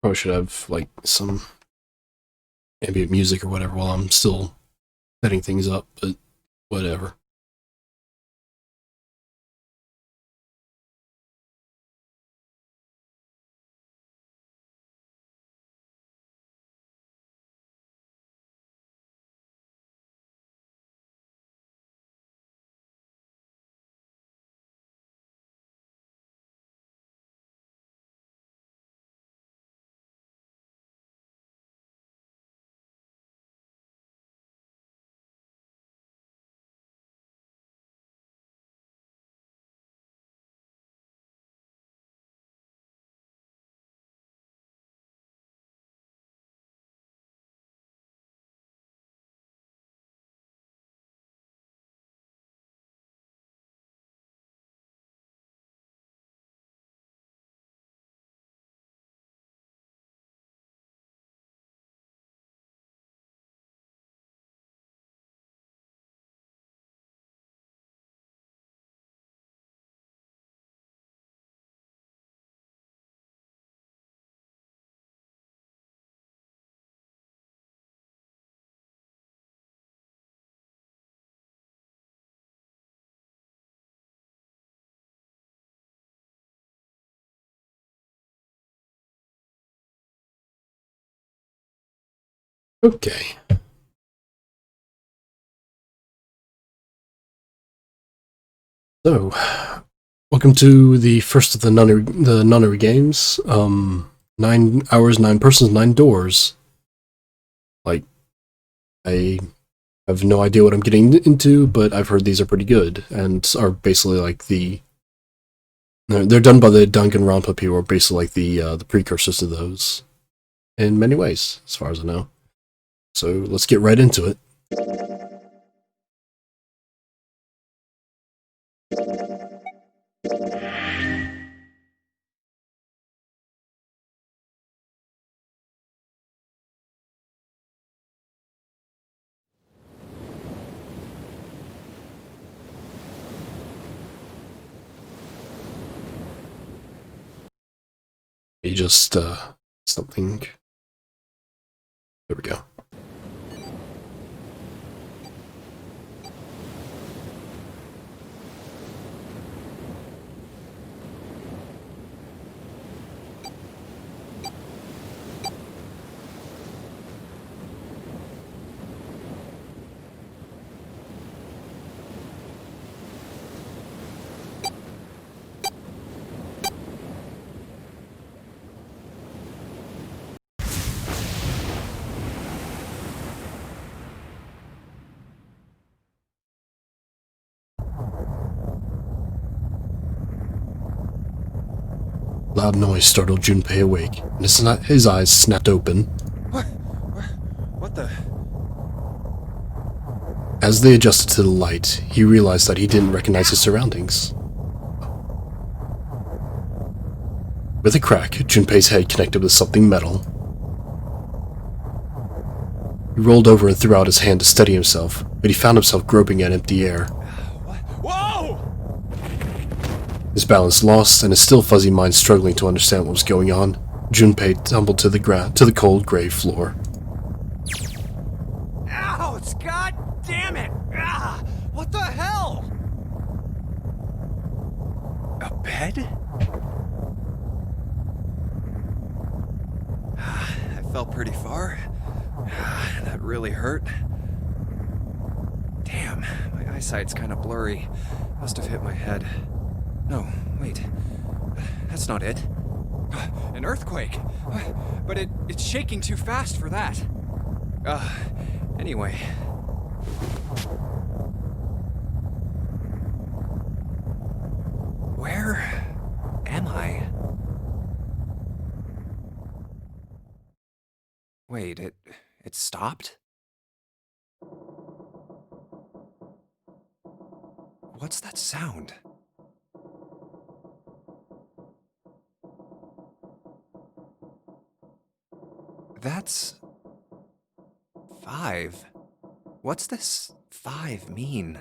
Probably should have like some ambient music or whatever while I'm still setting things up, but whatever. Okay. So, welcome to the first of the nunnery games. 9 hours, 9 persons, 9 doors. Like, I have no idea what I'm getting into, but I've heard these are pretty good and are basically like they're done by the Danganronpa people, are basically like the precursors to those in many ways, as far as I know. So let's get right into it. You just something. There we go. Loud noise startled Junpei awake, and his eyes snapped open. What? What the? As they adjusted to the light, he realized that he didn't recognize his surroundings. With a crack, Junpei's head connected with something metal. He rolled over and threw out his hand to steady himself, but he found himself groping at empty air. What? Whoa! His balance lost, and his still fuzzy mind struggling to understand what was going on, Junpei tumbled to the cold gray floor. Ouch! God damn it! Ah! What the hell? A bed? I fell pretty far. That really hurt. Damn, my eyesight's kind of blurry. Must have hit my head. No, wait. That's not it. An earthquake! But it's shaking too fast for that. Anyway. Where am I? Wait, it stopped? What's that sound? That's 5. What's this 5 mean?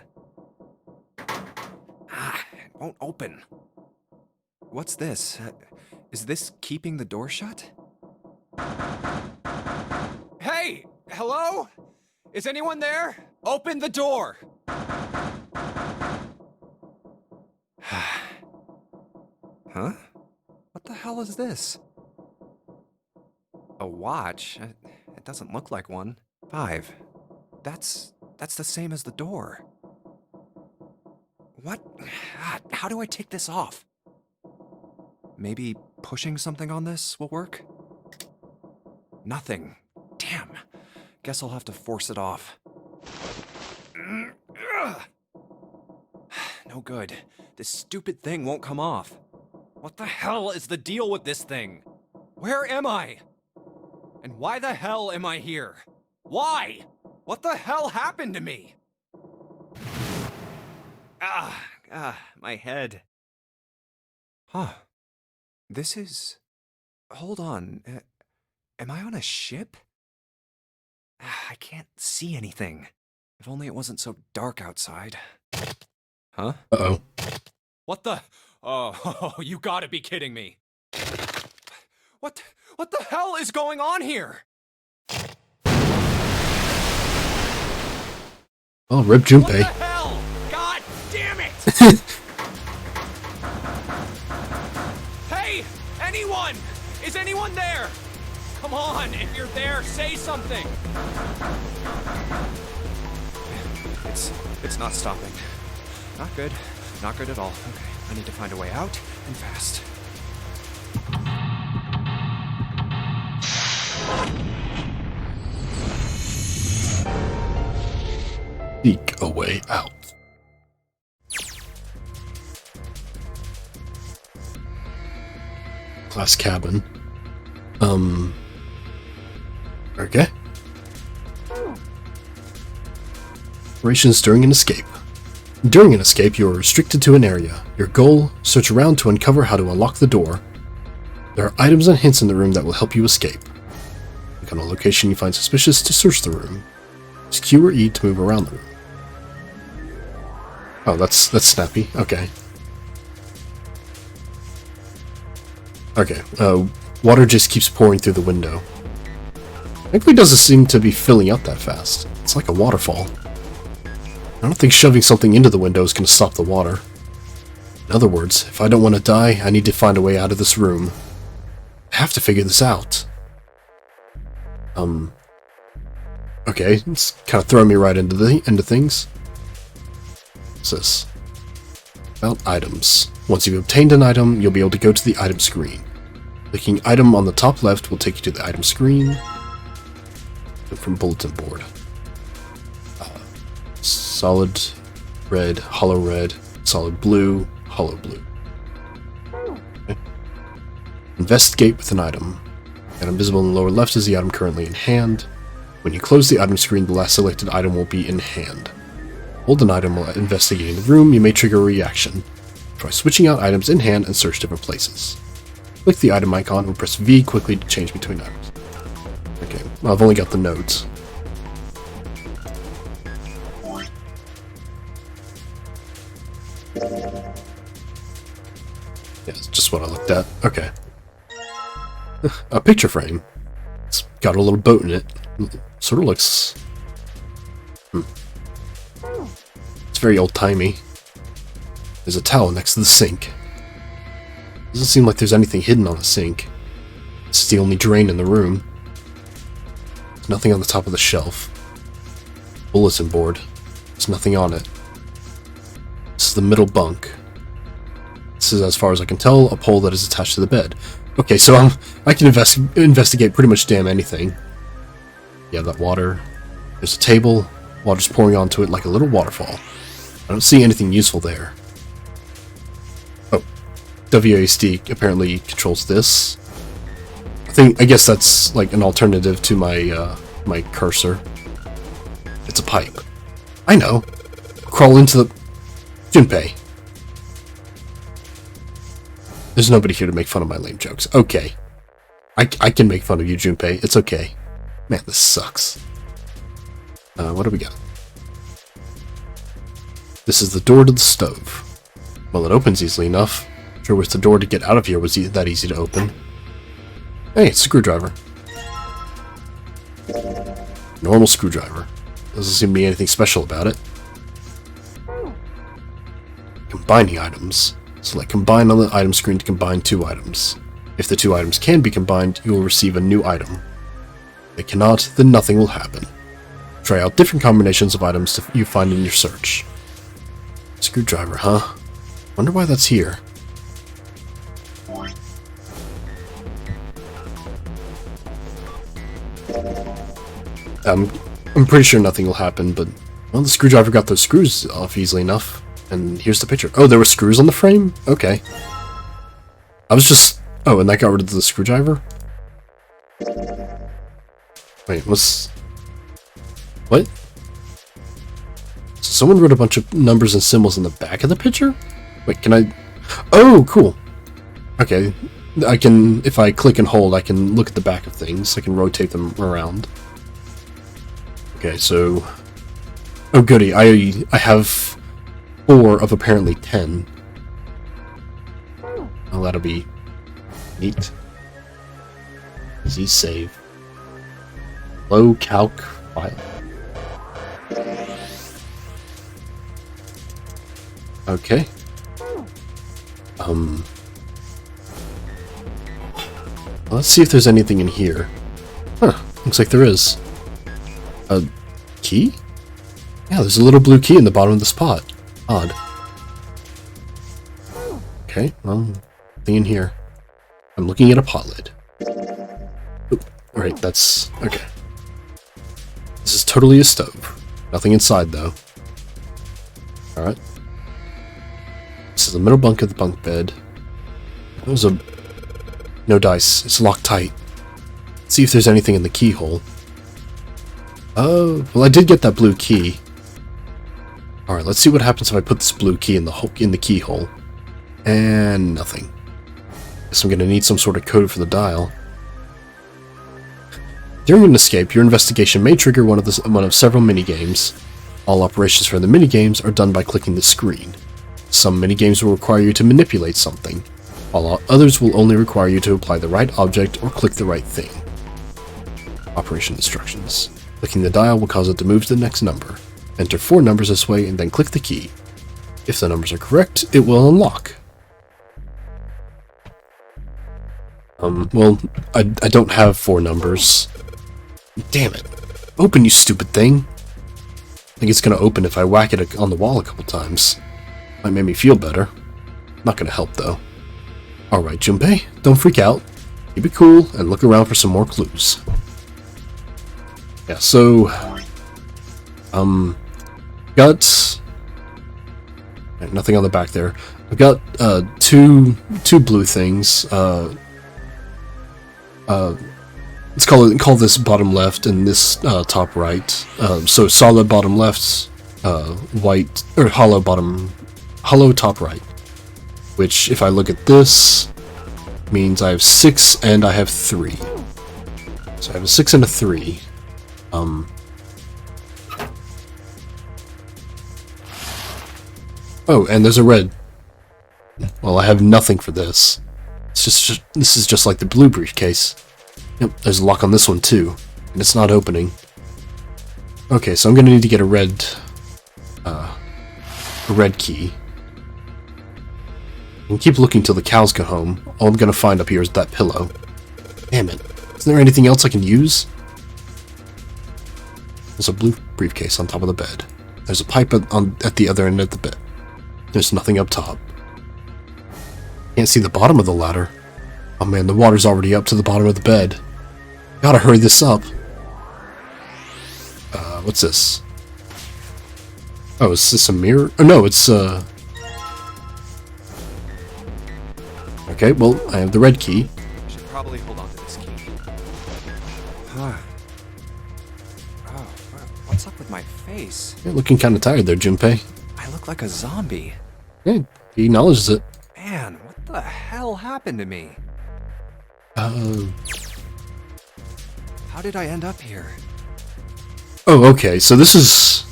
It won't open. What's this? Is this keeping the door shut? Hey! Hello? Is anyone there? Open the door! Huh? What the hell is this? A watch? It doesn't look like one. 5. That's the same as the door. What? How do I take this off? Maybe pushing something on this will work? Nothing. Damn. Guess I'll have to force it off. No good. This stupid thing won't come off. What the hell is the deal with this thing? Where am I? And why the hell am I here? Why? What the hell happened to me? My head. Huh. This is... Hold on. Am I on a ship? I can't see anything. If only it wasn't so dark outside. Huh? Uh-oh. What the... Oh, you gotta be kidding me. What the hell is going on here? Oh, rip What Junpei. the hell? God damn it! Hey! Anyone! Is anyone there? Come on, if you're there, say something! It's not stopping. Not good. Not good at all. Okay, I need to find a way out, and fast. Seek a way out. Glass cabin. Okay. Operations during an escape. During an escape, you are restricted to an area. Your goal, search around to uncover how to unlock the door. There are items and hints in the room that will help you escape. Click on a location you find suspicious to search the room. Use Q or E to move around the room. Oh, that's snappy. Okay. Okay, water just keeps pouring through the window. Thankfully, doesn't seem to be filling up that fast. It's like a waterfall. I don't think shoving something into the window is going to stop the water. In other words, if I don't want to die, I need to find a way out of this room. I have to figure this out. Okay, it's kind of throwing me right into things. What's this? About items. Once you've obtained an item, you'll be able to go to the item screen. Clicking item on the top left will take you to the item screen. From bulletin board. Solid red, hollow red, solid blue, hollow blue. Okay. Investigate with an item. Item visible in the lower left is the item currently in hand. When you close the item screen, the last selected item will be in hand. Hold an item while investigating the room, you may trigger a reaction. Try switching out items in hand and search different places. Click the item icon and press V quickly to change between items. Okay, well, I've only got the nodes. Yeah, it's just what I looked at. Okay. A picture frame. It's got a little boat in it. Sort of looks... It's very old-timey. There's a towel next to the sink. Doesn't seem like there's anything hidden on the sink. This is the only drain in the room. There's nothing on the top of the shelf. Bulletin board. There's nothing on it. This is the middle bunk. This is, as far as I can tell, a pole that is attached to the bed. Okay, so I can investigate pretty much damn anything. Yeah, that water. There's a table. Water's pouring onto it like a little waterfall. I don't see anything useful there. Oh. WASD apparently controls this. I guess that's like an alternative to my my cursor. It's a pipe. I know. Crawl into the... Junpei. There's nobody here to make fun of my lame jokes. Okay. I can make fun of you, Junpei. It's okay. Man, this sucks. What do we got? This is the door to the stove. Well, it opens easily enough. Sure wish the door to get out of here was that easy to open. Hey, it's a screwdriver. Normal screwdriver. Doesn't seem to be anything special about it. Combining items. Select combine on the item screen to combine 2 items. If the 2 items can be combined, you will receive a new item. If they cannot, then nothing will happen. Try out different combinations of items you find in your search. Screwdriver, huh? Wonder why that's here. I'm pretty sure nothing will happen, but well, the screwdriver got those screws off easily enough. And here's the picture. Oh, there were screws on the frame? Okay. I was just... Oh, and that got rid of the screwdriver? Wait, what's... What? So someone wrote a bunch of numbers and symbols in the back of the picture? Wait, can I... Oh, cool. Okay. I can... If I click and hold, I can look at the back of things. I can rotate them around. Okay, so... Oh, goody. I have 4 of apparently 10. Oh, that'll be neat. Easy save. Low calc file. Okay. Let's see if there's anything in here. Huh, looks like there is. A key? Yeah, there's a little blue key in the bottom of the spot. Odd. Okay, well, nothing in here. I'm looking at a pot lid. Alright, that's... okay. This is totally a stove. Nothing inside, though. Alright. This is the middle bunk of the bunk bed. There's a... no dice. It's locked tight. Let's see if there's anything in the keyhole. Oh, well, I did get that blue key. Alright, let's see what happens if I put this blue key in the keyhole. And nothing. Guess I'm gonna need some sort of code for the dial. During an escape, your investigation may trigger one of several minigames. All operations for the minigames are done by clicking the screen. Some minigames will require you to manipulate something, while others will only require you to apply the right object or click the right thing. Operation instructions. Clicking the dial will cause it to move to the next number. Enter 4 numbers this way and then click the key. If the numbers are correct, it will unlock. Well, I don't have 4 numbers. Damn it. Open, you stupid thing. I think it's gonna open if I whack it on the wall a couple times. Might make me feel better. Not gonna help, though. Alright, Junpei, don't freak out. Keep it cool and look around for some more clues. Yeah, so... got... nothing on the back there. I've got, two blue things. Let's call this bottom left and this top right. So solid bottom left, white or hollow top right. Which, if I look at this, means I have 6 and I have 3. So I have a 6 and a 3. Oh, and there's a red. Well, I have nothing for this. This is just like the blue briefcase. Yep, there's a lock on this one too, and it's not opening. Okay, so I'm gonna need to get a red key. I can keep looking till the cows go home. All I'm gonna find up here is that pillow. Damn it! Is there anything else I can use? There's a blue briefcase on top of the bed. There's a pipe at the other end of the bed. There's nothing up top. Can't see the bottom of the ladder. Oh man, the water's already up to the bottom of the bed. Gotta hurry this up. What's this? Oh, is this a mirror? Oh no, it's okay, well, I have the red key. Should probably hold on to this key. Oh, what's up with my face? You're looking kind of tired there, Junpei. I look like a zombie. Yeah, he acknowledges it. Man, what the hell happened to me? How did I end up here? Oh, okay, so this is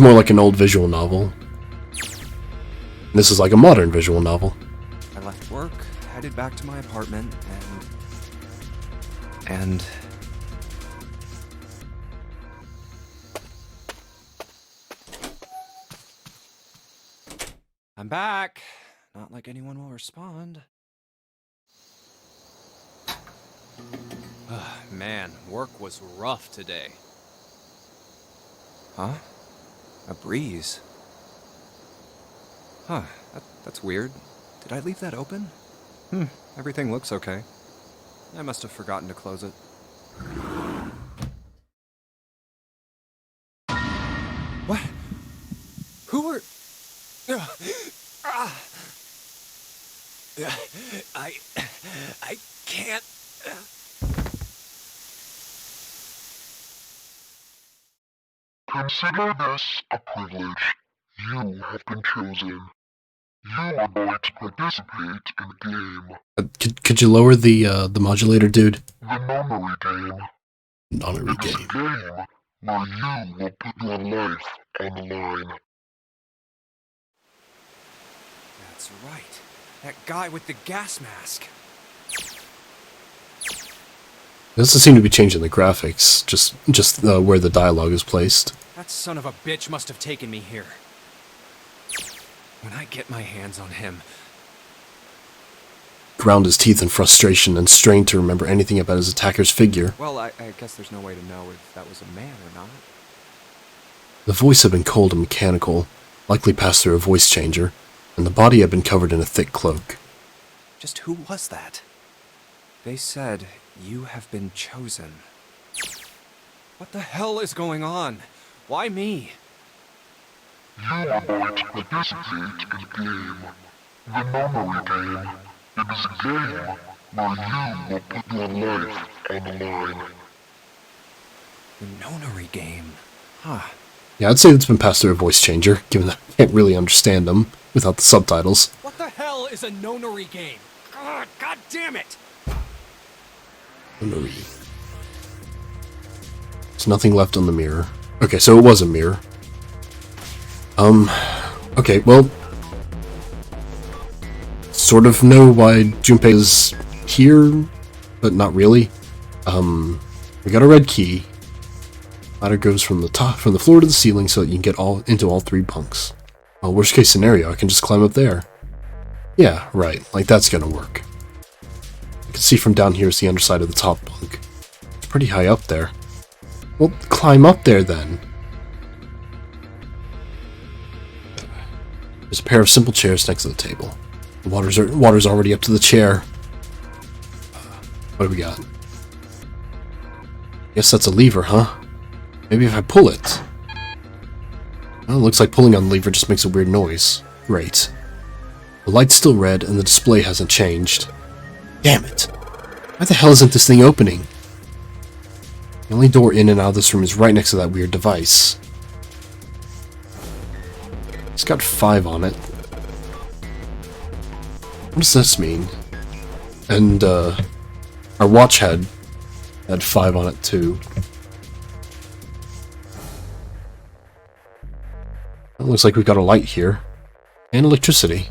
more like an old visual novel. This is like a modern visual novel. I left work, headed back to my apartment, and I'm back. Not like anyone will respond. Man, work was rough today. Huh? A breeze. Huh, that's weird. Did I leave that open? Everything looks okay. I must have forgotten to close it. What? Who are... I can't... Consider this a privilege. You have been chosen. You are going to participate in the game. Could you lower the modulator, dude? The nunnery game. Nunnery It is a game. game where you will put your life on the line. That's right. That guy with the gas mask. It doesn't seem to be changing the graphics, just where the dialogue is placed. That son of a bitch must have taken me here. When I get my hands on him... Ground his teeth in frustration and strained to remember anything about his attacker's figure. Well, I guess there's no way to know if that was a man or not. The voice had been cold and mechanical, likely passed through a voice changer, and the body had been covered in a thick cloak. Just who was that? They said, you have been chosen. What the hell is going on? Why me? You are going to participate in the game. The nunnery game. It is a game where you will put your life on the line. The nunnery game. Huh. Yeah, I'd say it's been passed through a voice changer, given that I can't really understand them without the subtitles. What the hell is a nunnery game? God damn it! Nunnery. There's nothing left on the mirror. Okay, so it was a mirror. Okay, well... Sort of know why Junpei is here, but not really. We got a red key. Ladder goes from the floor to the ceiling so that you can get into all 3 bunks. Well, worst case scenario, I can just climb up there. Yeah, right, like that's gonna work. You can see from down here is the underside of the top bunk. It's pretty high up there. Well, climb up there then. There's a pair of simple chairs next to the table. The water's already up to the chair. What do we got? Guess that's a lever, huh? Maybe if I pull it. Well, it looks like pulling on the lever just makes a weird noise. Great. The light's still red and the display hasn't changed. Damn it! Why the hell isn't this thing opening? The only door in and out of this room is right next to that weird device. It's got 5 on it. What does this mean? And, our watch had 5 on it, too. It looks like we've got a light here. And electricity.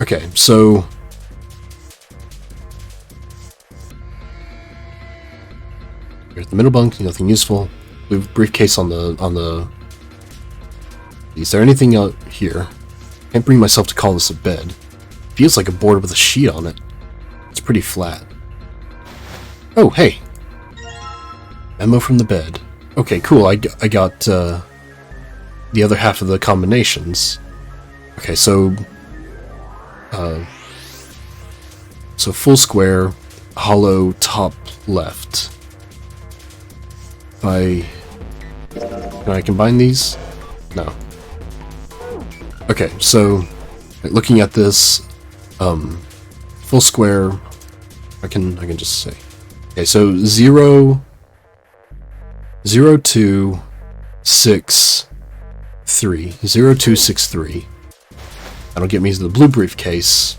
Okay, so... We're at the middle bunk, nothing useful. We have a briefcase on the... Is there anything out here? Can't bring myself to call this a bed. Feels like a board with a sheet on it. It's pretty flat. Oh, hey! Memo from the bed. Okay, cool, I got, the other half of the combinations. Okay, so... So full square, hollow, top left. Can I combine these? No. Okay, so looking at this, full square, I can just say. Okay, so 0, 2, 6, 3. 0, 2, 6, 3. That'll get me to the blue briefcase.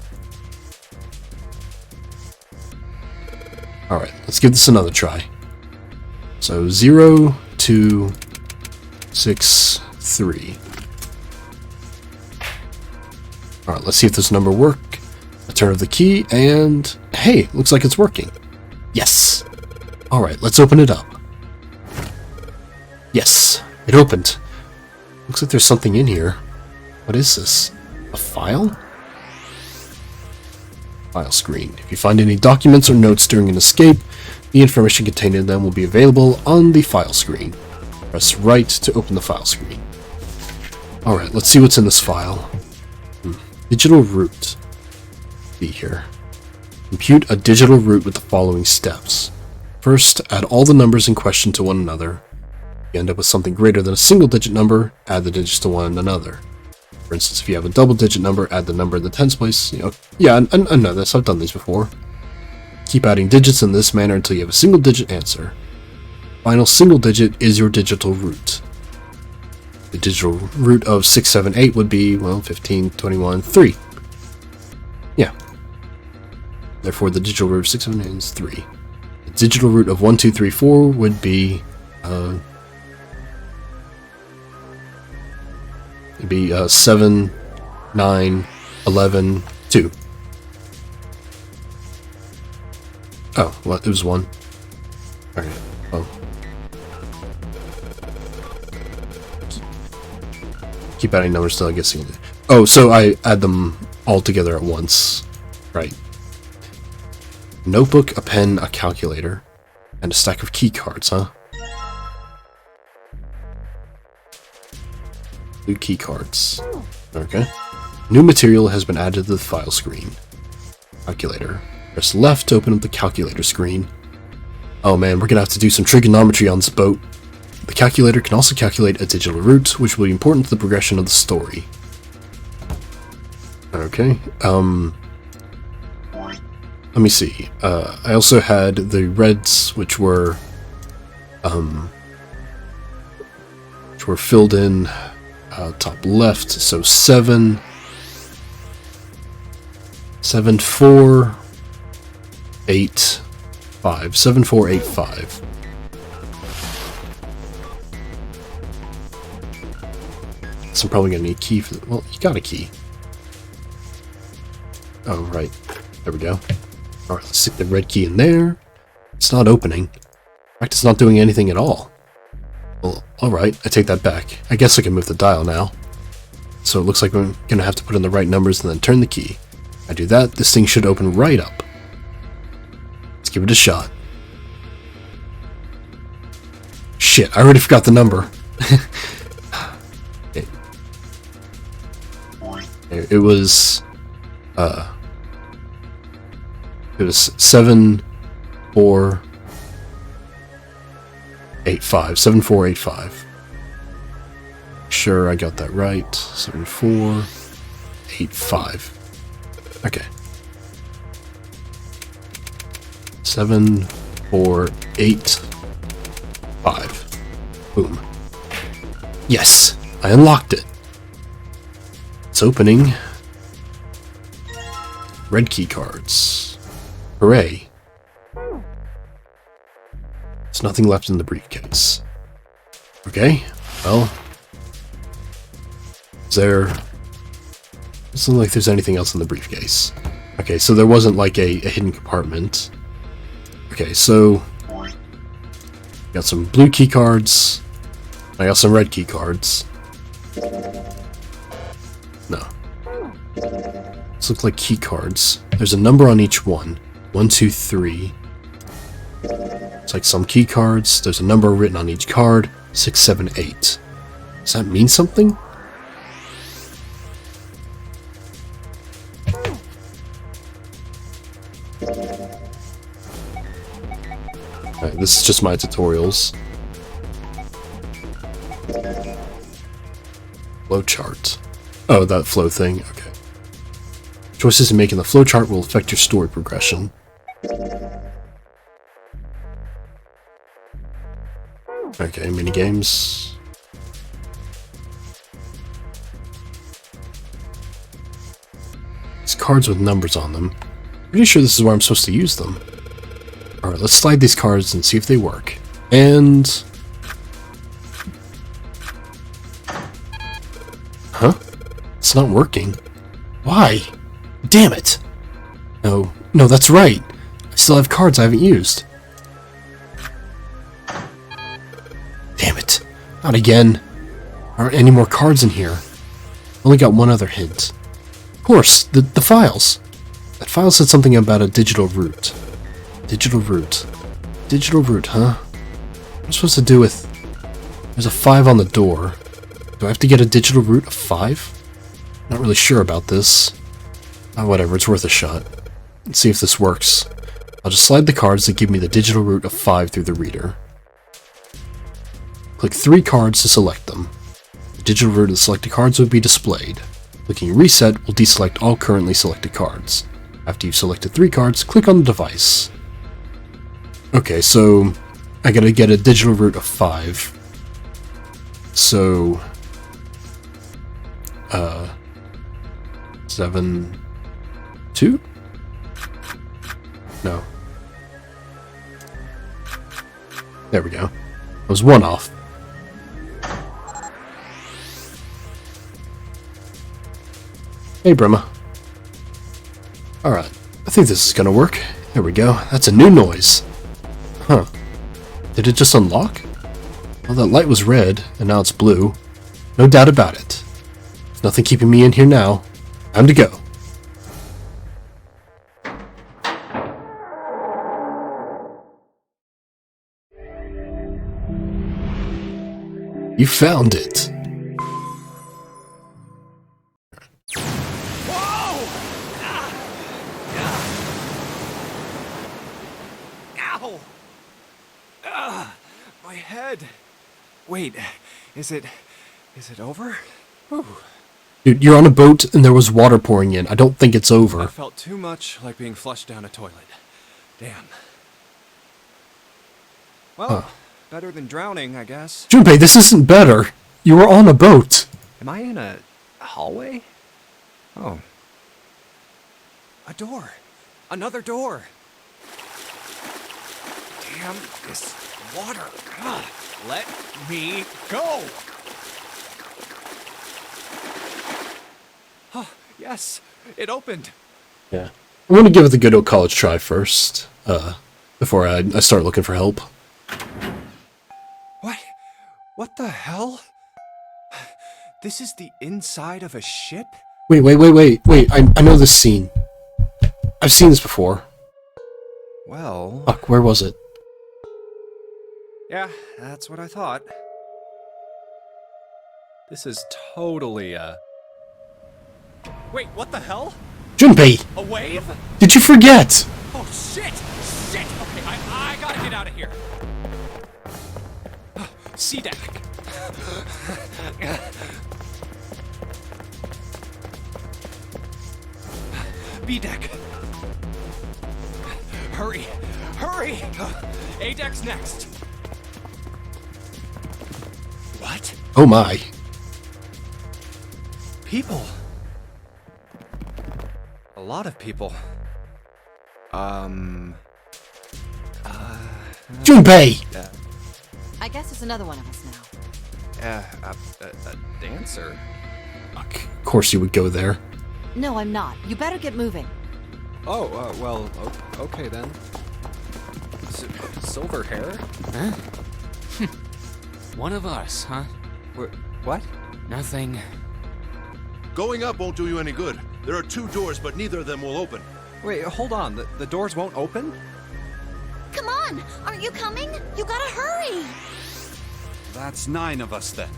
Alright, let's give this another try. So 0, 2, 6, 3. Alright, let's see if this number work. A turn of the key, and hey, looks like it's working. Yes! Alright, let's open it up. Yes, it opened. Looks like there's something in here. What is this? A file? File screen. If you find any documents or notes during an escape, the information contained in them will be available on the file screen. Press right to open the file screen. Alright, let's see what's in this file. Digital root. See here. Compute a digital root with the following steps. First, add all the numbers in question to one another. If you end up with something greater than a single digit number, add the digits to one another. For instance, if you have a double digit number, add the number in the tens place. Yeah, I know this, I've done these before. Keep adding digits in this manner until you have a single digit answer. Final single digit is your digital root. The digital root of 678 would be, well, 15, 21, 3. Yeah. Therefore, the digital root of 678 is 3. The digital root of 1, 2, 3, 4 would be, it'd be 7, 9, 11, 2. Oh, well, it was 1. Alright, oh. Keep adding numbers till I get single. Oh, so I add them all together at once. Right. Notebook, a pen, a calculator, and a stack of key cards, huh? New key cards. Okay. New material has been added to the file screen. Calculator. Press left to open up the calculator screen. Oh man, we're gonna have to do some trigonometry on this boat. The calculator can also calculate a digital root, which will be important to the progression of the story. Okay, let me see. I also had the reds, which were filled in top left, so 7, 7, 4, 8, 5. 7, 4, 8, 5. So I'm probably gonna need a key for that. Well, you got a key. Oh, right. There we go. Alright, let's stick the red key in there. It's not opening. In fact, it's not doing anything at all. Well, alright, I take that back. I guess I can move the dial now. So it looks like I'm gonna have to put in the right numbers and then turn the key. I do that, this thing should open right up. Let's give it a shot. Shit, I already forgot the number. It was 7, 4, 8, 5. 7, 4, 8, 5. Sure, I got that right. 7, 4, 8, 5. Okay. 7, 4, 8, 5. Boom. Yes! I unlocked it. It's opening. Red key cards. Hooray. There's nothing left in the briefcase. Okay, well. Doesn't look like there's anything else in the briefcase. Okay, so there wasn't like a hidden compartment. Okay, so got some blue key cards. I got some red key cards. No. These look like key cards. There's a number on each one. 1, 2, 3. It's like some key cards. There's a number written on each card. 6, 7, 8. Does that mean something? Alright, this is just my tutorials. Flowchart. Oh, that flow thing. Okay. Choices you make in the flowchart will affect your story progression. Okay, minigames. These cards with numbers on them. Pretty sure this is where I'm supposed to use them. Alright, let's slide these cards and see if they work. And... huh? It's not working. Why? Damn it! No, that's right. I still have cards I haven't used. Damn it. Not again. Aren't any more cards in here? Only got one other hint. Of course, the files. That file said something about a digital root. Digital root. Digital root, huh? What am I supposed to do with... There's a 5 on the door. Do I have to get a digital root of 5? Not really sure about this. Oh, whatever, it's worth a shot. Let's see if this works. I'll just slide the cards that give me the digital root of 5 through the reader. Click 3 cards to select them. The digital root of the selected cards will be displayed. Clicking Reset will deselect all currently selected cards. After you've selected 3 cards, click on the device. Okay, so I gotta get a digital root of 5. So 7 2? No. There we go. I was 1 off. Hey, Brema. Alright, I think this is gonna work. There we go. That's a new noise. Huh. Did it just unlock? Well, that light was red, and now it's blue. No doubt about it. There's nothing keeping me in here now. Time to go. You found it. Whoa! Ow! My head. Wait, is it over? Whew. Dude, you're on a boat and there was water pouring in. I don't think it's I over. felt too much like being flushed down a toilet. Damn. Well, better than drowning, I guess. Junpei, this isn't better. You were on a boat. Am I in a hallway? Oh. A door. Another door. Damn this water. Ah, let me go. Oh, yes, it opened. Yeah. I'm gonna give it the good old college try first. Before I start looking for help. What? What the hell? This is the inside of a ship? Wait. I know this scene. I've seen this before. Well... Fuck, where was it? Yeah, that's what I thought. This is totally, Wait, what the hell? Junpei! A wave? Did you forget? Oh, shit! Shit! Okay, I gotta get out of here. C deck. B deck. Hurry! Hurry! A deck's next. What? Oh my. People. A lot of people. Junpei! I guess there's another one of us now. A dancer? Fuck, of course you would go there. No, I'm not. You better get moving. Oh, well, okay then. Silver hair? Huh? One of us, huh? What? Nothing. Going up won't do you any good. There are 2 doors, but neither of them will open. Wait, hold on. The doors won't open? Come on! Aren't you coming? You gotta hurry! That's 9 of us then.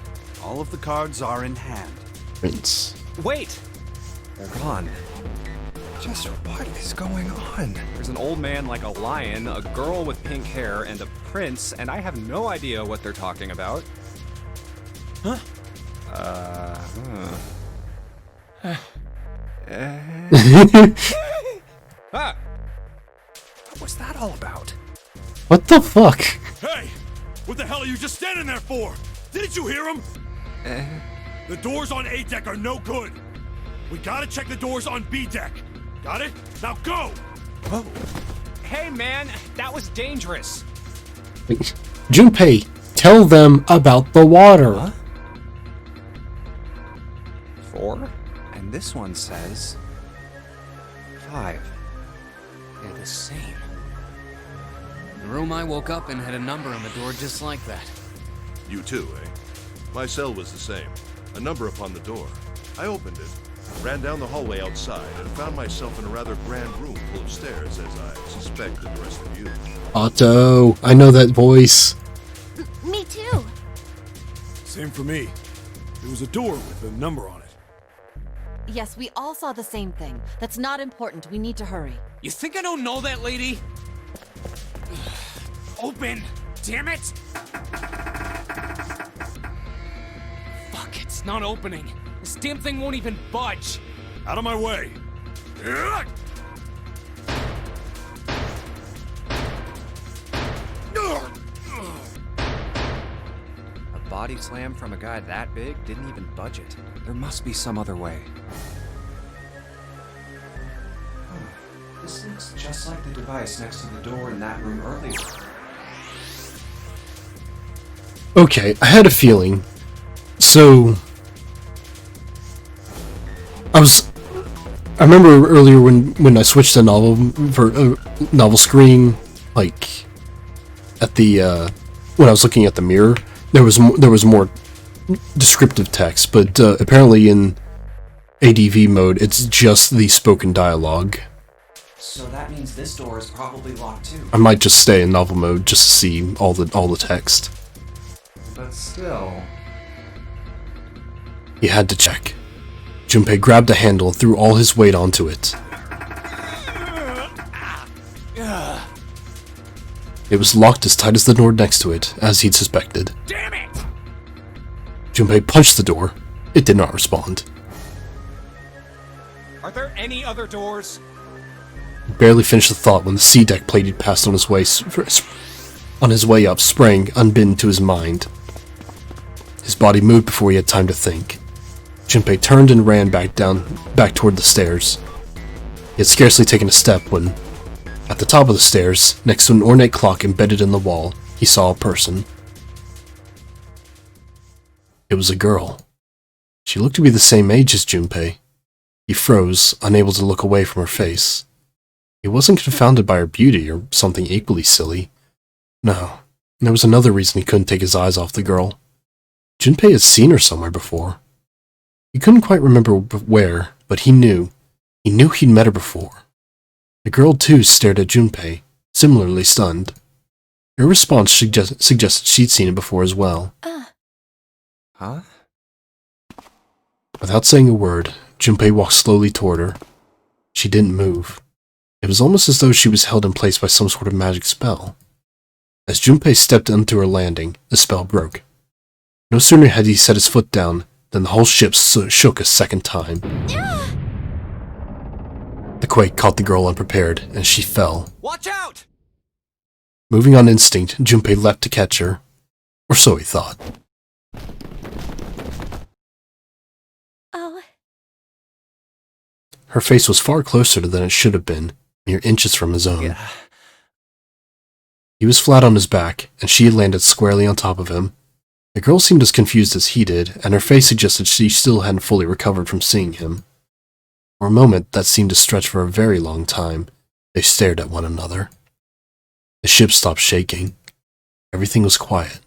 All of the cards are in hand. Prince. Wait! They're gone. Just what is going on? There's an old man like a lion, a girl with pink hair, and a prince, and I have no idea what they're talking about. Huh? Ah! What was that all about? What the fuck? Hey! What the hell are you just standing there for? Didn't you hear him? The doors on A deck are no good. We gotta check the doors on B deck. Got it? Now go! Whoa. Hey man, that was dangerous. Junpei, tell them about the water. Huh? 4? And this one says 5. They're the same. The room I woke up in had a number on the door just like that. You too, eh? My cell was the same. A number upon the door. I opened it, ran down the hallway outside, and found myself in a rather grand room full of stairs, as I suspect the rest of you. Otto, I know that voice. Me too. Same for me. There was a door with a number on it. Yes, we all saw the same thing. That's not important. We need to hurry. You think I don't know that lady? Open! Damn it! Fuck, it's not opening. This damn thing won't even budge. Out of my way! A body slam from a guy that big didn't even budge it. There must be some other way. This looks just like the device next to the door in that room earlier. Okay, I had a feeling. So I remember earlier when I switched to novel screen, like at the when I was looking at the mirror, there was more descriptive text, but apparently in ADV mode, it's just the spoken dialogue. So that means this door is probably locked too. I might just stay in novel mode just to see all the text. But still... He had to check. Junpei grabbed a handle and threw all his weight onto it. It was locked as tight as the door next to it, as he'd suspected. Damn it! Junpei punched the door. It did not respond. Are there any other doors? He barely finished the thought when the sea deck plate he'd passed on his way up sprang unbidden to his mind. His body moved before he had time to think. Junpei turned and ran back toward the stairs. He had scarcely taken a step when, at the top of the stairs, next to an ornate clock embedded in the wall, he saw a person. It was a girl. She looked to be the same age as Junpei. He froze, unable to look away from her face. He wasn't confounded by her beauty or something equally silly. No, there was another reason he couldn't take his eyes off the girl. Junpei had seen her somewhere before. He couldn't quite remember where, but he knew. He knew he'd met her before. The girl, too, stared at Junpei, similarly stunned. Her response suggested she'd seen it before as well. Huh? Without saying a word, Junpei walked slowly toward her. She didn't move. It was almost as though she was held in place by some sort of magic spell. As Junpei stepped onto her landing, the spell broke. No sooner had he set his foot down than the whole ship shook a second time. The quake caught the girl unprepared, and she fell. Watch out! Moving on instinct, Junpei leapt to catch her. Or so he thought. Oh. Her face was far closer than it should have been, mere inches from his own. Yeah. He was flat on his back, and she had landed squarely on top of him. The girl seemed as confused as he did, and her face suggested she still hadn't fully recovered from seeing him. For a moment that seemed to stretch for a very long time, they stared at one another. The ship stopped shaking. Everything was quiet.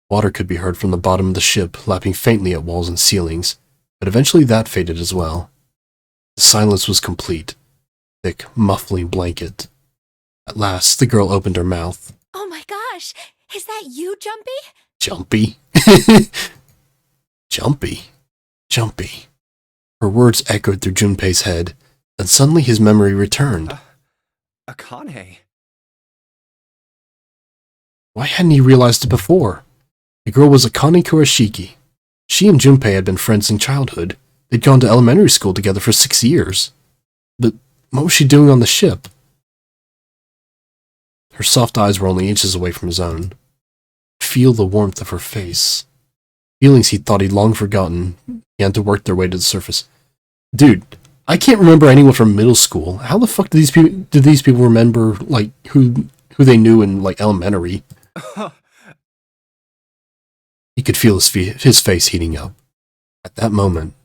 Water could be heard from the bottom of the ship, lapping faintly at walls and ceilings, but eventually that faded as well. The silence was complete. Thick, muffling blanket. At last, the girl opened her mouth. Oh my gosh! Is that you, Jumpy? Jumpy. Jumpy. Jumpy. Her words echoed through Junpei's head, then suddenly his memory returned. Akane. Why hadn't he realized it before? The girl was Akane Kurashiki. She and Junpei had been friends in childhood. They'd gone to elementary school together for 6 years. But what was she doing on the ship? Her soft eyes were only inches away from his own. Feel the warmth of her face. Feelings he thought he'd long forgotten began to work their way to the surface. Dude, I can't remember anyone from middle school. How the fuck did these people remember, like, who they knew in, like, elementary? He could feel his face heating up. At that moment...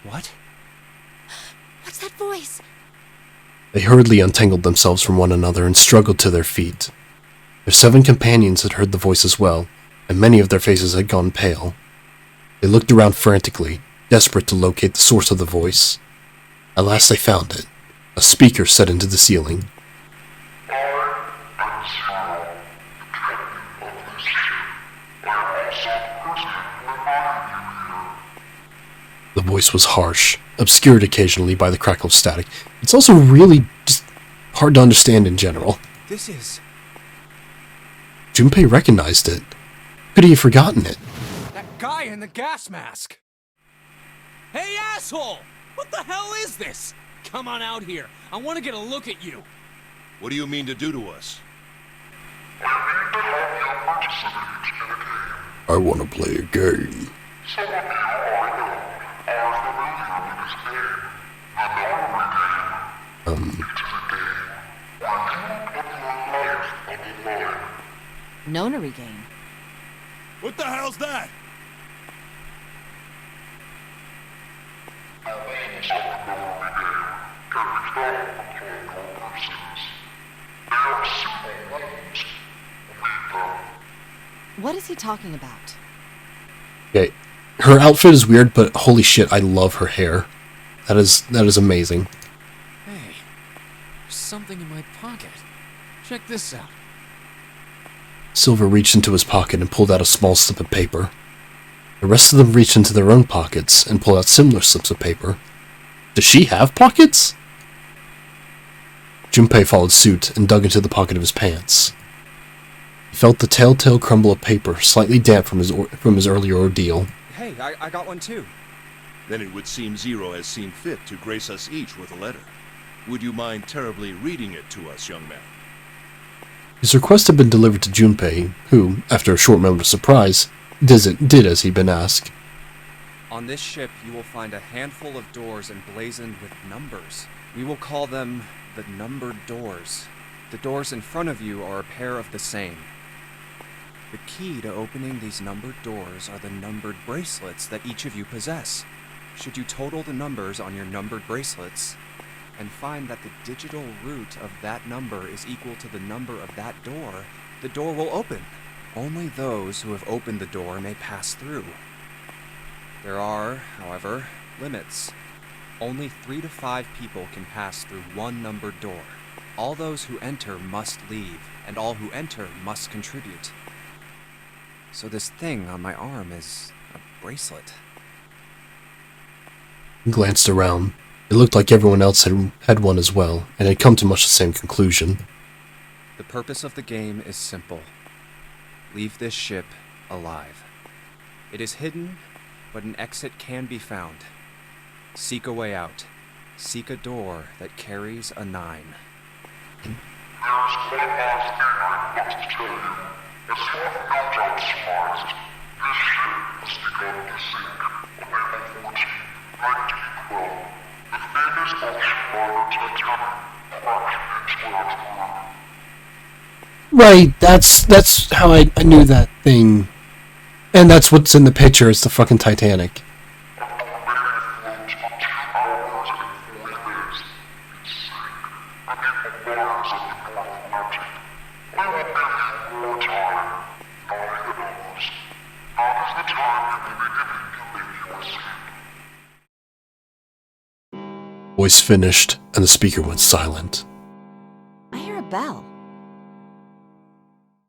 What? What's that voice? They hurriedly untangled themselves from one another and struggled to their feet. Their 7 companions had heard the voice as well, and many of their faces had gone pale. They looked around frantically, desperate to locate the source of the voice. At last they found it, a speaker set into the ceiling. The voice was harsh, obscured occasionally by the crackle of static. It's also really just hard to understand in general. This is... Junpei recognized it. Could he have forgotten it? that guy in the gas mask! Hey, asshole! What the hell is this? Come on out here. I want to get a look at you. What do you mean to do to us? I want to play a game. Nonary game. What the hell's that? What is he talking about? Okay, her outfit is weird, but holy shit, I love her hair. That is amazing. Hey, there's something in my pocket. Check this out. Silver reached into his pocket and pulled out a small slip of paper. The rest of them reached into their own pockets and pulled out similar slips of paper. Does she have pockets? Junpei followed suit and dug into the pocket of his pants. He felt the telltale crumble of paper, slightly damp from his earlier ordeal. Hey, I got one too. Then it would seem Zero has seen fit to grace us each with a letter. Would you mind terribly reading it to us, young man? His request had been delivered to Junpei, who, after a short moment of surprise, did as he'd been asked. On this ship, you will find a handful of doors emblazoned with numbers. We will call them the numbered doors. The doors in front of you are a pair of the same. The key to opening these numbered doors are the numbered bracelets that each of you possess. Should you total the numbers on your numbered bracelets, and find that the digital root of that number is equal to the number of that door, the door will open. Only those who have opened the door may pass through. There are, however, limits. Only 3 to 5 people can pass through one numbered door. All those who enter must leave, and all who enter must contribute. So this thing on my arm is a bracelet. He glanced around. It looked like everyone else had one as well, and had come to much the same conclusion. The purpose of the game is simple. Leave this ship alive. It is hidden, but an exit can be found. Seek a way out. Seek a door that carries a 9. There's one last thing I must tell you. As far as I'm surprised, this ship has begun to sink on April 14, 1912. The famous ocean liner Titanic crashed into Earth's moon. Right, that's how I knew that thing. And that's what's in the picture, it's the fucking Titanic. Voice finished, and the speaker went silent. I hear a bell.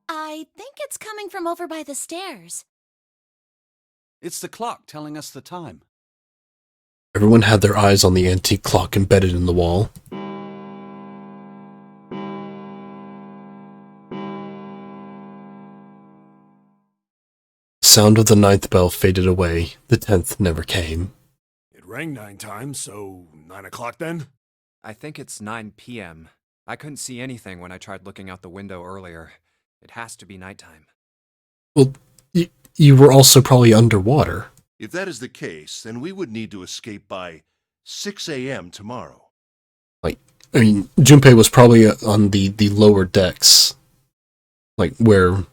I think it's coming from over by the stairs. It's the clock telling us the time. Everyone had their eyes on the antique clock embedded in the wall. The sound of the 9th bell faded away. The 10th never came. It rang 9 times, so 9 o'clock then? I think it's 9 p.m. I couldn't see anything when I tried looking out the window earlier. It has to be nighttime. Well, you were also probably underwater. If that is the case, then we would need to escape by 6 a.m. tomorrow. I mean, Junpei was probably on the lower decks. Like, where,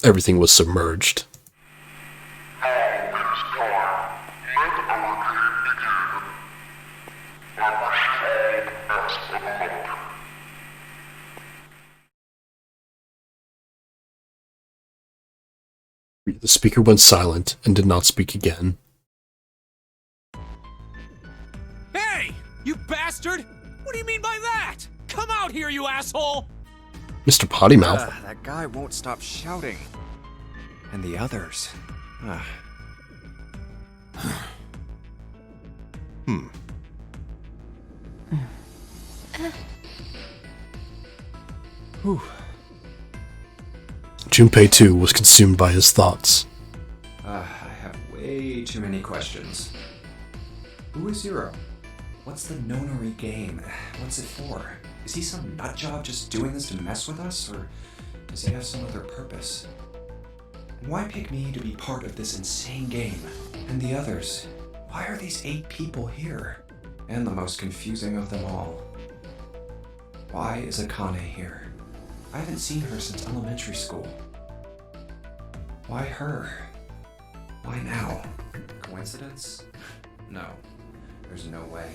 everything was submerged. Now it is time. Let our game begin. The speaker went silent and did not speak again. Hey! You bastard! What do you mean by that? Come out here, you asshole! Mr. Pottymouth. That guy won't stop shouting. And the others. Whew. Junpei too was consumed by his thoughts. I have way too many questions. Who is Zero? What's the Nonary game? What's it for? Is he some nutjob just doing this to mess with us, or does he have some other purpose? And why pick me to be part of this insane game? And the others? Why are these 8 people here? And the most confusing of them all. Why is Akane here? I haven't seen her since elementary school. Why her? Why now? Coincidence? No. There's no way.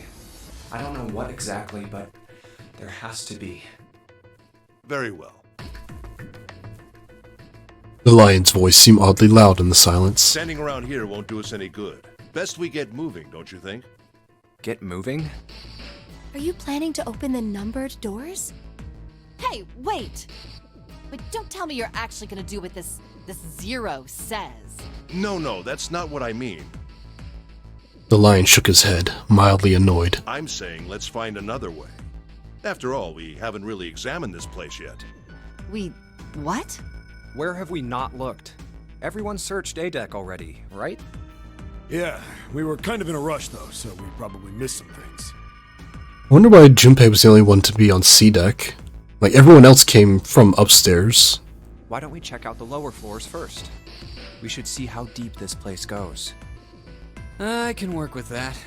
I don't know what exactly, but there has to be. Very well. The lion's voice seemed oddly loud in the silence. Standing around here won't do us any good. Best we get moving, don't you think? Get moving? Are you planning to open the numbered doors? Hey, wait! But don't tell me you're actually gonna do what this Zero says. No, that's not what I mean. The lion shook his head, mildly annoyed. I'm saying let's find another way. After all, we haven't really examined this place yet. What? Where have we not looked? Everyone searched A-Deck already, right? Yeah, we were kind of in a rush though, so we probably missed some things. I wonder why Junpei was the only one to be on C-Deck. Like, everyone else came from upstairs. Why don't we check out the lower floors first? We should see how deep this place goes. I can work with that.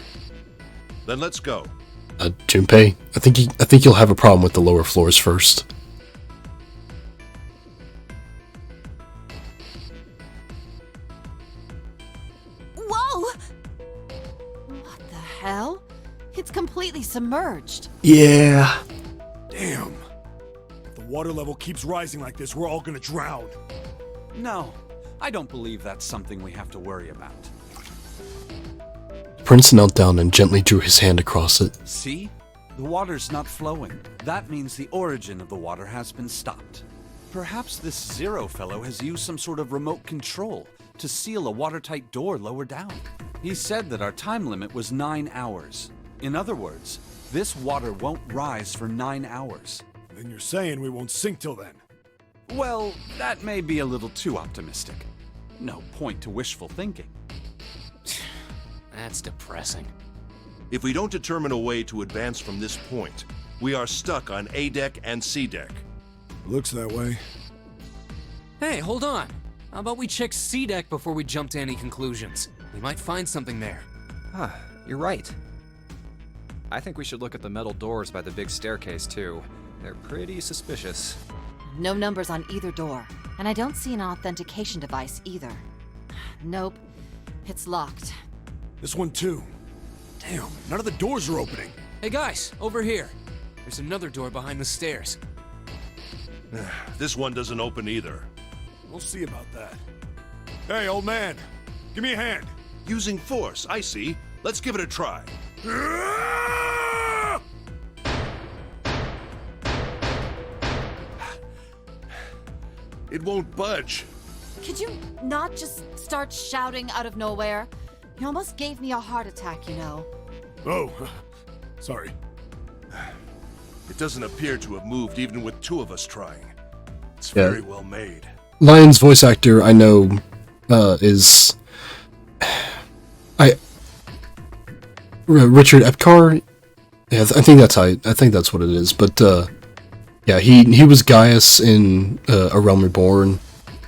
Then let's go. Junpei, I think you'll have a problem with the lower floors first. Whoa! What the hell? It's completely submerged. Yeah. Damn. If the water level keeps rising like this, we're all gonna drown. No, I don't believe that's something we have to worry about. Prince knelt down and gently drew his hand across it. See? The water's not flowing. That means the origin of the water has been stopped. Perhaps this Zero fellow has used some sort of remote control to seal a watertight door lower down. He said that our time limit was 9 hours. In other words, this water won't rise for 9 hours. Then you're saying we won't sink till then? Well, that may be a little too optimistic. No point to wishful thinking. That's depressing. If we don't determine a way to advance from this point, we are stuck on A-Deck and C-Deck. Looks that way. Hey, hold on. How about we check C-Deck before we jump to any conclusions? We might find something there. You're right. I think we should look at the metal doors by the big staircase, too. They're pretty suspicious. No numbers on either door, and I don't see an authentication device either. Nope, it's locked. This one too. Damn, none of the doors are opening. Hey guys, over here. There's another door behind the stairs. This one doesn't open either. We'll see about that. Hey, old man, give me a hand. Using force, I see. Let's give it a try. It won't budge. Could you not just start shouting out of nowhere? You almost gave me a heart attack, you know. Oh, sorry. It doesn't appear to have moved even with 2 of us trying. It's Yeah. very well made. Lion's voice actor, I know, is... Richard Epcar? Yeah, I think that's what it is, but, yeah, he was Gaius in A Realm Reborn.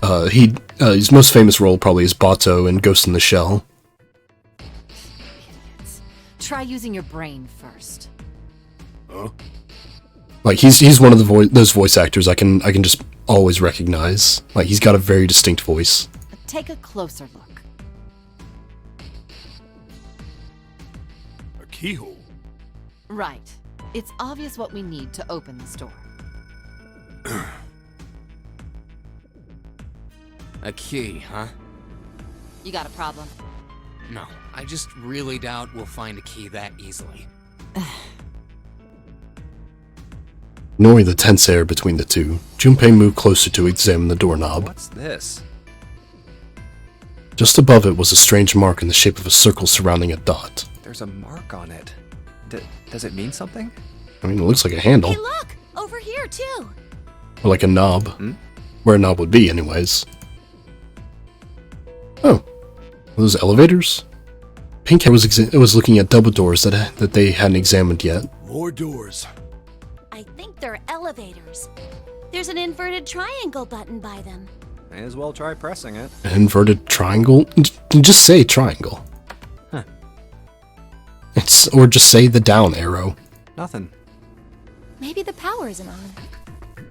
His most famous role probably is Bato in Ghost in the Shell. Idiots. Try using your brain first. Huh? Like, he's one of those voice actors I can just always recognize. Like, he's got a very distinct voice. Take a closer look. A keyhole. Right. It's obvious what we need to open this door. A key, huh? You got a problem? No, I just really doubt we'll find a key that easily. Ignoring the tense air between the two, Junpei moved closer to examine the doorknob. What's this? Just above it was a strange mark in the shape of a circle surrounding a dot. There's a mark on it. Does it mean something? I mean, it looks like a handle. Hey, look! Over here, too! Or like a knob. Hmm? Where a knob would be, anyways. Oh. Are those elevators? Pinkhead was looking at double doors that they hadn't examined yet. More doors. I think they're elevators. There's an inverted triangle button by them. May as well try pressing it. An inverted triangle? Just say triangle. Huh. Or just say the down arrow. Nothing. Maybe the power isn't on.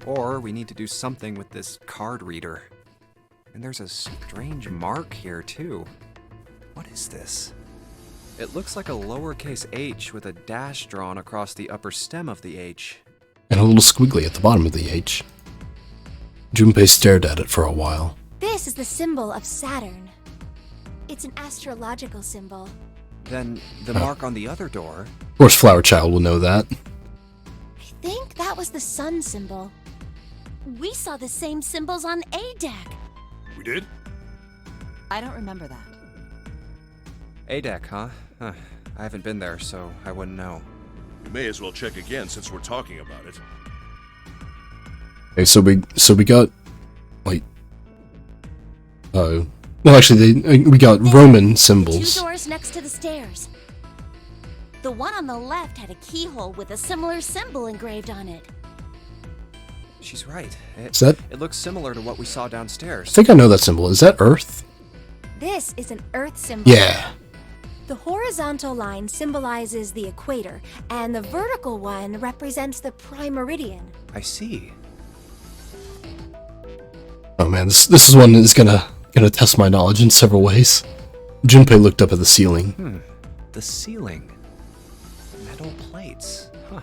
Or we need to do something with this card reader. And there's a strange mark here, too. What is this? It looks like a lowercase h with a dash drawn across the upper stem of the H. And a little squiggly at the bottom of the H. Junpei stared at it for a while. This is the symbol of Saturn. It's an astrological symbol. Then the mark on the other door. Of course, Flower Child will know that. I think that was the sun symbol. We saw the same symbols on A deck. We did? I don't remember that. A deck, huh? I haven't been there, so I wouldn't know. We may as well check again since we're talking about it. Okay, so we got like well, actually we got Roman symbols. Two doors next to the stairs. The one on the left had a keyhole with a similar symbol engraved on it. She's right. It looks similar to what we saw I downstairs. think I know that symbol. Is that Earth? This is an Earth symbol. Yeah. The horizontal line symbolizes the equator, and the vertical one represents the prime meridian. I see. Oh man, this is one that's gonna test my knowledge in several ways. Junpei looked up at the ceiling. The ceiling. Metal plates. Huh.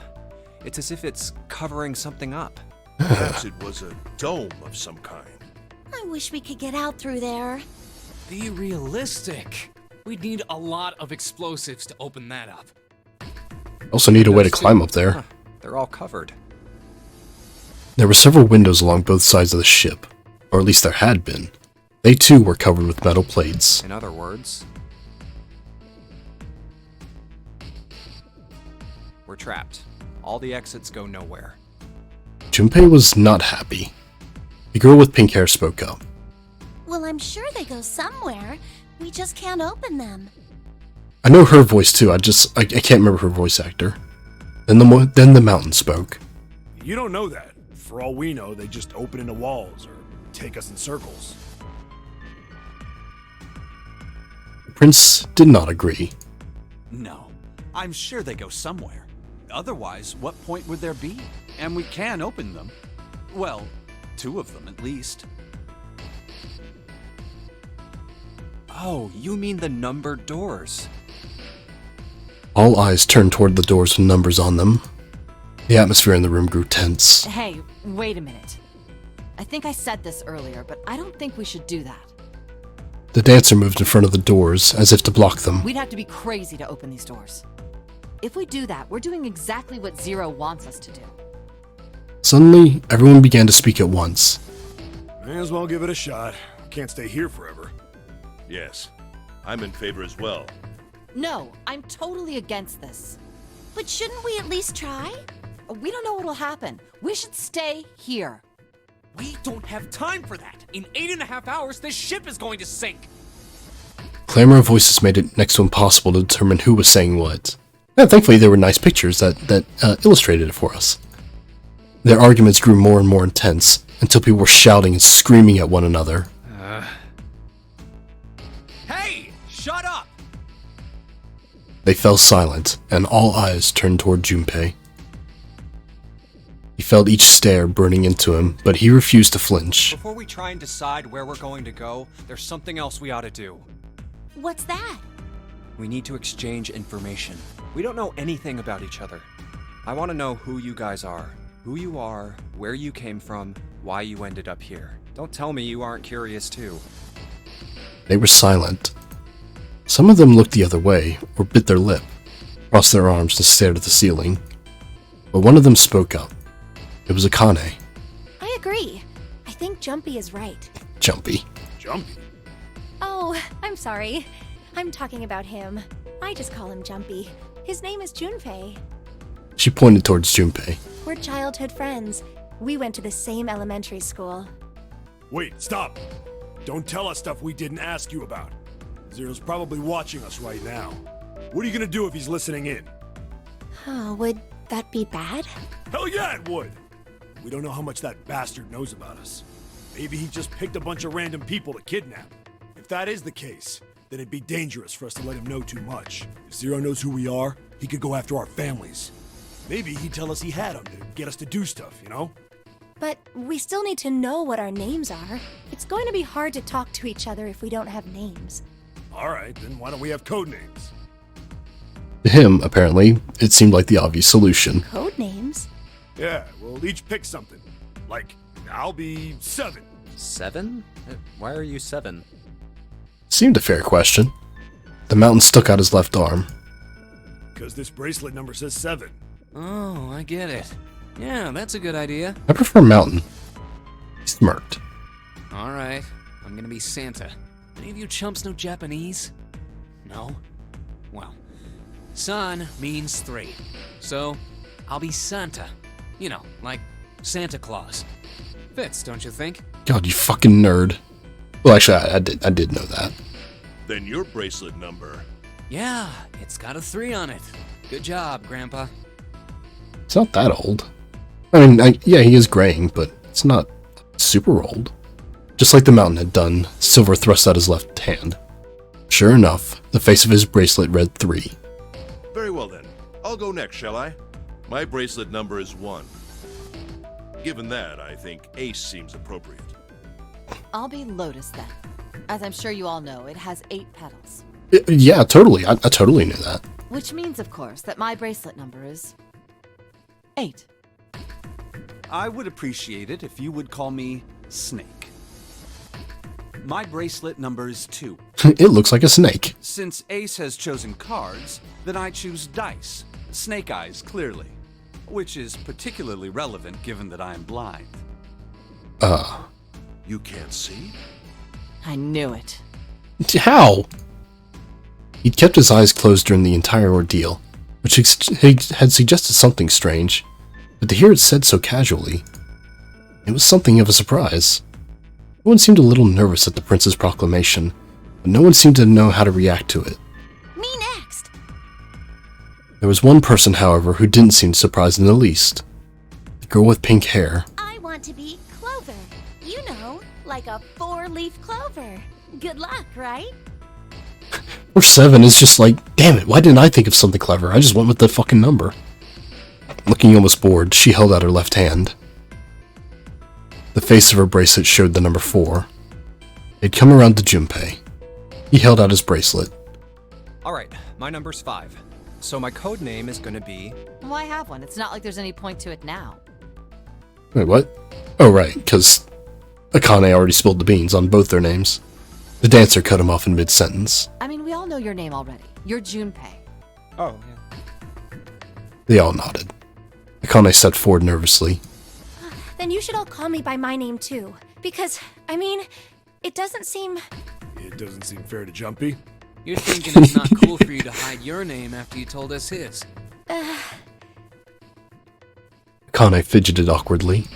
It's as if it's covering something up. Perhaps it was a dome of some kind. I wish we could get out through there. Be realistic. We'd need a lot of explosives to open that up. Also need a way to Those two. climb up there. Huh. They're all covered. There were several windows along both sides of the ship, or at least there had been. They too were covered with metal plates. In other words, we're trapped. All the exits go nowhere. Junpei was not happy. The girl with pink hair spoke up. Well, I'm sure they go somewhere. We just can't open them. I know her voice too. I can't remember her voice actor. Then the mountain spoke. You don't know that. For all we know, they just open into walls or take us in circles. The prince did not agree. No, I'm sure they go somewhere. Otherwise, what point would there be? And we can open them. Well, 2 of them at least. Oh, you mean the numbered doors. All eyes turned toward the doors with numbers on them. The atmosphere in the room grew tense. Hey, wait a minute. I think I said this earlier, but I don't think we should do that. The dancer moved in front of the doors, as if to block them. We'd have to be crazy to open these doors. If we do that, we're doing exactly what Zero wants us to do. Suddenly, everyone began to speak at once. May as well give it a shot. Can't stay here forever. Yes, I'm in favor as well. No, I'm totally against this. But shouldn't we at least try? We don't know what'll happen. We should stay here. We don't have time for that. In 8.5 hours, this ship is going to sink. Clamor of voices made it next to impossible to determine who was saying what. And thankfully, there were nice pictures that illustrated it for us. Their arguments grew more and more intense, until people were shouting and screaming at one another. Hey, shut up! They fell silent, and all eyes turned toward Junpei. He felt each stare burning into him, but he refused to flinch. Before we try and decide where we're going to go, there's something else we ought to do. What's that? We need to exchange information. We don't know anything about each other. I want to know who you guys are. Who you are, where you came from, why you ended up here. Don't tell me you aren't curious too. They were silent. Some of them looked the other way, or bit their lip, crossed their arms and stared at the ceiling. But one of them spoke up. It was Akane. I agree. I think Jumpy is right. Jumpy. Jumpy? Oh, I'm sorry. I'm talking about him. I just call him Jumpy. His name is Junpei. She pointed towards Junpei. We're childhood friends. We went to the same elementary school. Wait, stop! Don't tell us stuff we didn't ask you about. Zero's probably watching us right now. What are you gonna do if he's listening in? Oh, would that be bad? Hell yeah, it would! We don't know how much that bastard knows about us. Maybe he just picked a bunch of random people to kidnap. If that is the case, then it'd be dangerous for us to let him know too much. If Zero knows who we are, he could go after our families. Maybe he'd tell us he had them to get us to do stuff, you know? But we still need to know what our names are. It's going to be hard to talk to each other if we don't have names. Alright, then why don't we have code names? To him, apparently, it seemed like the obvious solution. Code names? Yeah, we'll each pick something. Like, I'll be 7. 7? Why are you 7? Seemed a fair question. The mountain stuck out his left arm. Because this bracelet number says 7. Oh, I get it. Yeah, that's a good idea. I prefer mountain. He smirked. Alright, I'm gonna be Santa. Any of you chumps know Japanese? No? Well, sun means 3. So, I'll be Santa. You know, like Santa Claus. Fits, don't you think? God, you fucking nerd. Well, actually, I did know that. Then your bracelet number. Yeah, it's got a 3 on it. Good job, Grandpa. It's not that old. I mean, yeah, he is graying, but it's not super old. Just like the mountain had done, Silver thrust out his left hand. Sure enough, the face of his bracelet read 3. Very well then. I'll go next, shall I? My bracelet number is 1. Given that, I think Ace seems appropriate. I'll be Lotus then. As I'm sure you all know, it has 8 petals. Yeah, totally. I totally knew that. Which means, of course, that my bracelet number is 8. I would appreciate it if you would call me Snake. My bracelet number is 2. It looks like a snake. Since Ace has chosen cards, then I choose dice. Snake eyes, clearly. Which is particularly relevant given that I am blind. You can't see? I knew it. How? He'd kept his eyes closed during the entire ordeal, which had suggested something strange, but to hear it said so casually, it was something of a surprise. Everyone seemed a little nervous at the prince's proclamation, but no one seemed to know how to react to it. Me next! There was one person, however, who didn't seem surprised in the least. The girl with pink hair. I want to be Clover. You know, like a 4-leaf clover. Good luck, right? Or 7 is just like, damn it, why didn't I think of something clever? I just went with the fucking number. Looking almost bored, she held out her left hand. The face of her bracelet showed the number 4. It'd come around to Junpei. He held out his bracelet. Alright, my number's 5. So my code name is gonna be... Why have one? It's not like there's any point to it now. Wait, what? Oh, right, because Akane already spilled the beans on both their names. The dancer cut him off in mid-sentence. I mean, we all know your name already. You're Junpei. Oh, yeah. They all nodded. Akane stepped forward nervously. Then you should all call me by my name too. Because, I mean, it doesn't seem... It doesn't seem fair to Jumpy. You're thinking it's not cool for you to hide your name after you told us his. Akane fidgeted awkwardly.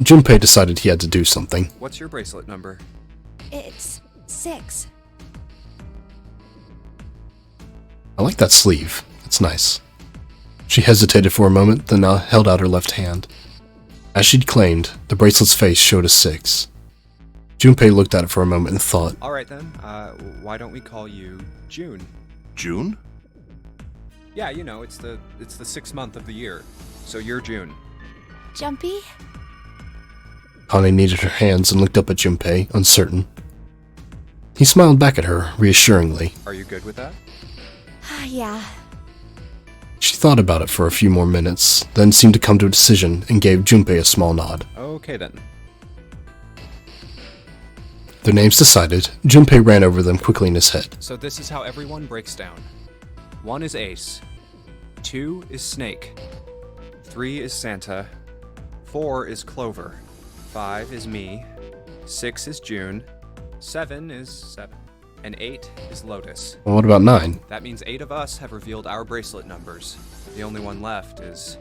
Junpei decided he had to do something. What's your bracelet number? It's 6. I like that sleeve. It's nice. She hesitated for a moment, then held out her left hand. As she'd claimed, the bracelet's face showed a 6. Junpei looked at it for a moment and thought, Alright then, why don't we call you June? June? Yeah, you know, it's the 6th month of the year. So you're June. Jumpy? Akane kneaded her hands and looked up at Junpei, uncertain. He smiled back at her, reassuringly. Are you good with that? Yeah. She thought about it for a few more minutes, then seemed to come to a decision and gave Junpei a small nod. Okay then. Their names decided, Junpei ran over them quickly in his head. So this is how everyone breaks down. 1 is Ace. 2 is Snake. 3 is Santa. 4 is Clover. 5 is me. 6 is June. 7 is 7. And 8 is Lotus. Well, what about 9? That means 8 of us have revealed our bracelet numbers. The only one left is...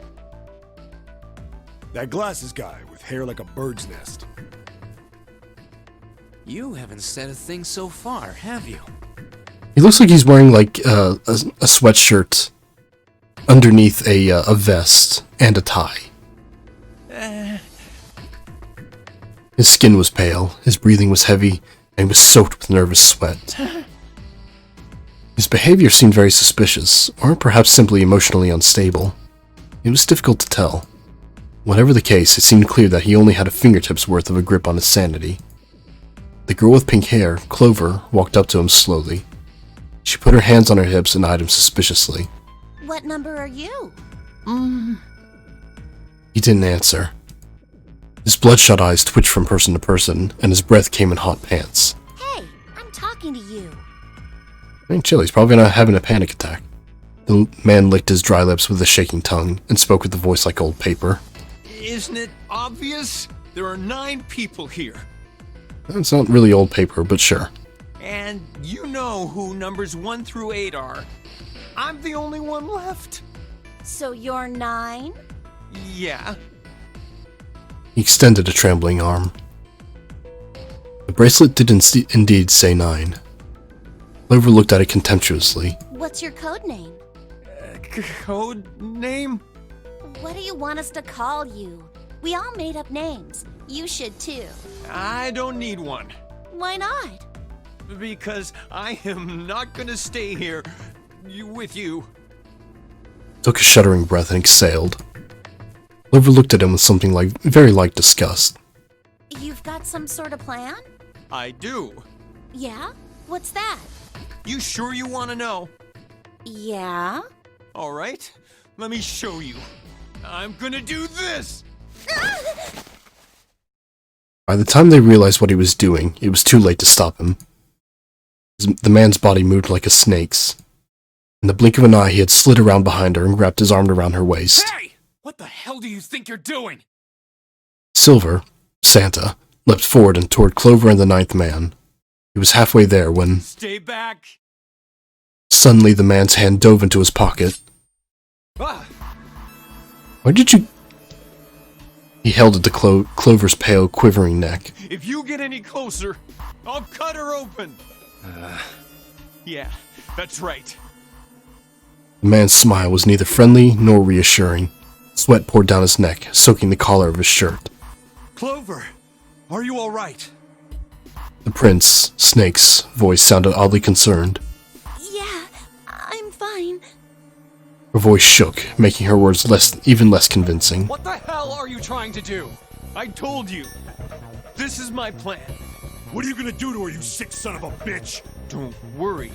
That glasses guy with hair like a bird's nest. You haven't said a thing so far, have you? He looks like he's wearing like a sweatshirt underneath a vest and a tie. His skin was pale, his breathing was heavy, and he was soaked with nervous sweat. His behavior seemed very suspicious, or perhaps simply emotionally unstable. It was difficult to tell. Whatever the case, it seemed clear that he only had a fingertip's worth of a grip on his sanity. The girl with pink hair, Clover, walked up to him slowly. She put her hands on her hips and eyed him suspiciously. What number are you? He didn't answer. His bloodshot eyes twitched from person to person, and his breath came in hot pants. Hey, I'm talking to you. Ain't chill, he's probably not having a panic attack. The man licked his dry lips with a shaking tongue, and spoke with a voice like old paper. Isn't it obvious? There are 9 people here. It's not really old paper, but sure. And you know who numbers 1 through 8 are. I'm the only one left. So you're 9? Yeah. He extended a trembling arm. The bracelet did indeed say 9. Clover looked at it contemptuously. What's your code name? Code name? What do you want us to call you? We all made up names. You should too. I don't need one. Why not? Because I am not gonna stay here with you. Took a shuddering breath and exhaled. Clover looked at him with something very like disgust. You've got some sort of plan? I do. Yeah? What's that? You sure you want to know? Yeah? All right, let me show you. I'm gonna do this! By the time they realized what he was doing, it was too late to stop him. The man's body moved like a snake's. In the blink of an eye, he had slid around behind her and wrapped his arm around her waist. Hey! What the hell do you think you're doing? Silver, Santa, leapt forward and toward Clover and the 9th man. He was halfway there when... Stay back! Suddenly, the man's hand dove into his pocket. Ah. Why did you... He held it to Clover's pale, quivering neck. If you get any closer, I'll cut her open! Yeah, that's right. The man's smile was neither friendly nor reassuring. Sweat poured down his neck, soaking the collar of his shirt. Clover, are you all right? The prince, Snake's, voice sounded oddly concerned. Yeah, I'm fine. Her voice shook, making her words even less convincing. What the hell are you trying to do? I told you. This is my plan. What are you gonna do to her, you sick son of a bitch? Don't worry.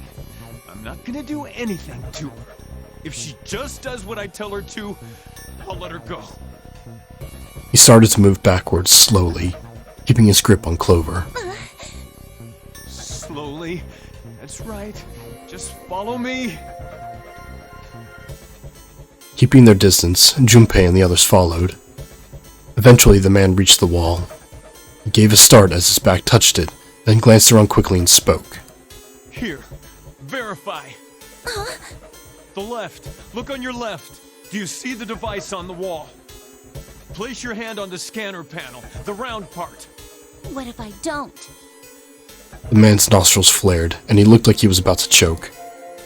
I'm not gonna do anything to her. If she just does what I tell her to, I'll let her go. He started to move backwards slowly, keeping his grip on Clover. Slowly. That's right. Just follow me. Keeping their distance, Junpei and the others followed. Eventually, the man reached the wall. He gave a start as his back touched it, then glanced around quickly and spoke. Here. Verify. The left. Look on your left. Do you see the device on the wall? Place your hand on the scanner panel, the round part. What if I don't? The man's nostrils flared, and he looked like he was about to choke.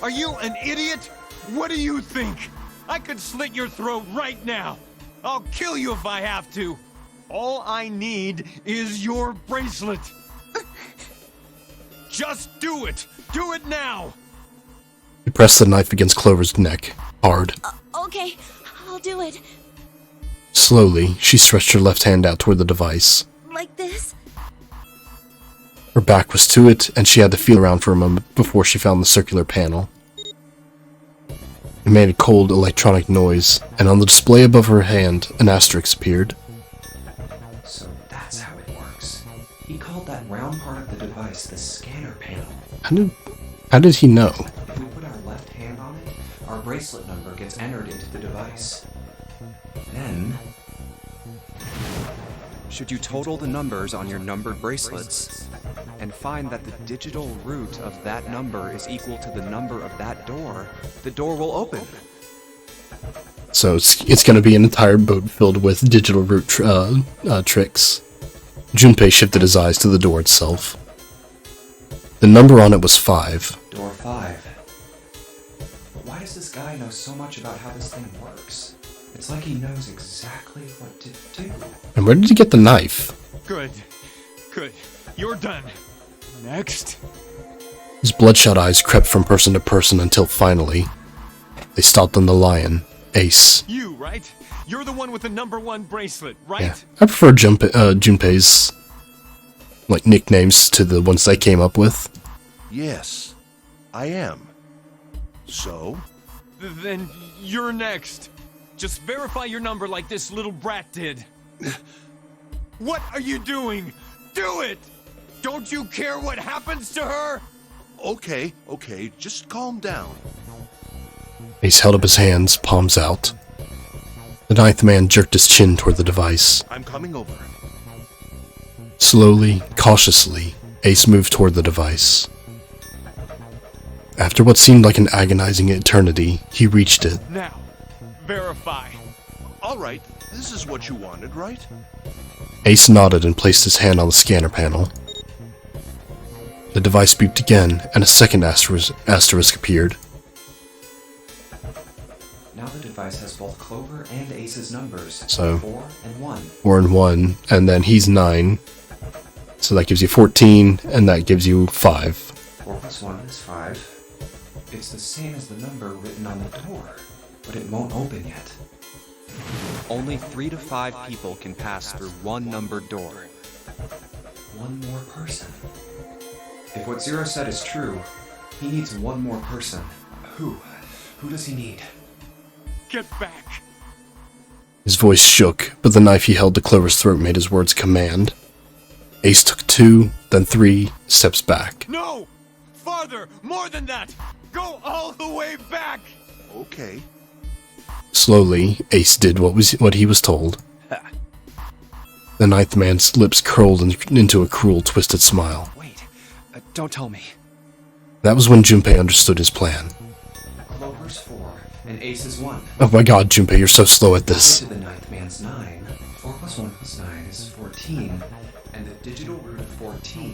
Are you an idiot? What do you think? I could slit your throat right now. I'll kill you if I have to. All I need is your bracelet. Just do it. Do it now. He pressed the knife against Clover's neck, hard. Okay, I'll do it. Slowly, she stretched her left hand out toward the device. Like this? Her back was to it, and she had to feel around for a moment before she found the circular panel. It made a cold electronic noise, and on the display above her hand, an asterisk appeared. So that's how it works. He called that round part of the device the scanner panel. How did he know? If we put our left hand on it, our bracelet number gets entered into the device. Then, should you total the numbers on your numbered bracelets and find that the digital root of that number is equal to the number of that door, the door will open. So it's going to be an entire boat filled with digital root tricks. Junpei shifted his eyes to the door itself. The number on it was 5. Door 5. But why does this guy know so much about how this thing works? It's like he knows exactly what to do. And where did he get the knife? Good. Good. You're done. Next. His bloodshot eyes crept from person to person until finally, they stopped on the lion, Ace. You, right? You're the one with the number 1 bracelet, right? Yeah, I prefer Junpei's like nicknames to the ones they came up with. Yes, I am. So? Then you're next. Just verify your number like this little brat did. What are you doing? Do it! Don't you care what happens to her? Okay, just calm down. Ace held up his hands, palms out. The 9th man jerked his chin toward the device. I'm coming over. Slowly, cautiously, Ace moved toward the device. After what seemed like an agonizing eternity, he reached it. Now, verify. All right, this is what you wanted, right? Ace nodded and placed his hand on the scanner panel. The device beeped again, and a second asterisk appeared. Now the device has both Clover and Ace's numbers. So, 4 and 1. 4 and 1, and then he's 9. So that gives you 14, and that gives you 5. 4 plus 1 is 5. It's the same as the number written on the door, but it won't open yet. Only 3 to 5 people can pass through one numbered door. One more person. If what Zero said is true, he needs one more person. Who? Who does he need? Get back! His voice shook, but the knife he held to Clover's throat made his words command. Ace took 2, then 3 steps back. No! Farther! More than that! Go all the way back! Okay. Slowly, Ace did what he was told. The 9th man's lips curled into a cruel, twisted smile. Wait, don't tell me. That was when Junpei understood his plan. Clover's 4, and Ace's 1. Oh my god, Junpei, you're so slow at this. To the 9th man's 9. 4 plus 1 plus 9 is 14, and the digital root of 14,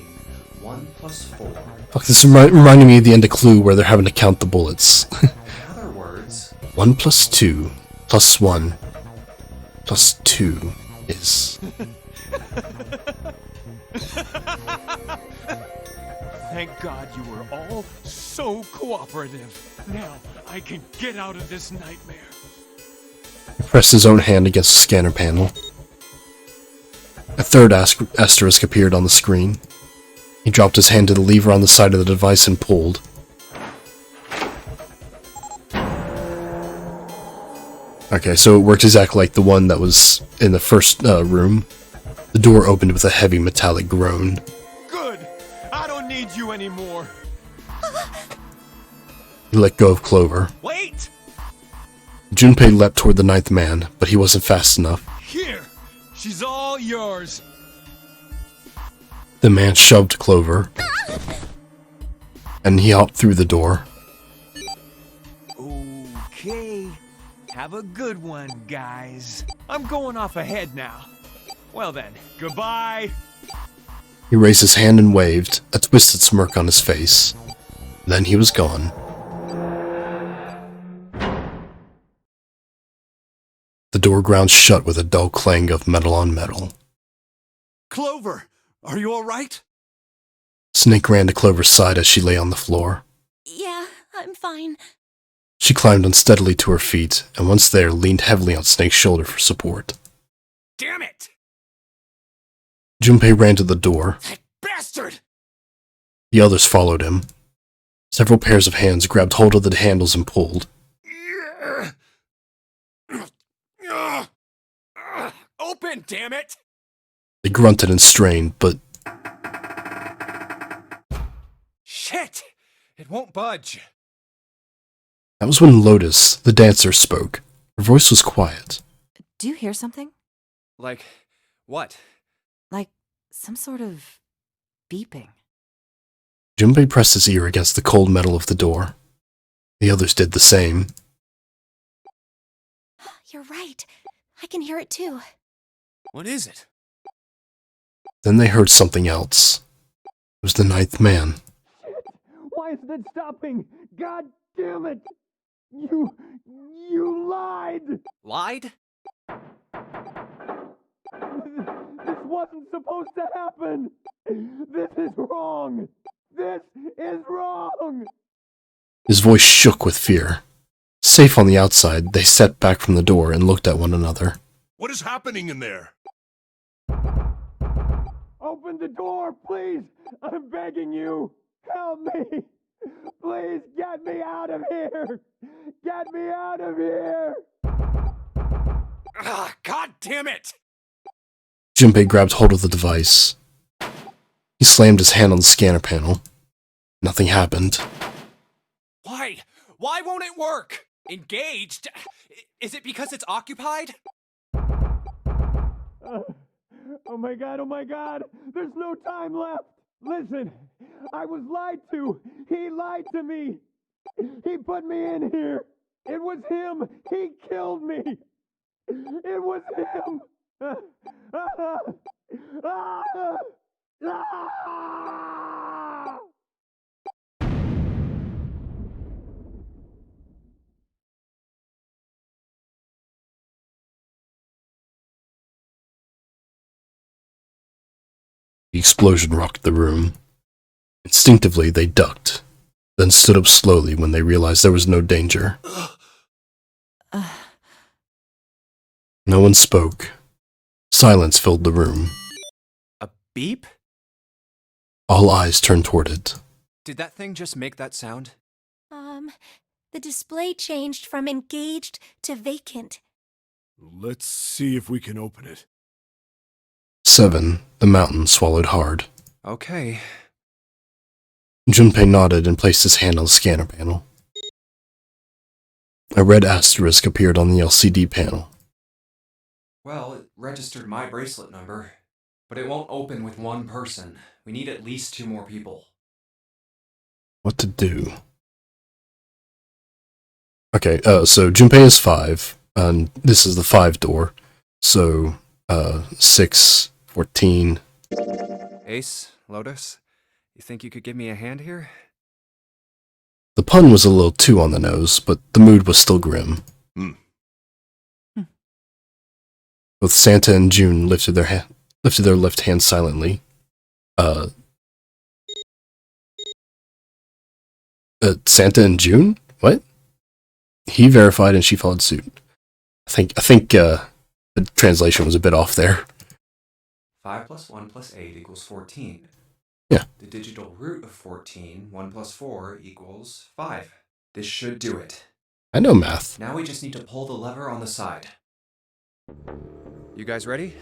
1 plus 4. Fuck, this is reminding me of the end of Clue where they're having to count the bullets. In other words, 1 plus 2 plus 1 plus 2 is... Thank God you were all so cooperative. Now I can get out of this nightmare. He pressed his own hand against the scanner panel. A third asterisk appeared on the screen. He dropped his hand to the lever on the side of the device and pulled. Okay, so it worked exactly like the one that was in the first room. The door opened with a heavy metallic groan. Good! I don't need you anymore! He let go of Clover. Wait! Junpei leapt toward the 9th man, but he wasn't fast enough. Here! She's all yours! The man shoved Clover, and he hopped through the door. Okay. Have a good one, guys. I'm going off ahead now. Well then, goodbye! He raised his hand and waved, a twisted smirk on his face. Then he was gone. The door ground shut with a dull clang of metal on metal. Clover, are you all right? Snake ran to Clover's side as she lay on the floor. Yeah, I'm fine. She climbed unsteadily to her feet, and once there, leaned heavily on Snake's shoulder for support. Damn it! Junpei ran to the door. That bastard! The others followed him. Several pairs of hands grabbed hold of the handles and pulled. Open, damn it! They grunted and strained, but Shit! It won't budge. that was when Lotus, the dancer, spoke. Her voice was quiet. Do you hear something? Like, what? Like some sort of beeping. Junpei pressed his ear against the cold metal of the door. The others did the same. You're right. I can hear it too. What is it? Then they heard something else. It was the ninth man. Why isn't it stopping? God damn it! You lied! Lied? This wasn't supposed to happen! This is wrong! This is wrong! His voice shook with fear. Safe on the outside, they stepped back from the door and looked at one another. What is happening in there? Open the door, please! I'm begging you! Help me! Please get me out of here! Get me out of here! Ah, God damn it! Junpei grabbed hold of the device. He slammed his hand on the scanner panel. Nothing happened. Why? Why won't it work? Engaged? Is it because it's occupied? Oh my god, there's no time left! Listen, I was lied to! He lied to me! He put me in here! It was him! He killed me! It was him! The explosion rocked the room. Instinctively, they ducked, then stood up slowly when they realized there was no danger. No one spoke. Silence filled the room. A beep? All eyes turned toward it. Did that thing just make that sound? The display changed from engaged to vacant. Let's see if we can open it. 7. The mountain swallowed hard. Okay. Junpei nodded and placed his hand on the scanner panel. A red asterisk appeared on the LCD panel. Well, it registered my bracelet number, but it won't open with one person. We need at least 2 more people. What to do? Okay, so Junpei is 5, and this is the 5 door. So, 6, 14. Ace, Lotus, you think you could give me a hand here? The pun was a little too on the nose, but the mood was still grim. Both Santa and June lifted their left hand silently. Santa and June? What? He verified and she followed suit. I think the translation was a bit off there. 5 plus 1 plus 8 equals 14. Yeah. The digital root of 14, 1 plus 4 equals 5. This should do it. I know math. Now we just need to pull the lever on the side. You guys ready?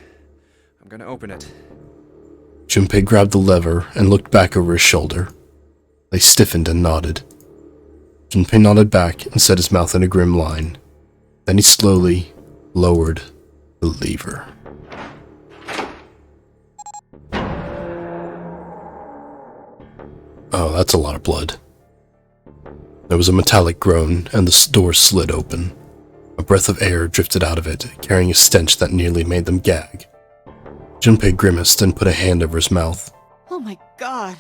I'm gonna open it. Junpei grabbed the lever and looked back over his shoulder. They stiffened and nodded. Junpei nodded back and set his mouth in a grim line. Then he slowly lowered the lever. Oh, that's a lot of blood. There was a metallic groan, and the door slid open. A breath of air drifted out of it, carrying a stench that nearly made them gag. Junpei grimaced and put a hand over his mouth. Oh my god.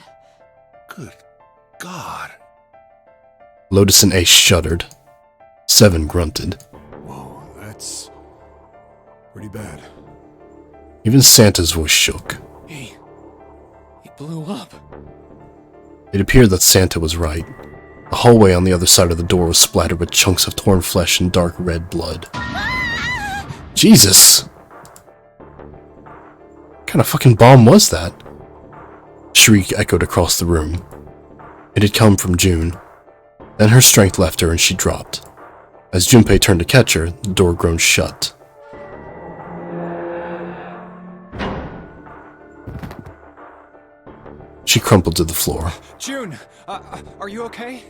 Good God. Lotus and Ace shuddered. 7 grunted. Whoa, that's pretty bad. Even Santa's voice shook. He blew up. It appeared that Santa was right. The hallway on the other side of the door was splattered with chunks of torn flesh and dark red blood. Jesus! What kind of fucking bomb was that? A shriek echoed across the room. It had come from June. Then her strength left her and she dropped. As Junpei turned to catch her, the door groaned shut. She crumpled to the floor. June, are you okay?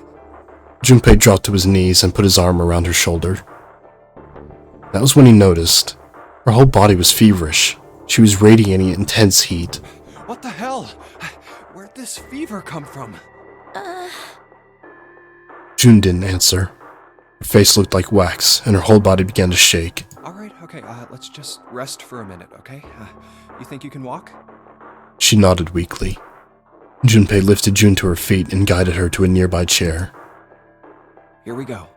Junpei dropped to his knees and put his arm around her shoulder. That was when he noticed. Her whole body was feverish. She was radiating intense heat. What the hell? Where'd this fever come from? June didn't answer. Her face looked like wax, and her whole body began to shake. Alright, okay, let's just rest for a minute, okay? You think you can walk? She nodded weakly. Junpei lifted June to her feet and guided her to a nearby chair. Here we go.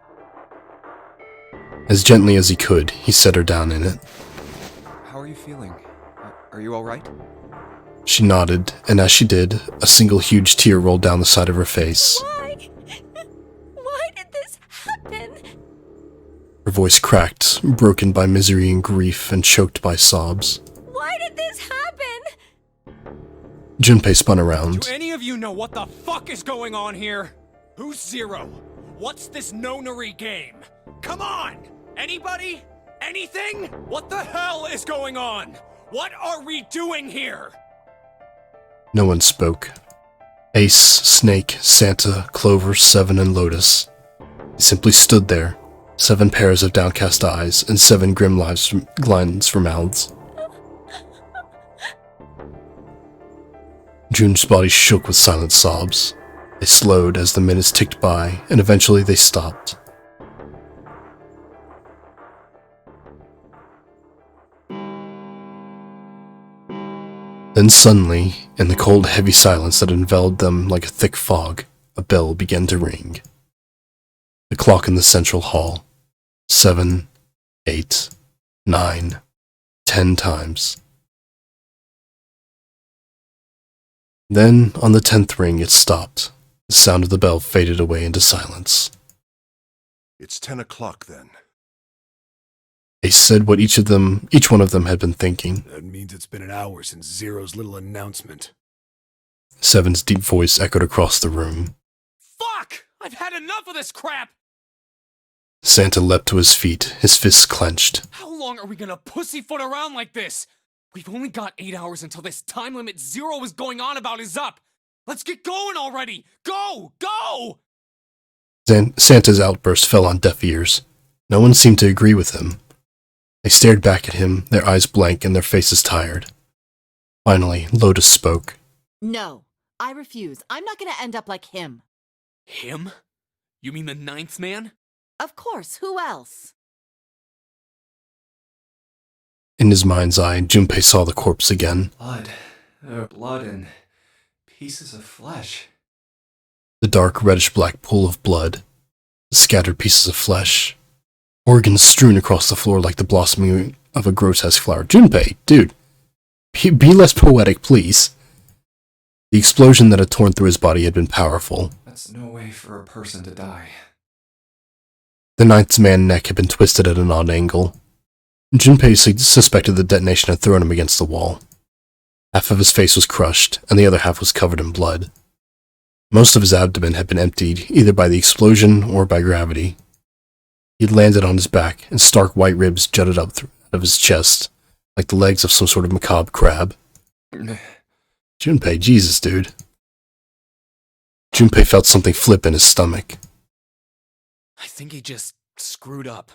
As gently as he could, he set her down in it. How are you feeling? Are you alright? She nodded, and as she did, a single huge tear rolled down the side of her face. Why? Why did this happen? Her voice cracked, broken by misery and grief and choked by sobs. Why did this happen? Junpei spun around. Do any of you know what the fuck is going on here? Who's Zero? What's this nonary game? Come on! Anybody? Anything? What the hell is going on? What are we doing here? No one spoke. Ace, Snake, Santa, Clover, Seven, and Lotus. They simply stood there, 7 pairs of downcast eyes and 7 grim lines for mouths. June's body shook with silent sobs. They slowed as the minutes ticked by, and eventually they stopped. Then suddenly, in the cold, heavy silence that enveloped them like a thick fog, a bell began to ring. The clock in the central hall. 7, 8, 9, 10 times. Then, on the 10th ring, it stopped. The sound of the bell faded away into silence. It's 10 o'clock then. Ace said what each one of them had been thinking. That means it's been an hour since Zero's little announcement. Seven's deep voice echoed across the room. Fuck! I've had enough of this crap! Santa leapt to his feet, his fists clenched. How long are we gonna pussyfoot around like this? We've only got 8 hours until this time limit Zero is going on about is up! Let's get going already! Go! Go! Santa's outburst fell on deaf ears. No one seemed to agree with him. They stared back at him, their eyes blank and their faces tired. Finally, Lotus spoke. No, I refuse. I'm not gonna end up like him. Him? You mean the 9th man? Of course, who else? In his mind's eye, Junpei saw the corpse again. Blood and pieces of flesh. The dark, reddish-black pool of blood. The scattered pieces of flesh. Organs strewn across the floor like the blossoming of a grotesque flower. Junpei, dude, be less poetic, please. The explosion that had torn through his body had been powerful. That's no way for a person to die. The 9th man's neck had been twisted at an odd angle. Junpei suspected the detonation had thrown him against the wall. Half of his face was crushed, and the other half was covered in blood. Most of his abdomen had been emptied, either by the explosion or by gravity. He had landed on his back, and stark white ribs jutted up out of his chest, like the legs of some sort of macabre crab. Junpei, Jesus, dude. Junpei felt something flip in his stomach. I think he just screwed up.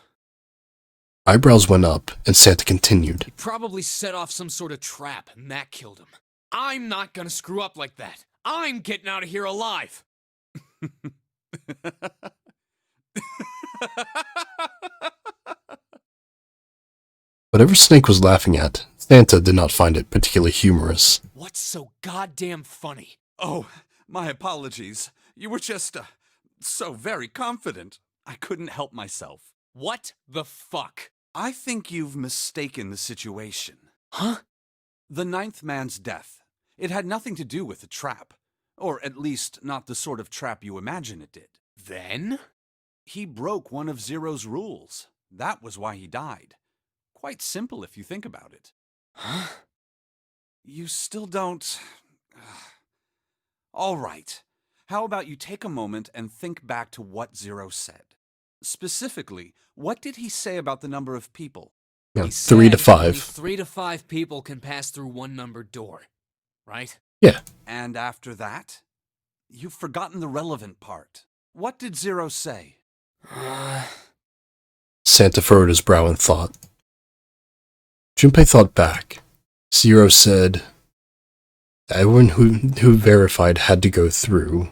Eyebrows went up, and Santa continued. He probably set off some sort of trap, and that killed him. I'm not gonna screw up like that. I'm getting out of here alive. Whatever Snake was laughing at, Santa did not find it particularly humorous. What's so goddamn funny? Oh, my apologies. You were just, so very confident. I couldn't help myself. What the fuck? I think you've mistaken the situation. Huh? The 9th man's death. It had nothing to do with the trap. Or at least, not the sort of trap you imagine it did. Then? He broke one of Zero's rules. That was why he died. Quite simple if you think about it. Huh? You still don't... All right. How about you take a moment and think back to what Zero said? Specifically, what did he say about the number of people? Yeah, He 3 to said only 5. 3 to 5 people can pass through one numbered door, right? Yeah. And after that? You've forgotten the relevant part. What did Zero say? Santa furrowed his brow in thought. Junpei thought back. Zero said, everyone who verified had to go through.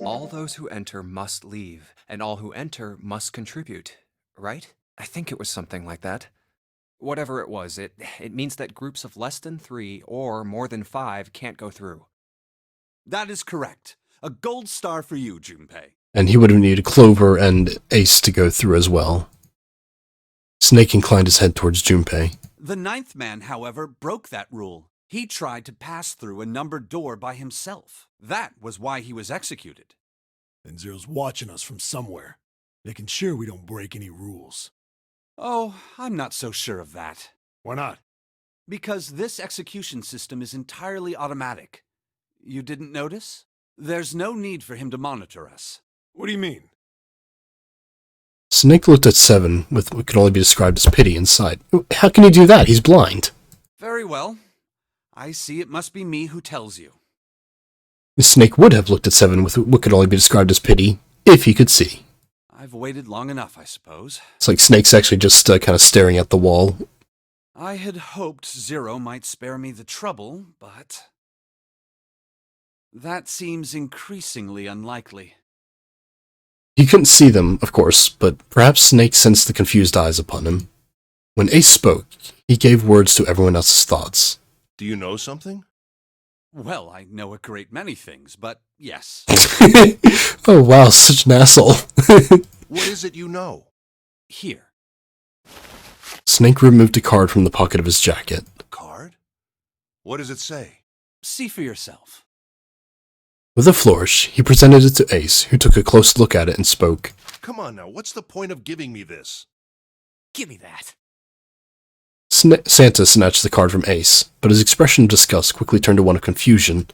All those who enter must leave, and all who enter must contribute, right? I think it was something like that. Whatever it was, it means that groups of less than 3 or more than 5 can't go through. That is correct. A gold star for you, Junpei. And he would have needed Clover and Ace to go through as well. Snake inclined his head towards Junpei. The 9th man, however, broke that rule. He tried to pass through a numbered door by himself. That was why he was executed. And Zero's watching us from somewhere, making sure we don't break any rules. Oh, I'm not so sure of that. Why not? Because this execution system is entirely automatic. You didn't notice? There's no need for him to monitor us. What do you mean? Snake looked at Seven with what could only be described as pity and sighed. How can he do that? He's blind. Very well. I see it must be me who tells you. The Snake would have looked at Seven with what could only be described as pity, if he could see. I've waited long enough, I suppose. It's like Snake's actually just kind of staring at the wall. I had hoped Zero might spare me the trouble, but... that seems increasingly unlikely. He couldn't see them, of course, but perhaps Snake sensed the confused eyes upon him. When Ace spoke, he gave words to everyone else's thoughts. Do you know something? Well, I know a great many things, but yes. Oh wow, such an asshole. What is it you know? Here. Snake removed a card from the pocket of his jacket. A card? What does it say? See for yourself. With a flourish, he presented it to Ace, who took a close look at it and spoke. Come on now, what's the point of giving me this? Give me that. Santa snatched the card from Ace, but his expression of disgust quickly turned to one of confusion.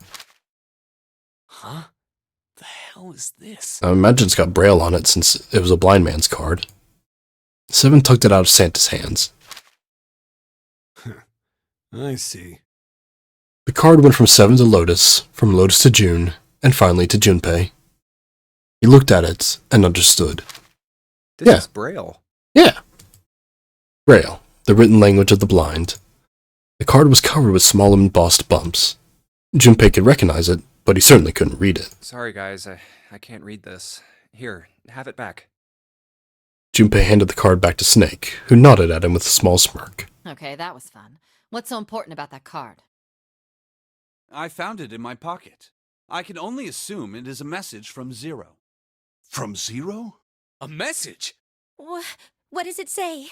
Huh? The hell is this? I imagine it's got Braille on it since it was a blind man's card. Seven tugged it out of Santa's hands. I see. The card went from Seven to Lotus, from Lotus to June, and finally to Junpei. He looked at it and understood. This is Braille. Yeah. Braille, the written language of the blind. The card was covered with small embossed bumps. Junpei could recognize it, but he certainly couldn't read it. Sorry, guys, I can't read this. Here, have it back. Junpei handed the card back to Snake, who nodded at him with a small smirk. Okay, that was fun. What's so important about that card? I found it in my pocket. I can only assume it is a message from Zero. From Zero? A message? What does it say?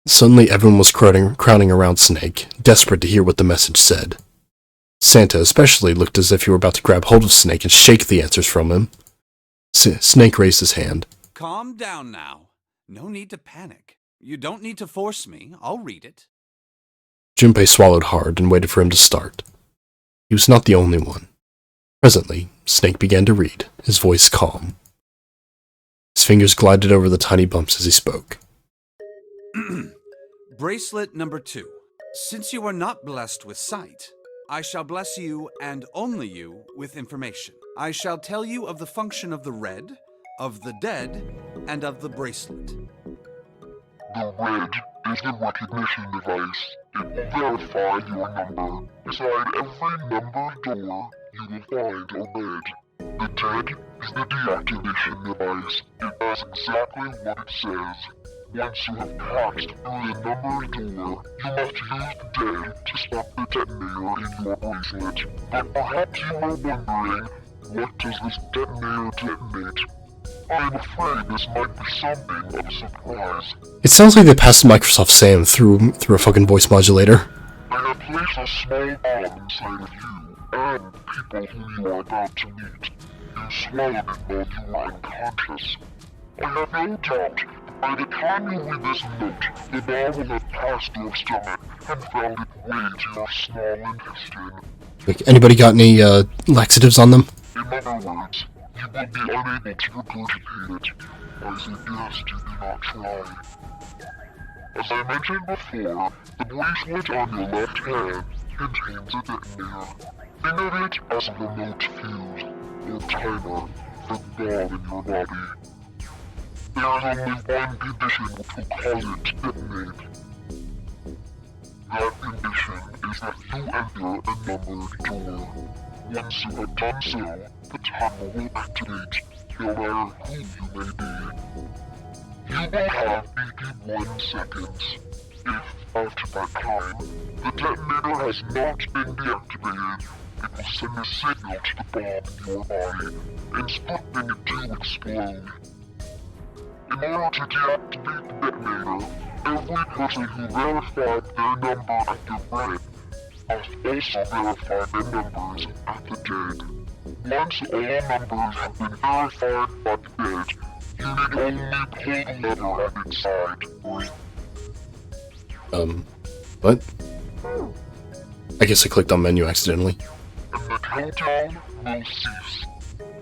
Suddenly everyone was crowding around Snake, desperate to hear what the message said. Santa especially looked as if he were about to grab hold of Snake and shake the answers from him. Snake raised his hand. Calm down now. No need to panic. You don't need to force me. I'll read it. Junpei swallowed hard and waited for him to start. He was not the only one. Presently, Snake began to read, his voice calm. His fingers glided over the tiny bumps as he spoke. Bracelet number 2. Since you are not blessed with sight, I shall bless you, and only you, with information. I shall tell you of the function of the red, of the dead, and of the bracelet. The red is the recognition device. It will verify your number. Beside every numbered door, you will find a red. The dead is the deactivation device. It does exactly what it says. Once you have passed through the numbered door, you must use the dead to stop the detonator in your bracelet. But perhaps you are wondering, what does this detonator detonate? I'm afraid this might be something of a surprise. It sounds like they passed Microsoft Sam through a fucking voice modulator. I have placed a small bomb inside of you and people who you are about to meet. You swallowed it while you were unconscious. I have no doubt by the time you read this note, the bomb will have passed your stomach and found its way to your small intestine. Like, anybody got any laxatives on them? In other words, You will be unable to regurgitate it. I suggest you do not try. As I mentioned before, the bracelet on your left hand contains a detonator. Think of it as a remote fuse, or timer, for the bomb in your body. There is only one condition which will cause it to detonate. That condition is that you enter a numbered door. Once you have done so, the timer will activate, no matter who you may be. You will have 81 seconds. If, after that time, the detonator has not been deactivated, it will send a signal to the bomb in your body, instructing it to explode. In order to deactivate the detonator, every person who verified their number at the red must also verify their numbers at the dead. Once all numbers have been verified by the dead, you need only pull the lever at its side. What? I guess I clicked on menu accidentally. And the countdown will cease.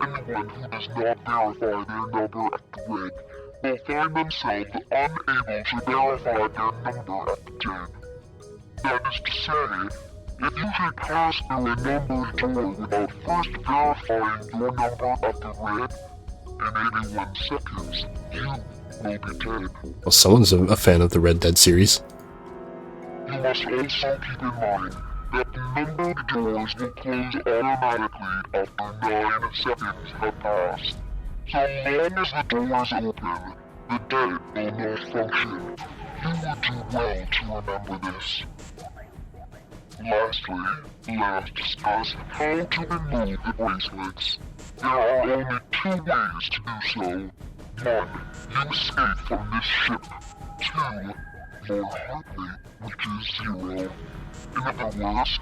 Anyone who does not verify their number at the red will find themselves unable to verify their number at the dead. That is to say, if you should pass through a numbered door without first verifying your number at the red, in 81 seconds, you will be dead. Well, someone's a fan of the Red Dead series. You must also keep in mind that the numbered doors will close automatically after 9 seconds have passed. So long as the doors open, the dead will not function. You would do well to remember this. Lastly, let us discuss how to remove the bracelets. There are only 2 ways to do so. 1. You escape from this ship. 2. Your heart rate reaches 0. In other words,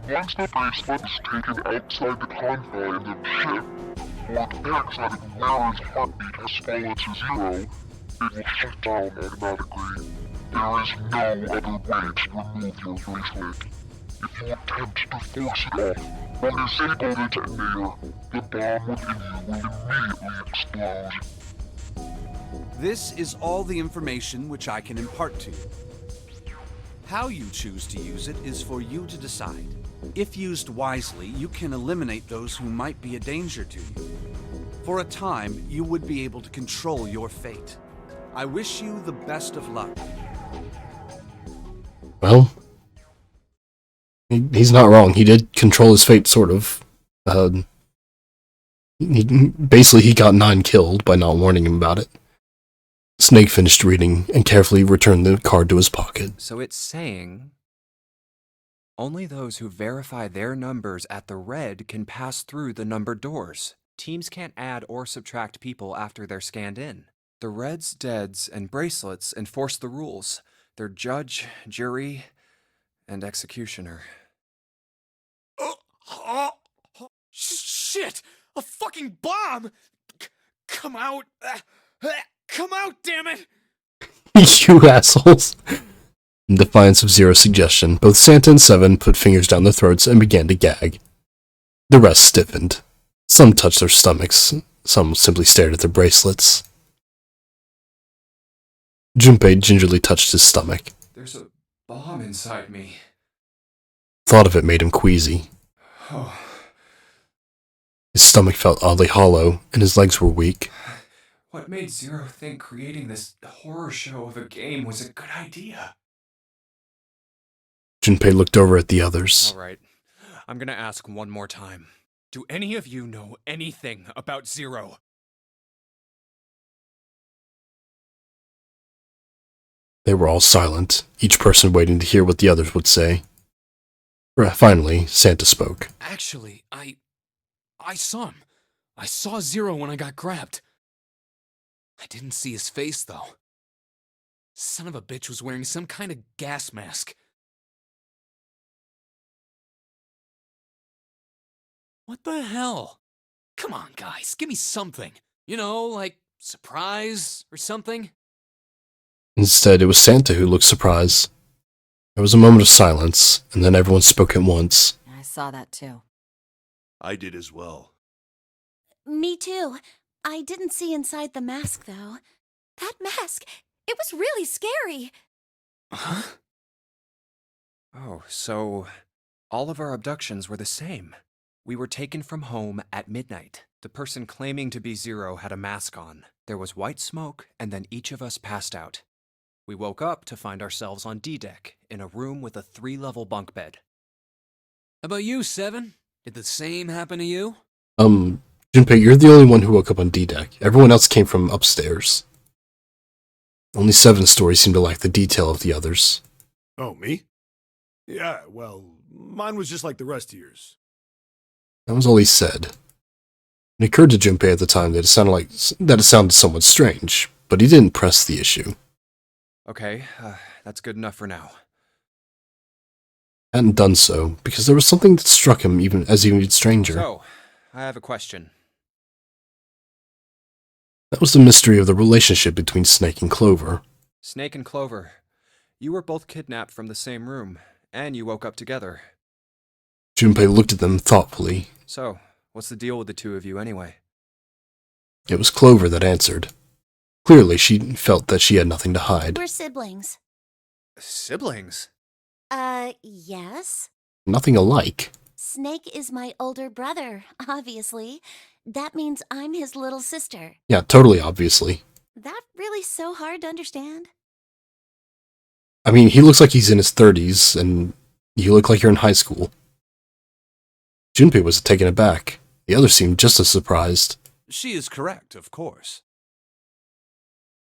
once the bracelet is taken outside the confines of the ship, or the exotic wearer's heartbeat has fallen to 0, it will shut down automatically. There is no other way to remove your bracelet. If you attempt to force it off or disable the detonator, the bomb within you will immediately explode. This is all the information which I can impart to you. How you choose to use it is for you to decide. If used wisely, you can eliminate those who might be a danger to you. For a time, you would be able to control your fate. I wish you the best of luck. Well, he's not wrong. He did control his fate, sort of. Basically, he got 9 killed by not warning him about it. Snake finished reading and carefully returned the card to his pocket. So it's saying only those who verify their numbers at the red can pass through the numbered doors. Teams can't add or subtract people after they're scanned in. The reds, deads, and bracelets enforce the rules. They're judge, jury, and executioner. Shit! A fucking bomb! Come out! Come out, damn it! You assholes! In defiance of Zero's suggestion, both Santa and Seven put fingers down their throats and began to gag. The rest stiffened. Some touched their stomachs, some simply stared at their bracelets. Junpei gingerly touched his stomach. There's a bomb inside me. Thought of it made him queasy. Oh. His stomach felt oddly hollow, and his legs were weak. What made Zero think creating this horror show of a game was a good idea? Junpei looked over at the others. All right, I'm gonna ask one more time. Do any of you know anything about Zero? They were all silent, each person waiting to hear what the others would say. Finally, Santa spoke. Actually, I saw him. I saw Zero when I got grabbed. I didn't see his face, though. Son of a bitch was wearing some kind of gas mask. What the hell? Come on, guys, give me something. You know, like surprise or something? Instead, it was Santa who looked surprised. There was a moment of silence, and then everyone spoke at once. I saw that too. I did as well. Me too. I didn't see inside the mask, though. That mask, it was really scary. Huh? Oh, so all of our abductions were the same. We were taken from home at midnight. The person claiming to be Zero had a mask on. There was white smoke, and then each of us passed out. We woke up to find ourselves on D-Deck, in a room with a 3-level bunk bed. How about you, Seven? Did the same happen to you? Junpei, you're the only one who woke up on D-Deck. Everyone else came from upstairs. Only Seven's story seemed to lack the detail of the others. Oh, me? Yeah, well, mine was just like the rest of yours. That was all he said. It occurred to Junpei at the time that it sounded somewhat strange, but he didn't press the issue. Okay, that's good enough for now. Hadn't done so, because there was something that struck him even stranger. So, I have a question. That was the mystery of the relationship between Snake and Clover. Snake and Clover, you were both kidnapped from the same room, and you woke up together. Junpei looked at them thoughtfully. So, what's the deal with the two of you anyway? It was Clover that answered. Clearly, she felt that she had nothing to hide. We're siblings. Siblings? Yes. Nothing alike. Snake is my older brother, obviously. That means I'm his little sister. Yeah, totally obviously. That really so hard to understand? I mean, he looks like he's in his 30s, and you look like you're in high school. Junpei was taken aback. The others seemed just as surprised. She is correct, of course.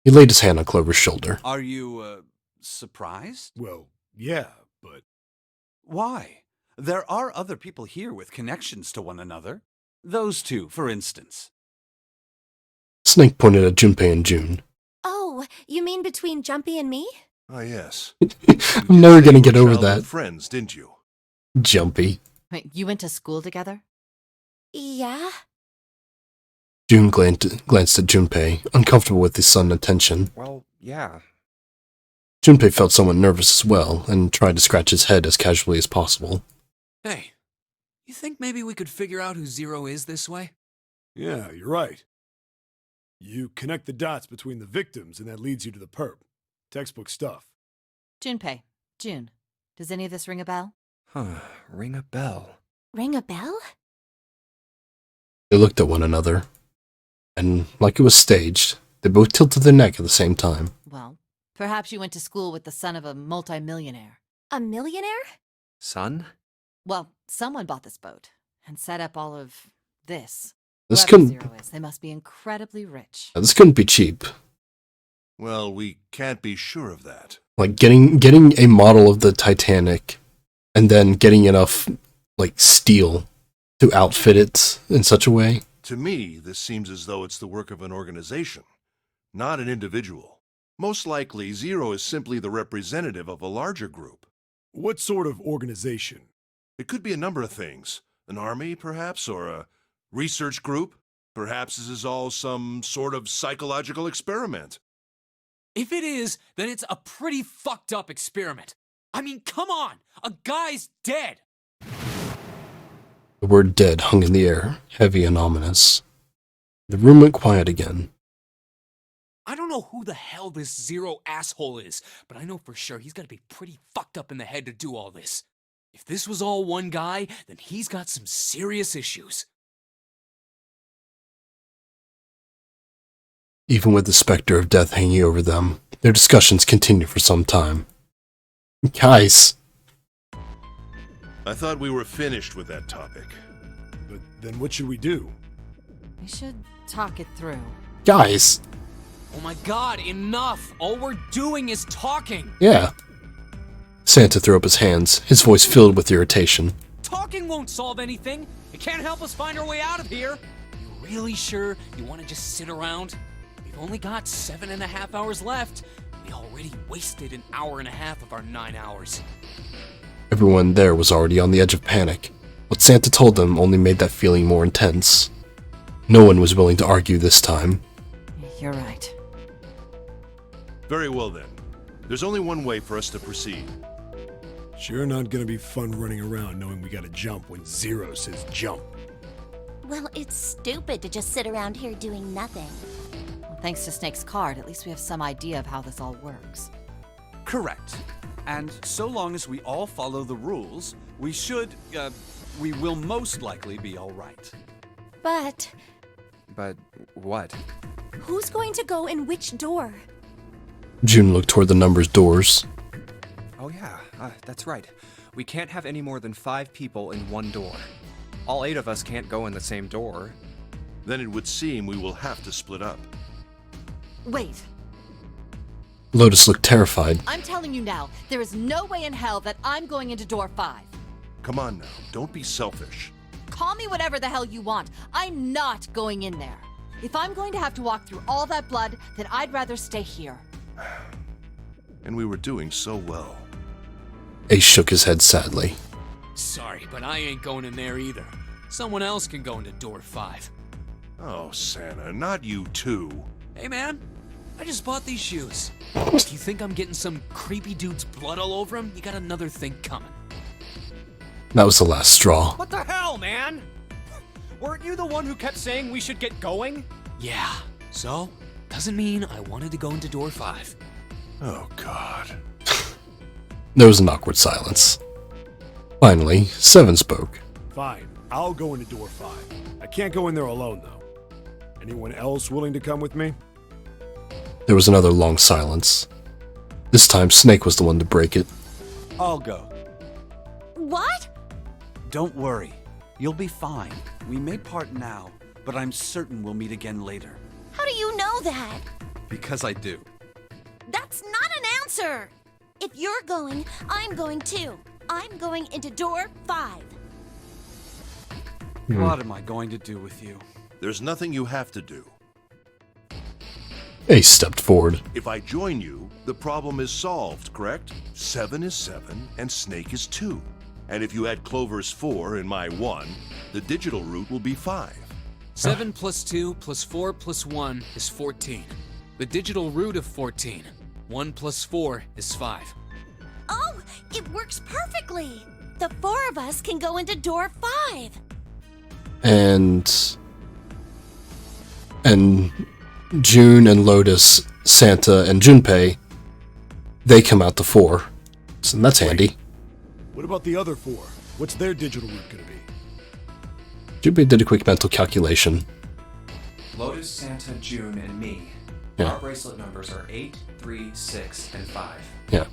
He laid his hand on Clover's shoulder. Are you, surprised? Well, yeah, but... Why? There are other people here with connections to one another. Those two, for instance. Snake pointed at Junpei and June. Oh, you mean between Jumpy and me? Ah, yes. I'm never gonna get over that. Friends, didn't you? Jumpy. Wait, you went to school together? Yeah. June glanced at Junpei, uncomfortable with his sudden attention. Well, yeah. Junpei felt somewhat nervous as well, and tried to scratch his head as casually as possible. Hey, you think maybe we could figure out who Zero is this way? Yeah, you're right. You connect the dots between the victims, and that leads you to the perp. Textbook stuff. Junpei, June, does any of this ring a bell? Huh, ring a bell. Ring a bell? They looked at one another, and like it was staged, they both tilted their neck at the same time. Well, perhaps you went to school with the son of a multimillionaire. A millionaire? Son? Well, someone bought this boat and set up all of this. This Whoever couldn't. Zero is, they must be incredibly rich. This couldn't be cheap. Well, we can't be sure of that. Like getting a model of the Titanic, and then getting enough steel to outfit it in such a way. To me, this seems as though it's the work of an organization, not an individual. Most likely, Zero is simply the representative of a larger group. What sort of organization? It could be a number of things. An army, perhaps, or a research group. Perhaps this is all some sort of psychological experiment. If it is, then it's a pretty fucked up experiment. I mean, come on! A guy's dead! The word dead hung in the air, heavy and ominous. The room went quiet again. I don't know who the hell this Zero asshole is, but I know for sure he's gotta be pretty fucked up in the head to do all this. If this was all one guy, then he's got some serious issues. Even with the specter of death hanging over them, their discussions continued for some time. Guys! I thought we were finished with that topic. But then what should we do? We should talk it through. Guys! Oh my god, enough! All we're doing is talking! Yeah. Santa threw up his hands, his voice filled with irritation. Talking won't solve anything! It can't help us find our way out of here! You really sure you want to just sit around? We've only got 7.5 hours left. We already wasted 1.5 hours of our 9 hours. Everyone there was already on the edge of panic. What Santa told them only made that feeling more intense. No one was willing to argue this time. You're right. Very well then. There's only one way for us to proceed. Sure not gonna be fun running around knowing we gotta jump when Zero says jump. Well, it's stupid to just sit around here doing nothing. Well, thanks to Snake's card, at least we have some idea of how this all works. Correct. And so long as we all follow the rules, we will most likely be all right. But But what? who's going to go in which door? June looked toward the numbered doors. Oh yeah, that's right. We can't have any more than 5 people in one door. All 8 of us can't go in the same door. Then it would seem we will have to split up. Wait, Lotus looked terrified. I'm telling you now, there is no way in hell that I'm going into door 5. Come on now, don't be selfish. Call me whatever the hell you want. I'm not going in there. If I'm going to have to walk through all that blood, then I'd rather stay here. And we were doing so well. Ace shook his head sadly. Sorry, but I ain't going in there either. Someone else can go into door 5. Oh, Santa, not you too. Hey man, I just bought these shoes. If you think I'm getting some creepy dude's blood all over them, you got another thing coming. That was the last straw. What the hell, man? Weren't you the one who kept saying we should get going? Yeah, so doesn't mean I wanted to go into door 5. Oh, God. There was an awkward silence. Finally, Seven spoke. Fine, I'll go into door 5. I can't go in there alone, though. Anyone else willing to come with me? There was another long silence. This time, Snake was the one to break it. I'll go. What? Don't worry. You'll be fine. We may part now, but I'm certain we'll meet again later. How do you know that? Because I do. That's not an answer! If you're going, I'm going too. I'm going into door 5. What am I going to do with you? There's nothing you have to do. Ace stepped forward. If I join you, the problem is solved, correct? 7 is 7, and Snake is 2. And if you add Clover's 4 and my 1, the digital route will be 5. 7 plus 2 plus 4 plus 1 is 14. The digital root of 14. 1 plus 4 is 5. Oh, it works perfectly! The 4 of us can go into door 5. And June and Lotus, Santa and Junpei, they come out to 4. So that's handy. What about the other 4? What's their digital route gonna be? Junpei did a quick mental calculation. Lotus, Santa, June, and me. Yeah. Our bracelet numbers are 8, 3, 6, and 5. Yeah.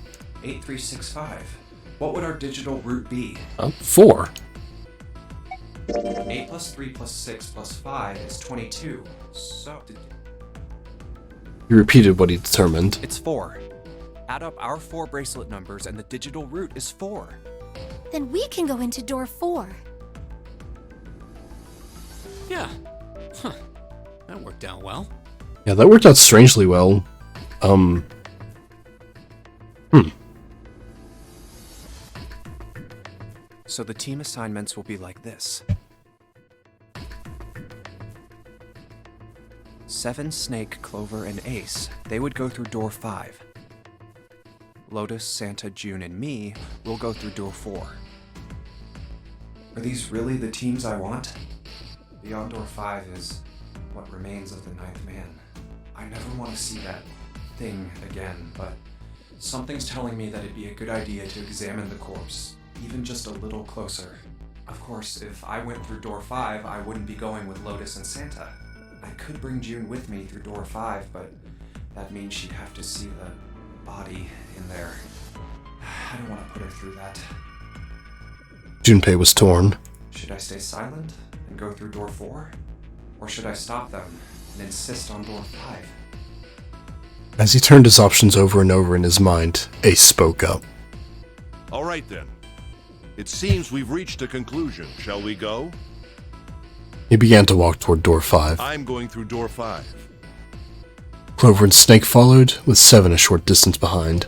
8, 3, 6, 5. What would our digital route be? 4. 8 plus 3 plus 6 plus 5 is 22. So, He repeated what he determined. it's 4. Add up our 4 bracelet numbers and the digital route is 4. Then we can go into door 4. Yeah. Huh. That worked out well. Yeah, that worked out strangely well. So the team assignments will be like this. 7, Snake, Clover, and Ace. They would go through door 5. Lotus, Santa, June, and me will go through door 4. Are these really the teams I want? Beyond door 5 is what remains of the 9th man. I never want to see that thing again, but something's telling me that it'd be a good idea to examine the corpse, even just a little closer. Of course, if I went through door 5, I wouldn't be going with Lotus and Santa. I could bring June with me through door 5, but that means she'd have to see the body in there. I don't want to put her through that. Junpei was torn. Should I stay silent and go through door 4? Or should I stop them and insist on door 5? As he turned his options over and over in his mind, Ace spoke up. All right then. It seems we've reached a conclusion. Shall we go? He began to walk toward door 5. I'm going through door 5. Clover and Snake followed, with 7 a short distance behind.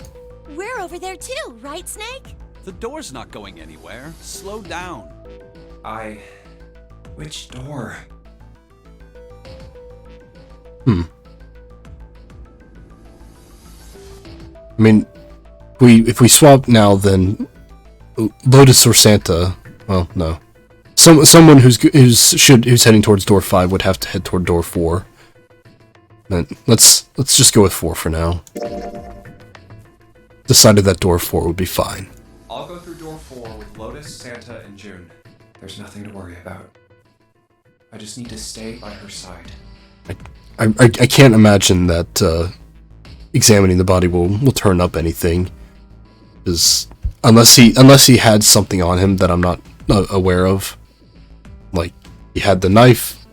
We're over there too, right, Snake? The door's not going anywhere. Slow down. Which door? I mean, if we swap now, then Lotus or Santa, well, no. someone who's heading towards door 5 would have to head toward door 4. And let's just go with 4 for now. Decided that door 4 would be fine. I'll go through door 4 with Lotus, Santa, and June. There's nothing to worry about. I just need to stay by her side. I can't imagine that examining the body will turn up anything, because unless he had something on him that I'm not aware of, like he had the knife,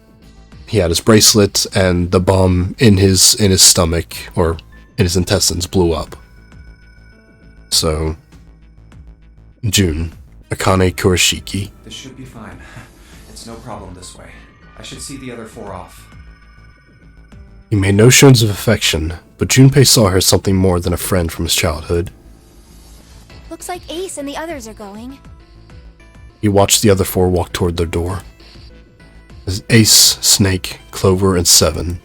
he had his bracelet, and the bomb in his stomach or in his intestines blew up. So, June, Akane Kurashiki. This should be fine. It's no problem this way. I should see the other 4 off. He made no shows of affection, but Junpei saw her as something more than a friend from his childhood. Looks like Ace and the others are going. He watched the other 4 walk toward their door. As Ace, Snake, Clover, and Seven.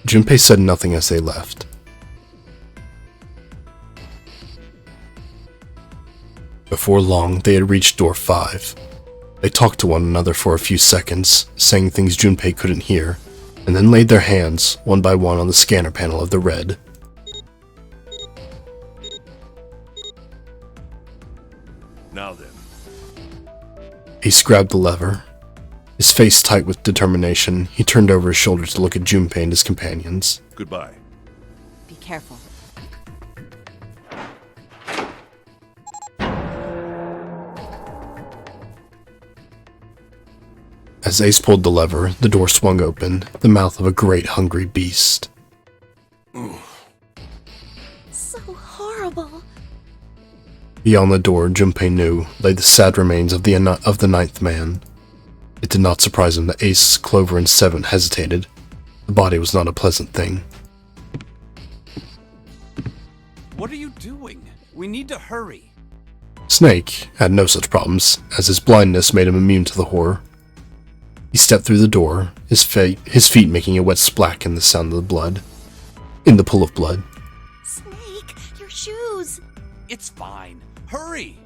Junpei said nothing as they left. Before long, they had reached door 5. They talked to one another for a few seconds, saying things Junpei couldn't hear, and then laid their hands, one by one, on the scanner panel of the red. Now then. Ace grabbed the lever. His face tight with determination, he turned over his shoulder to look at Junpei and his companions. Goodbye. Be careful. As Ace pulled the lever, the door swung open, the mouth of a great hungry beast. So horrible. Beyond the door, Junpei knew, lay the sad remains of the ninth man. It did not surprise him that Ace, Clover, and Seven hesitated. The body was not a pleasant thing. What are you doing? We need to hurry. Snake had no such problems, as his blindness made him immune to the horror. He stepped through the door, his feet making a wet splash in the sound of the blood. In the pool of blood. Snake, your shoes. It's fine. Hurry!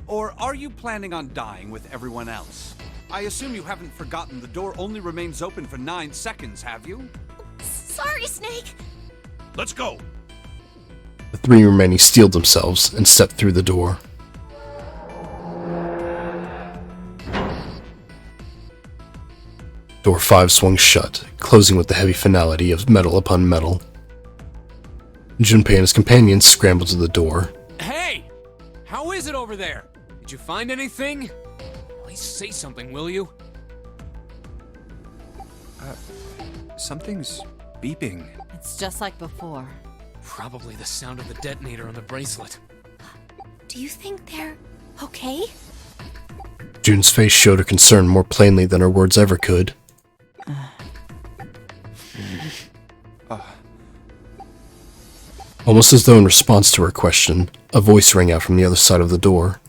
Or are you planning on dying with everyone else? I assume you haven't forgotten the door only remains open for 9 seconds, have you? Sorry, Snake. Let's go! The 3 remaining steeled themselves and stepped through the door. Door 5 swung shut, closing with the heavy finality of metal upon metal. Junpei and his companions scrambled to the door. Hey! How is it over there? Did you find anything? At least say something, will you? Something's beeping. It's just like before. Probably the sound of the detonator on the bracelet. Do you think they're okay? June's face showed her concern more plainly than her words ever could. Almost as though in response to her question, a voice rang out from the other side of the door.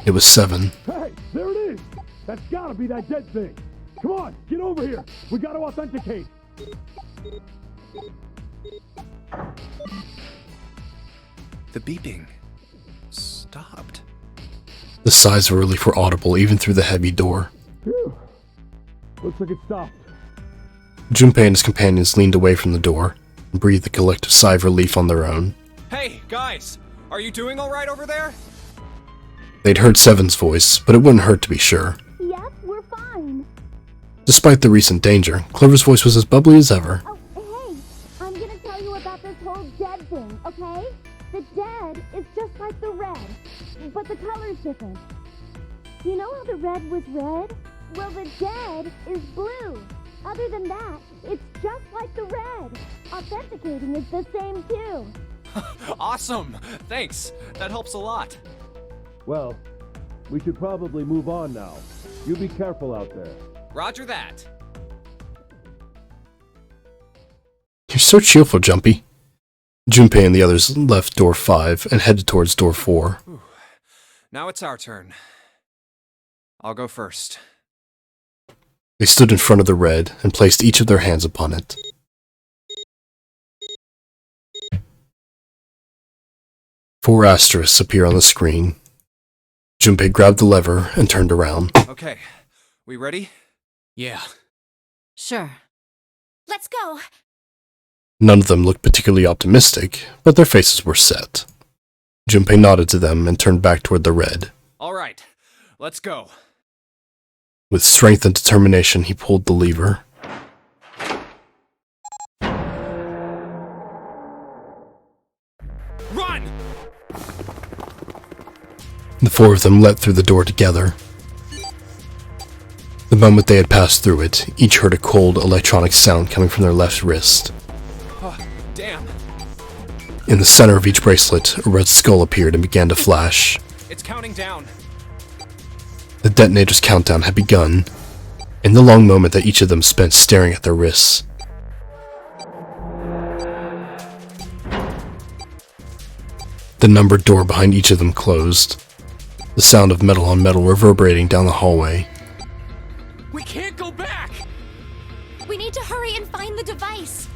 It was Seven. Hey, there it is! That's gotta be that dead thing! Come on, get over here! We gotta authenticate! The beeping stopped. The sighs of relief were audible even through the heavy door. Phew. Looks like it stopped. Junpei and his companions leaned away from the door and breathed a collective sigh of relief on their own. Hey, guys! Are you doing alright over there? They'd heard Seven's voice, but it wouldn't hurt to be sure. Yep, we're fine. Despite the recent danger, Clover's voice was as bubbly as ever. Oh, hey, I'm gonna tell you about this whole dead thing, okay? The dead is just like the red, but the color's different. You know how the red was red? Well, the dead is blue. Other than that, it's just like the red. Authenticating is the same too. Awesome! Thanks. That helps a lot. Well, we should probably move on now. You be careful out there. Roger that. You're so cheerful, Jumpy. Junpei and the others left door 5 and headed towards door 4. Now it's our turn. I'll go first. They stood in front of the red and placed each of their hands upon it. Four asterisks appear on the screen. Junpei grabbed the lever and turned around. Okay, we ready? Yeah. Sure. Let's go. None of them looked particularly optimistic, but their faces were set. Junpei nodded to them and turned back toward the red. All right, let's go. With strength and determination, he pulled the lever. Run! The four of them leapt through the door together. The moment they had passed through it, each heard a cold electronic sound coming from their left wrist. Oh, damn. In the center of each bracelet, a red skull appeared and began to flash. It's counting down. The detonator's countdown had begun, in the long moment that each of them spent staring at their wrists. The numbered door behind each of them closed, the sound of metal on metal reverberating down the hallway. We can't go back! We need to hurry and find the device.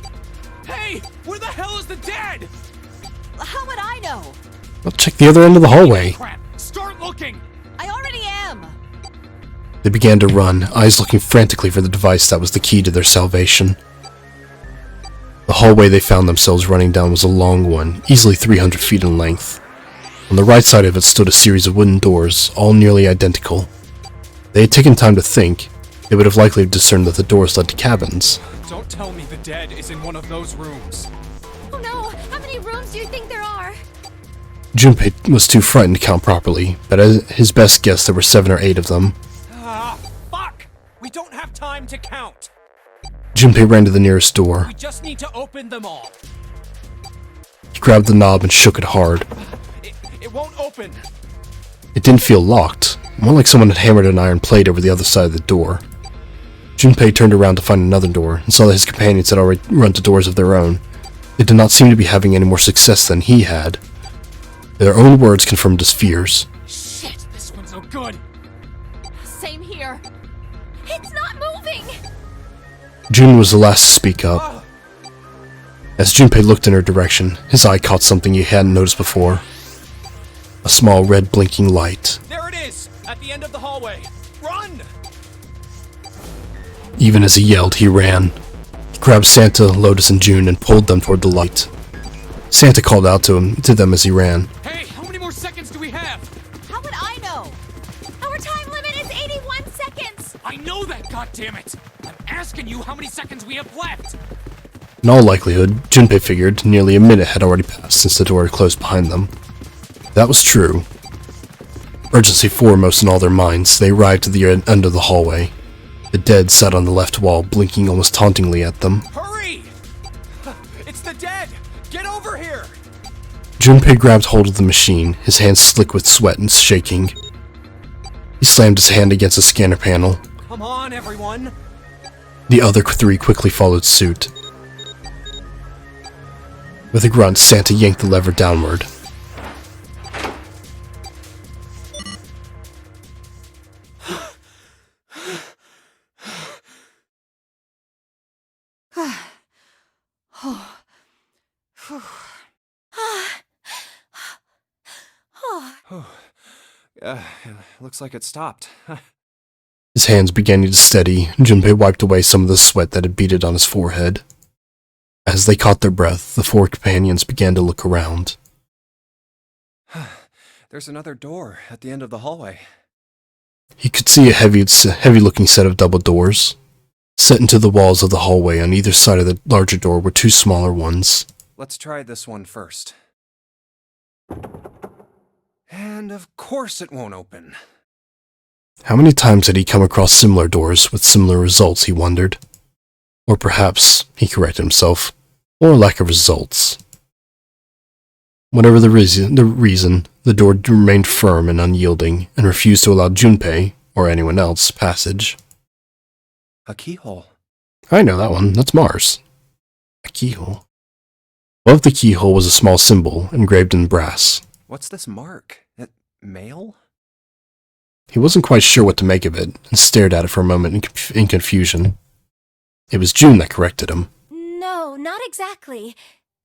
Hey! Where the hell is the dead? How would I know? I'll check the other end of the hallway. Crap! Start looking! I already am. They began to run, eyes looking frantically for the device that was the key to their salvation. The hallway they found themselves running down was a long one, easily 300 feet in length. On the right side of it stood a series of wooden doors, all nearly identical. They had taken time to think. They would have likely discerned that the doors led to cabins. Don't tell me the dead is in one of those rooms. Oh no, how many rooms do you think there are? Junpei was too frightened to count properly, but at his best guess there were 7 or 8 of them. Ah, fuck! We don't have time to count. Junpei ran to the nearest door. We just need to open them all. He grabbed the knob and shook it hard. It won't open. It didn't feel locked, more like someone had hammered an iron plate over the other side of the door. Junpei turned around to find another door and saw that his companions had already run to doors of their own. They did not seem to be having any more success than he had. Their own words confirmed his fears. Shit, this one's no good. Same here. It's not moving. Jun was the last to speak up. As Junpei looked in her direction, his eye caught something he hadn't noticed before. A small red blinking light. There it is, at the end of the hallway. Run! Even as he yelled, he ran. He grabbed Santa, Lotus, and June and pulled them toward the light. Santa called out to them as he ran. Hey, how many more seconds do we have? How would I know? Our time limit is 81 seconds. I know that, goddammit! I'm asking you how many seconds we have left! In all likelihood, Junpei figured nearly a minute had already passed since the door had closed behind them. That was true. Urgency foremost in all their minds, they arrived to the end of the hallway. The dead sat on the left wall, blinking almost tauntingly at them. Hurry! It's the dead! Get over here! Junpei grabbed hold of the machine, his hands slick with sweat and shaking. He slammed his hand against the scanner panel. Come on, everyone! The other 3 quickly followed suit. With a grunt, Santa yanked the lever downward. Looks like it stopped. His hands beginning to steady, Junpei wiped away some of the sweat that had beaded on his forehead. As they caught their breath, the 4 companions began to look around. There's another door at the end of the hallway. He could see a heavy-looking set of double doors. Set into the walls of the hallway on either side of the larger door were 2 smaller ones. Let's try this one first. And of course it won't open. How many times had he come across similar doors with similar results, he wondered. Or perhaps, he corrected himself, or lack of results. Whatever the reason, the door remained firm and unyielding, and refused to allow Junpei, or anyone else, passage. A keyhole. I know that one. That's Mars. A keyhole. Above the keyhole was a small symbol, engraved in brass. What's this mark? Mail? He wasn't quite sure what to make of it, and stared at it for a moment in confusion. It was June that corrected him. No, not exactly.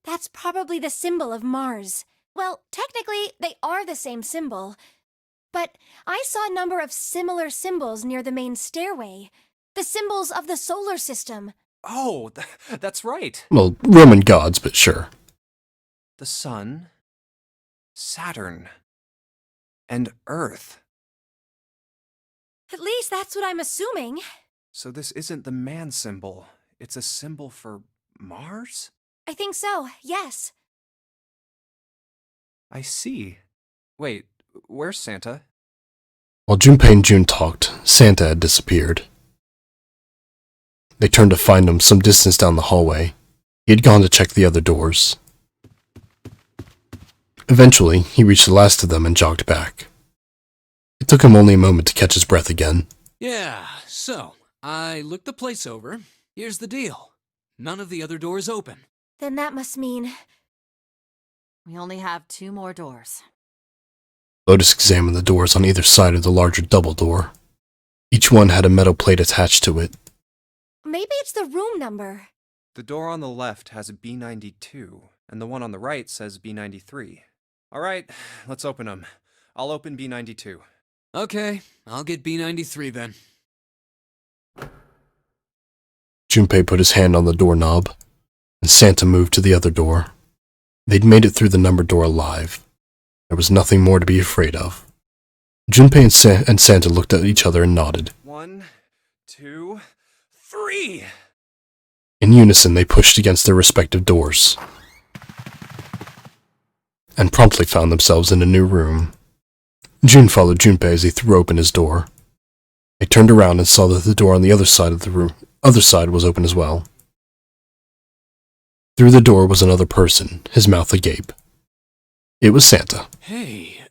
That's probably the symbol of Mars. Well, technically, they are the same symbol. But I saw a number of similar symbols near the main stairway. The symbols of the solar system. Oh, that's right. Well, Roman gods, but sure. The sun, Saturn, and Earth. At least that's what I'm assuming. So this isn't the man symbol. It's a symbol for Mars? I think so, yes. I see. Wait, where's Santa? While Junpei and June talked, Santa had disappeared. They turned to find him some distance down the hallway. He had gone to check the other doors. Eventually, he reached the last of them and jogged back. It took him only a moment to catch his breath again. Yeah, so, I looked the place over. Here's the deal. None of the other doors open. Then that must mean... We only have 2 more doors. Lotus examined the doors on either side of the larger double door. Each one had a metal plate attached to it. Maybe it's the room number. The door on the left has a B92, and the one on the right says B93. All right, let's open them. I'll open B92. Okay, I'll get B93 then. Junpei put his hand on the doorknob, and Santa moved to the other door. They'd made it through the numbered door alive. There was nothing more to be afraid of. Junpei and Santa looked at each other and nodded. 1, 2, 3! In unison, they pushed against their respective doors, and promptly found themselves in a new room. June followed Junpei as he threw open his door. They turned around and saw that the door on the other side of the room, was open as well. Through the door was another person, his mouth agape. It was Santa. Hey,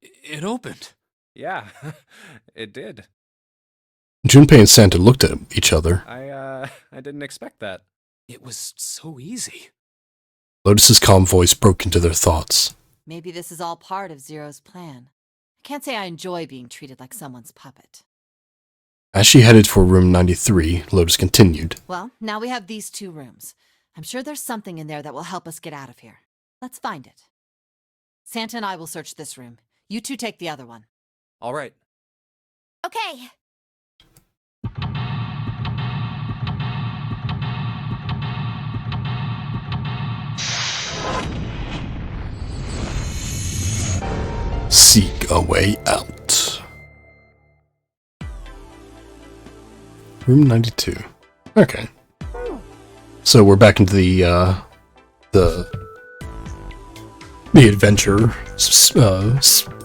it opened. Yeah, it did. Junpei and Santa looked at each other. I didn't expect that. It was so easy. Lotus's calm voice broke into their thoughts. Maybe this is all part of Zero's plan. I can't say I enjoy being treated like someone's puppet. As she headed for room 93, Lotus continued. Well, now we have these 2 rooms. I'm sure there's something in there that will help us get out of here. Let's find it. Santa and I will search this room. You 2 take the other one. All right. Okay. Seek a way out. Room 92. Okay. So we're back into the adventure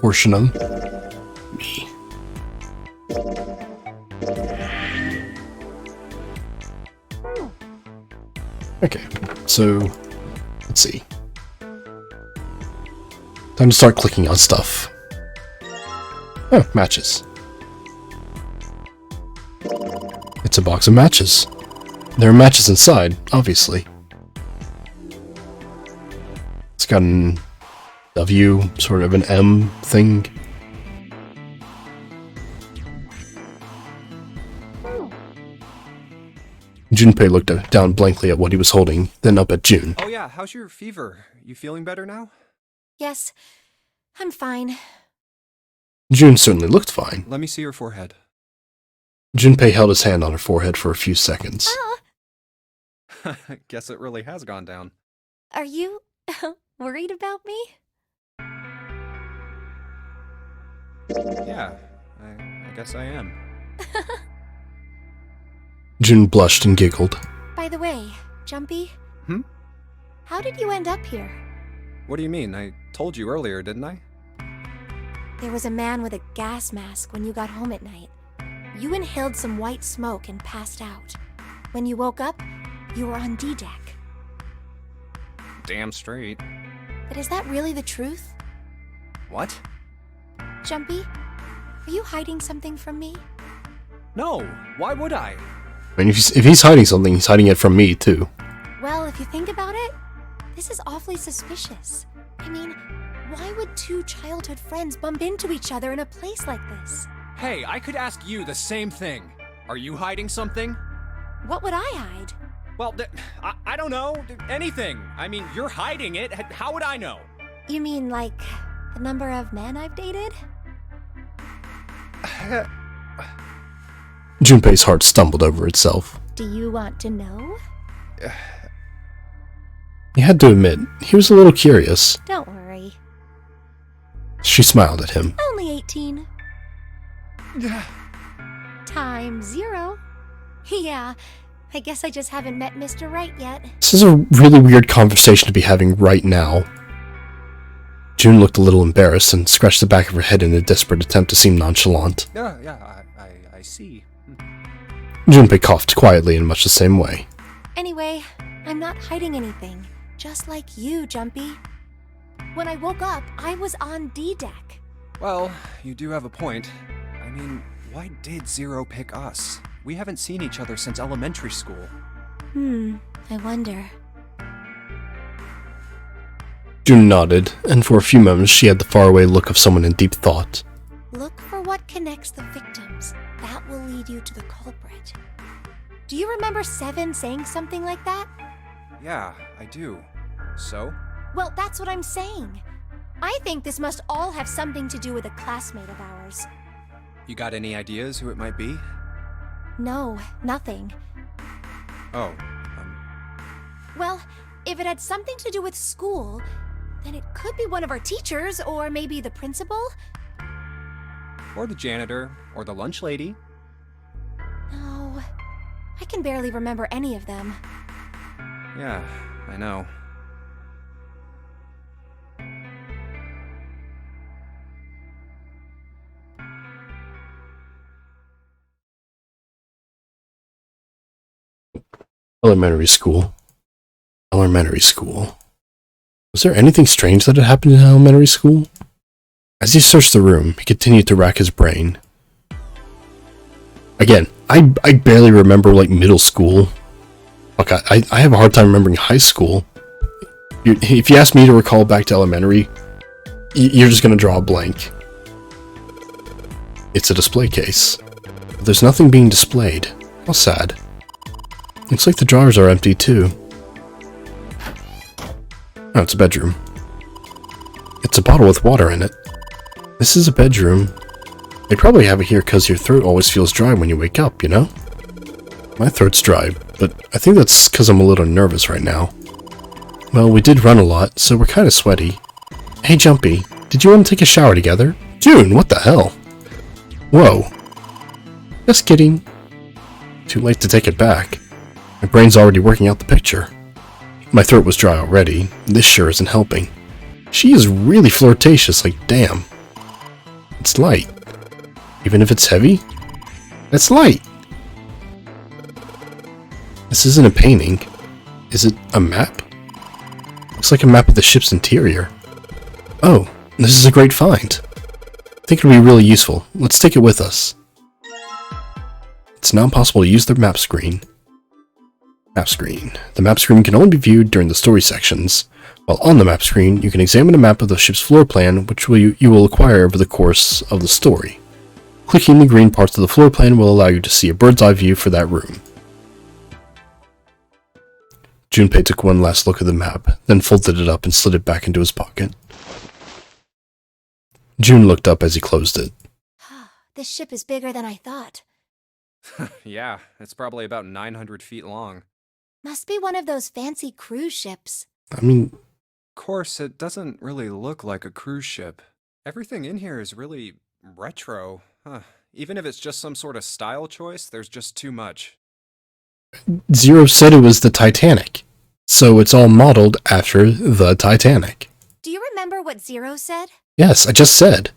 portion of me. Okay, so let's see. Time to start clicking on stuff. Oh, matches. It's a box of matches. There are matches inside, obviously. It's got an W, sort of an M thing. Junpei looked down blankly at what he was holding, then up at June. Oh yeah, how's your fever? You feeling better now? Yes, I'm fine. June certainly looked fine. Let me see your forehead. Junpei held his hand on her forehead for a few seconds. Guess it really has gone down. Are you worried about me? Yeah, I guess I am. June blushed and giggled. By the way, Jumpy? Hmm? How did you end up here? What do you mean? I told you earlier, didn't I? There was a man with a gas mask when you got home at night. You inhaled some white smoke and passed out. When you woke up, you were on D-Deck. Damn straight. But is that really the truth? What? Jumpy, are you hiding something from me? No, why would I? I mean, if he's hiding something, he's hiding it from me, too. Well, if you think about it, this is awfully suspicious. I mean, why would 2 childhood friends bump into each other in a place like this? Hey, I could ask you the same thing. Are you hiding something? What would I hide? Well, I don't know. Anything. I mean, you're hiding it. How would I know? You mean like the number of men I've dated? Junpei's heart stumbled over itself. Do you want to know? He had to admit, he was a little curious. Don't worry. She smiled at him. Only 18. Time 0. Yeah, I guess I just haven't met Mr. Right yet. This is a really weird conversation to be having right now. June looked a little embarrassed and scratched the back of her head in a desperate attempt to seem nonchalant. I see. Junpei coughed quietly in much the same way. Anyway, I'm not hiding anything. Just like you, Jumpy. When I woke up, I was on D-Deck. Well, you do have a point. I mean, why did Zero pick us? We haven't seen each other since elementary school. I wonder. June nodded, and for a few moments she had the faraway look of someone in deep thought. Look for what connects the victims. That will lead you to the culprit. Do you remember Seven saying something like that? Yeah, I do. So? Well, that's what I'm saying. I think this must all have something to do with a classmate of ours. You got any ideas who it might be? No, nothing. Oh, Well, if it had something to do with school, then it could be one of our teachers, or maybe the principal. or the janitor, or the lunch lady. No, I can barely remember any of them. Yeah, I know. Elementary school. Elementary school. Was there anything strange that had happened in elementary school? As he searched the room, he continued to rack his brain. Again, I barely remember, like, middle school. Fuck, I have a hard time remembering high school. If you ask me to recall back to elementary, you're just gonna draw a blank. It's a display case. But there's nothing being displayed. How sad. Looks like the drawers are empty, too. Oh, it's a bedroom. It's a bottle with water in it. This is a bedroom. They probably have it here because your throat always feels dry when you wake up, you know? My throat's dry, but I think that's because I'm a little nervous right now. Well, we did run a lot, so we're kind of sweaty. Hey, Jumpy, did you want to take a shower together? June, what the hell? Whoa. Just kidding. Too late to take it back. My brain's already working out the picture. My throat was dry already. This sure isn't helping. She is really flirtatious, like damn. It's light. Even if it's heavy? It's light! This isn't a painting. Is it a map? Looks like a map of the ship's interior. Oh, this is a great find. I think it'll be really useful. Let's take it with us. It's now possible to use the map screen. Map screen. The map screen can only be viewed during the story sections. While on the map screen, you can examine a map of the ship's floor plan, which you will acquire over the course of the story. Clicking the green parts of the floor plan will allow you to see a bird's eye view for that room. Junpei took one last look at the map, then folded it up and slid it back into his pocket. June looked up as he closed it. This ship is bigger than I thought. Yeah, it's probably about 900 feet long. Must be one of those fancy cruise ships. I mean... Of course, it doesn't really look like a cruise ship. Everything in here is really retro. Even if it's just some sort of style choice, there's just too much. Zero said it was the Titanic, so it's all modeled after the Titanic. Do you remember what Zero said? Yes, I just said.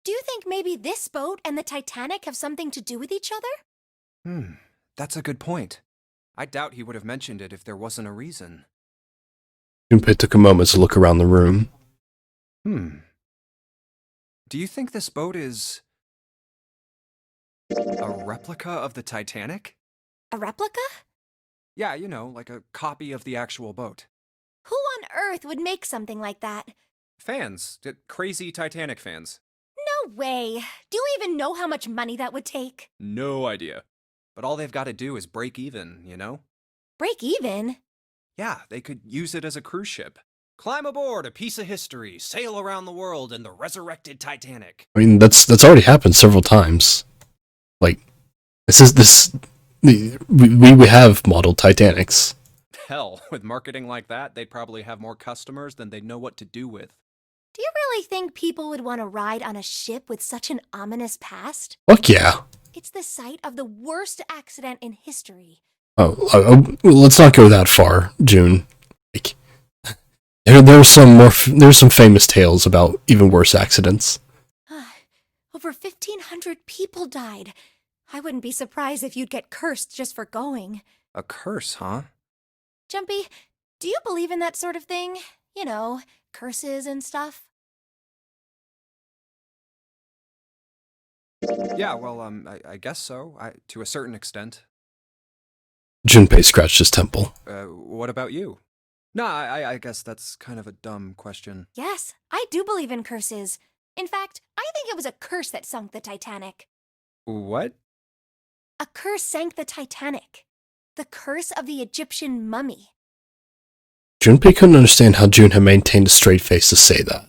Do you think maybe this boat and the Titanic have something to do with each other? That's a good point. I doubt he would have mentioned it if there wasn't a reason. Junpei took a moment to look around the room. Do you think this boat is a replica of the Titanic? A replica? Yeah, you know, like a copy of the actual boat. Who on earth would make something like that? Fans. Crazy Titanic fans. No way. Do you even know how much money that would take? No idea. But all they've got to do is break even, you know? Break even? Yeah, they could use it as a cruise ship. Climb aboard a piece of history, sail around the world in the resurrected Titanic. I mean, that's already happened several times. Like, we have modeled Titanics. Hell, with marketing like that, they'd probably have more customers than they'd know what to do with. Do you really think people would want to ride on a ship with such an ominous past? Fuck yeah. It's the site of the worst accident in history. Let's not go that far, June. Like, there's some famous tales about even worse accidents. Over 1,500 people died. I wouldn't be surprised if you'd get cursed just for going. A curse, huh? Jumpy, do you believe in that sort of thing? You know, curses and stuff? Yeah, well, I guess so, to a certain extent. Junpei scratched his temple. What about you? No, I guess that's kind of a dumb question. Yes, I do believe in curses. In fact, I think it was a curse that sunk the Titanic. What? A curse sank the Titanic. The curse of the Egyptian mummy. Junpei couldn't understand how June had maintained a straight face to say that.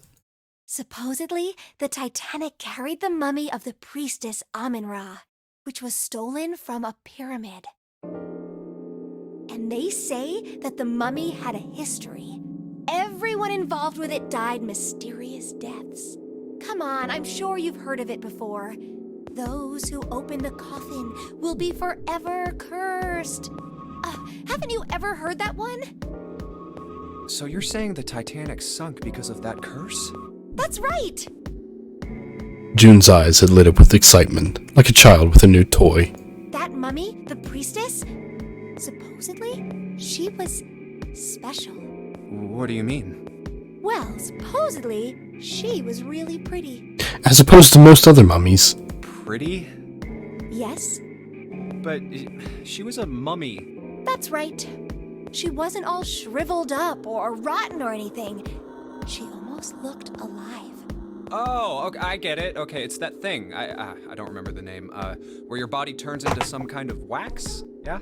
Supposedly, the Titanic carried the mummy of the priestess Amun-Ra, which was stolen from a pyramid. And they say that the mummy had a history. Everyone involved with it died mysterious deaths. Come on, I'm sure you've heard of it before. Those who open the coffin will be forever cursed. Haven't you ever heard that one? So you're saying the Titanic sunk because of that curse? That's right! June's eyes had lit up with excitement, like a child with a new toy. That mummy, the priestess, supposedly, she was special. What do you mean? Well, supposedly, she was really pretty. As opposed to most other mummies. Pretty? Yes? But she was a mummy. That's right. She wasn't all shriveled up or rotten or anything. She almost looked alive. Oh, okay, I get it. Okay, it's that thing. I don't remember the name. Where your body turns into some kind of wax? Yeah?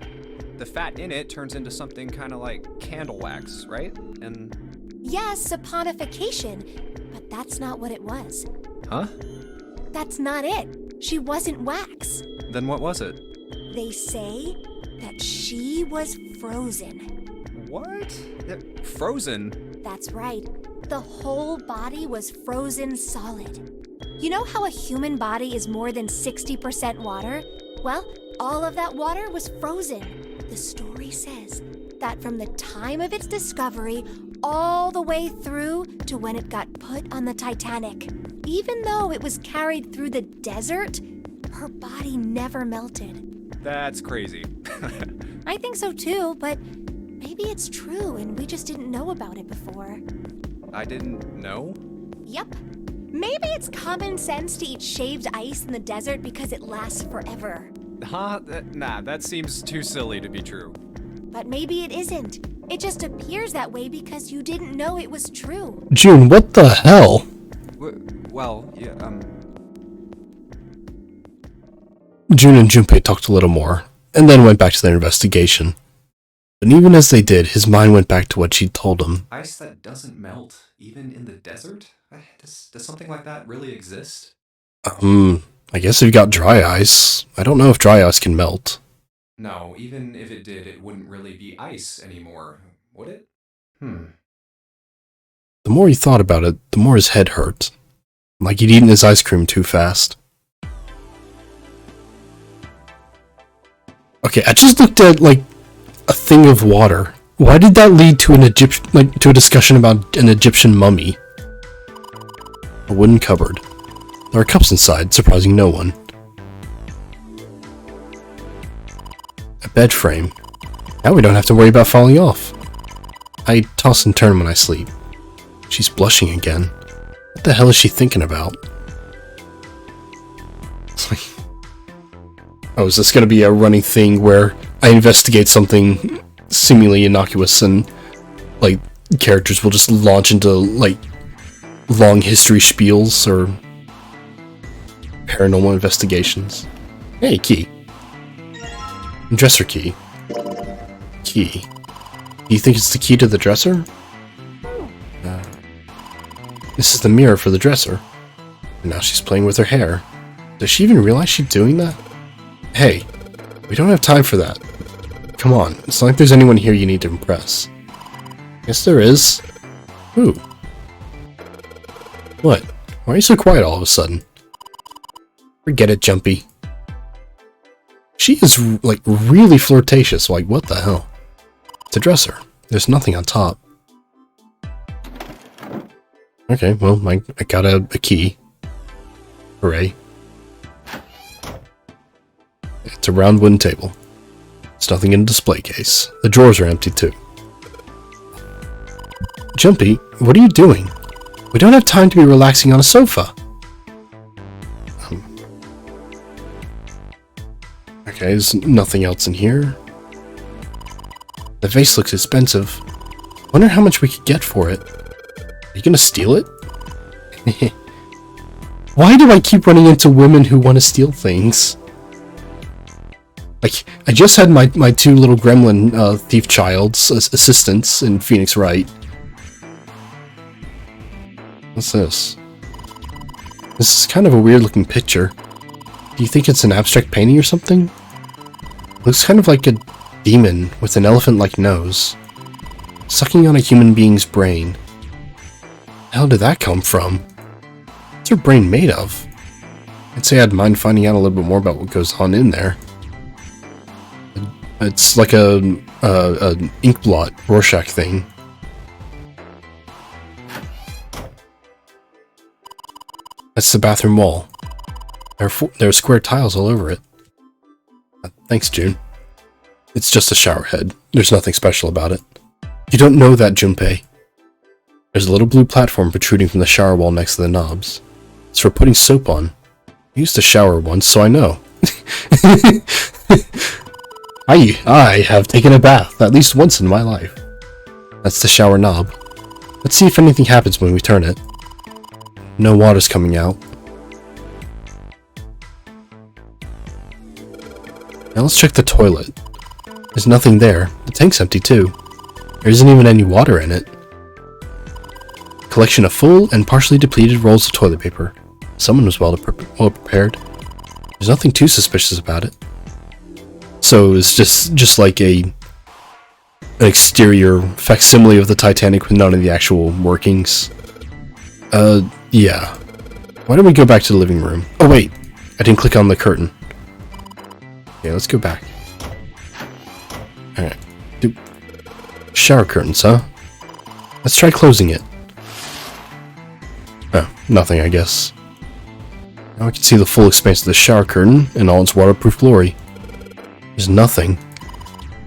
The fat in it turns into something kind of like candle wax, right? And... Yes, saponification. But that's not what it was. Huh? That's not it. She wasn't wax. Then what was it? They say that she was frozen. What? Frozen? That's right. The whole body was frozen solid. You know how a human body is more than 60% water? Well, all of that water was frozen. The story says that from the time of its discovery all the way through to when it got put on the Titanic, even though it was carried through the desert, her body never melted. That's crazy. I think so too, but maybe it's true and we just didn't know about it before. I didn't know? Yep. Maybe it's common sense to eat shaved ice in the desert because it lasts forever. Huh? Nah, that seems too silly to be true. But maybe it isn't. It just appears that way because you didn't know it was true. June, what the hell? Well, yeah, June and Junpei talked a little more, and then went back to their investigation. But even as they did, his mind went back to what she'd told him. Ice that doesn't melt, even in the desert? Does something like that really exist? I guess if you got dry ice. I don't know if dry ice can melt. No, even if it did, it wouldn't really be ice anymore, would it? The more he thought about it, the more his head hurt. Like he'd eaten his ice cream too fast. Okay, I just looked at, like, a thing of water. Why did that lead to to a discussion about an Egyptian mummy? A wooden cupboard. There are cups inside, surprising no one. A bed frame. Now we don't have to worry about falling off. I toss and turn when I sleep. She's blushing again. What the hell is she thinking about? Oh, is this gonna be a running thing where I investigate something seemingly innocuous and, like, characters will just launch into, like, long history spiels, or... paranormal investigations. Hey, key. Dresser key. Key. Do you think it's the key to the dresser? This is the mirror for the dresser. And now she's playing with her hair. Does she even realize she's doing that? Hey, we don't have time for that. Come on, it's not like there's anyone here you need to impress. Yes, there is. Who? What? Why are you so quiet all of a sudden? Forget it, Jumpy. She is, like, really flirtatious. Like, what the hell? It's a dresser. There's nothing on top. Okay, well, I got a key. Hooray. It's a round wooden table. There's nothing in a display case. The drawers are empty, too. Jumpy, what are you doing? We don't have time to be relaxing on a sofa. Okay, there's nothing else in here. The vase looks expensive. Wonder how much we could get for it. Are you gonna steal it? Why do I keep running into women who want to steal things? Like, I just had my two little gremlin thief child's assistants in Phoenix Wright. What's this? This is kind of a weird looking picture. Do you think it's an abstract painting or something? It looks kind of like a demon with an elephant-like nose, sucking on a human being's brain. How did that come from? What's her brain made of? I'd say I'd mind finding out a little bit more about what goes on in there. It's like an ink blot Rorschach thing. That's the bathroom wall. There are square tiles all over it. Thanks, June. It's just a shower head. There's nothing special about it. You don't know that, Junpei. There's a little blue platform protruding from the shower wall next to the knobs. It's for putting soap on. I used to shower once, so I know. I have taken a bath at least once in my life. That's the shower knob. Let's see if anything happens when we turn it. No water's coming out. Now let's check the toilet. There's nothing there. The tank's empty too. There isn't even any water in it. Collection of full and partially depleted rolls of toilet paper. Someone was well prepared. There's nothing too suspicious about it. So it's just like an exterior facsimile of the Titanic with none of the actual workings. Yeah. Why don't we go back to the living room? Oh wait, I didn't click on the curtain. Okay, let's go back. Alright. Shower curtains, huh? Let's try closing it. Oh, nothing, I guess. Now I can see the full expanse of the shower curtain in all its waterproof glory. There's nothing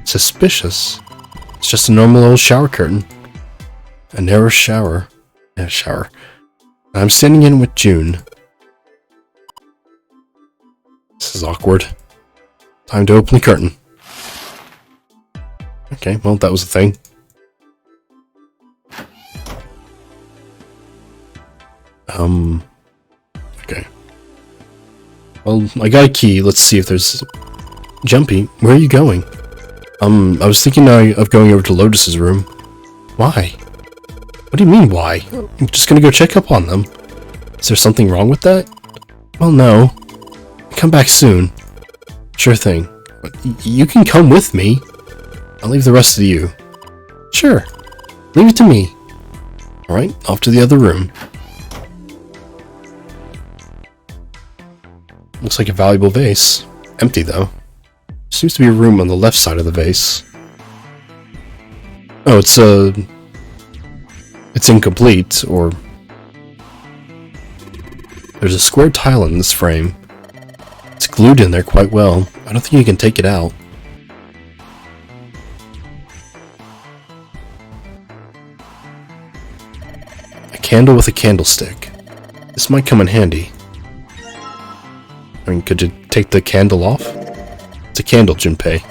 suspicious. It's just a normal old shower curtain. A narrow shower. Yeah, shower. I'm standing in with June. This is awkward. Time to open the curtain. Okay, well, that was a thing. Okay. Well, I got a key. Let's see if there's... Jumpy, where are you going? I was thinking of going over to Lotus's room. Why? What do you mean, why? I'm just gonna go check up on them. Is there something wrong with that? Well, no. Come back soon. Sure thing. You can come with me. I'll leave the rest to you. Sure. Leave it to me. Alright, off to the other room. Looks like a valuable vase. Empty, though. Seems to be a room on the left side of the vase. Oh, it's incomplete, or... There's a square tile in this frame. It's glued in there quite well. I don't think you can take it out. A candle with a candlestick. This might come in handy. I mean, could you take the candle off? It's a candle, Junpei.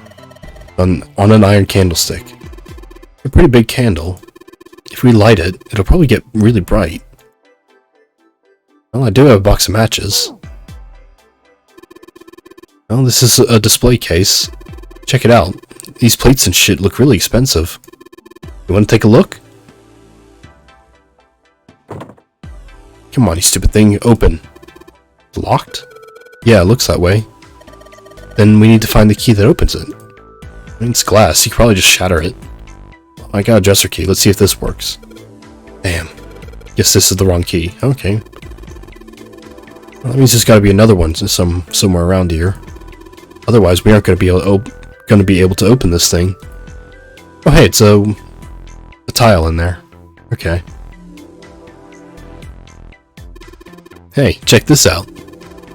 On an iron candlestick. A pretty big candle. If we light it, it'll probably get really bright. Well, I do have a box of matches. Well, this is a display case. Check it out. These plates and shit look really expensive. You want to take a look? Come on, you stupid thing. Open. Locked? Yeah, it looks that way. Then we need to find the key that opens it. I mean, it's glass. You could probably just shatter it. I got a dresser key. Let's see if this works. Damn. Guess this is the wrong key. Okay. Well, that means there's got to be another one somewhere around here. Otherwise, we aren't going to be able to open this thing. Oh, hey, it's a tile in there. Okay. Hey, check this out.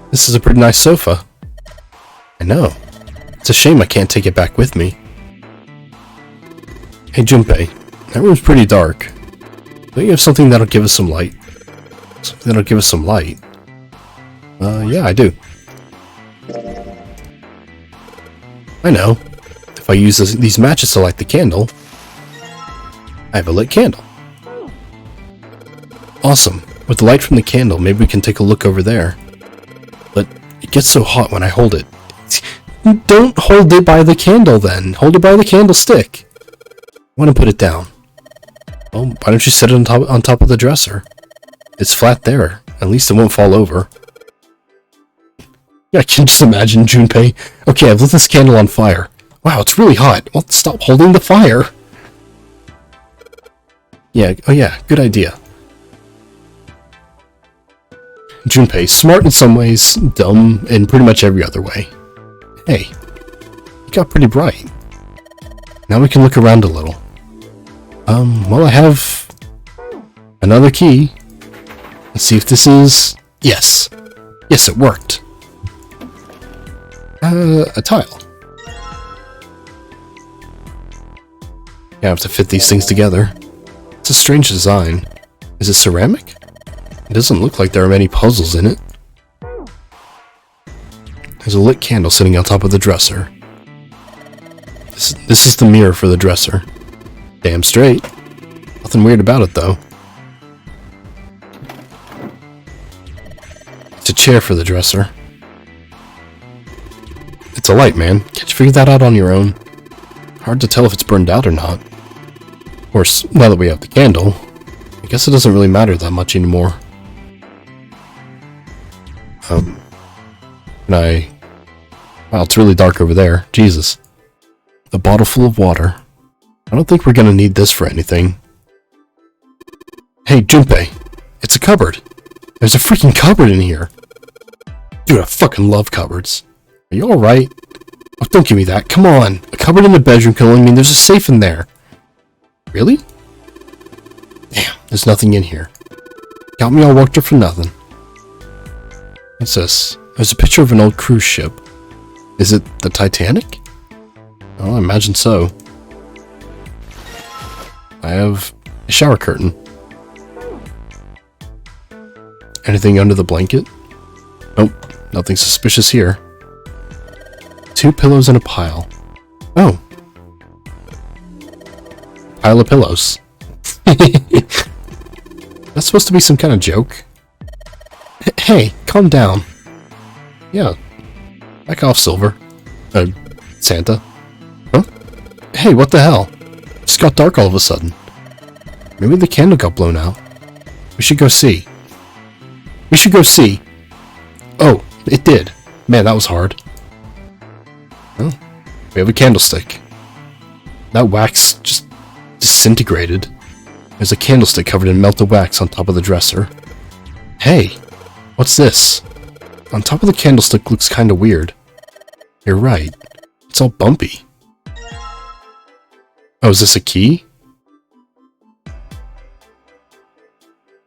This is a pretty nice sofa. I know. It's a shame I can't take it back with me. Hey, Junpei. That room's pretty dark. Don't you have something that'll give us some light? Something that'll give us some light? Yeah, I do. I know. If I use these matches to light the candle, I have a lit candle. Awesome. With the light from the candle, maybe we can take a look over there. But it gets so hot when I hold it. Don't hold it by the candle then. Hold it by the candlestick. I want to put it down. Well, why don't you set it on top of the dresser? It's flat there. At least it won't fall over. I can just imagine Junpei. Okay, I've lit this candle on fire. Wow, it's really hot. Well, stop holding the fire. Yeah, oh yeah, good idea. Junpei, smart in some ways, dumb in pretty much every other way. Hey, you got pretty bright. Now we can look around a little. Well, I have another key. Let's see if this is... Yes. Yes, it worked. A tile. I have to fit these things together. It's a strange design. Is it ceramic? It doesn't look like there are many puzzles in it. There's a lit candle sitting on top of the dresser. This is the mirror for the dresser. Damn straight. Nothing weird about it, though. It's a chair for the dresser. It's a light, man. Can't you figure that out on your own? Hard to tell if it's burned out or not. Of course, now that we have the candle, I guess it doesn't really matter that much anymore. Wow, it's really dark over there. Jesus. A bottle full of water. I don't think we're gonna need this for anything. Hey, Junpei. It's a cupboard. There's a freaking cupboard in here. Dude, I fucking love cupboards. Are you alright? Oh, don't give me that. Come on. A cupboard in the bedroom can only mean there's a safe in there. Really? Damn, there's nothing in here. Got me all worked up for nothing. What's this? There's a picture of an old cruise ship. Is it the Titanic? Oh, I imagine so. I have a shower curtain. Anything under the blanket? Nope, nothing suspicious here. 2 pillows in a pile. Oh. Pile of pillows. That's supposed to be some kind of joke. Hey, calm down. Yeah. Back off, Silver. Santa. Huh? Hey, what the hell? It just got dark all of a sudden. Maybe the candle got blown out. We should go see. We should go see. Oh, it did. Man, that was hard. Oh, we have a candlestick. That wax just disintegrated. There's a candlestick covered in melted wax on top of the dresser. Hey, what's this? On top of the candlestick looks kinda weird. You're right. It's all bumpy. Oh, is this a key?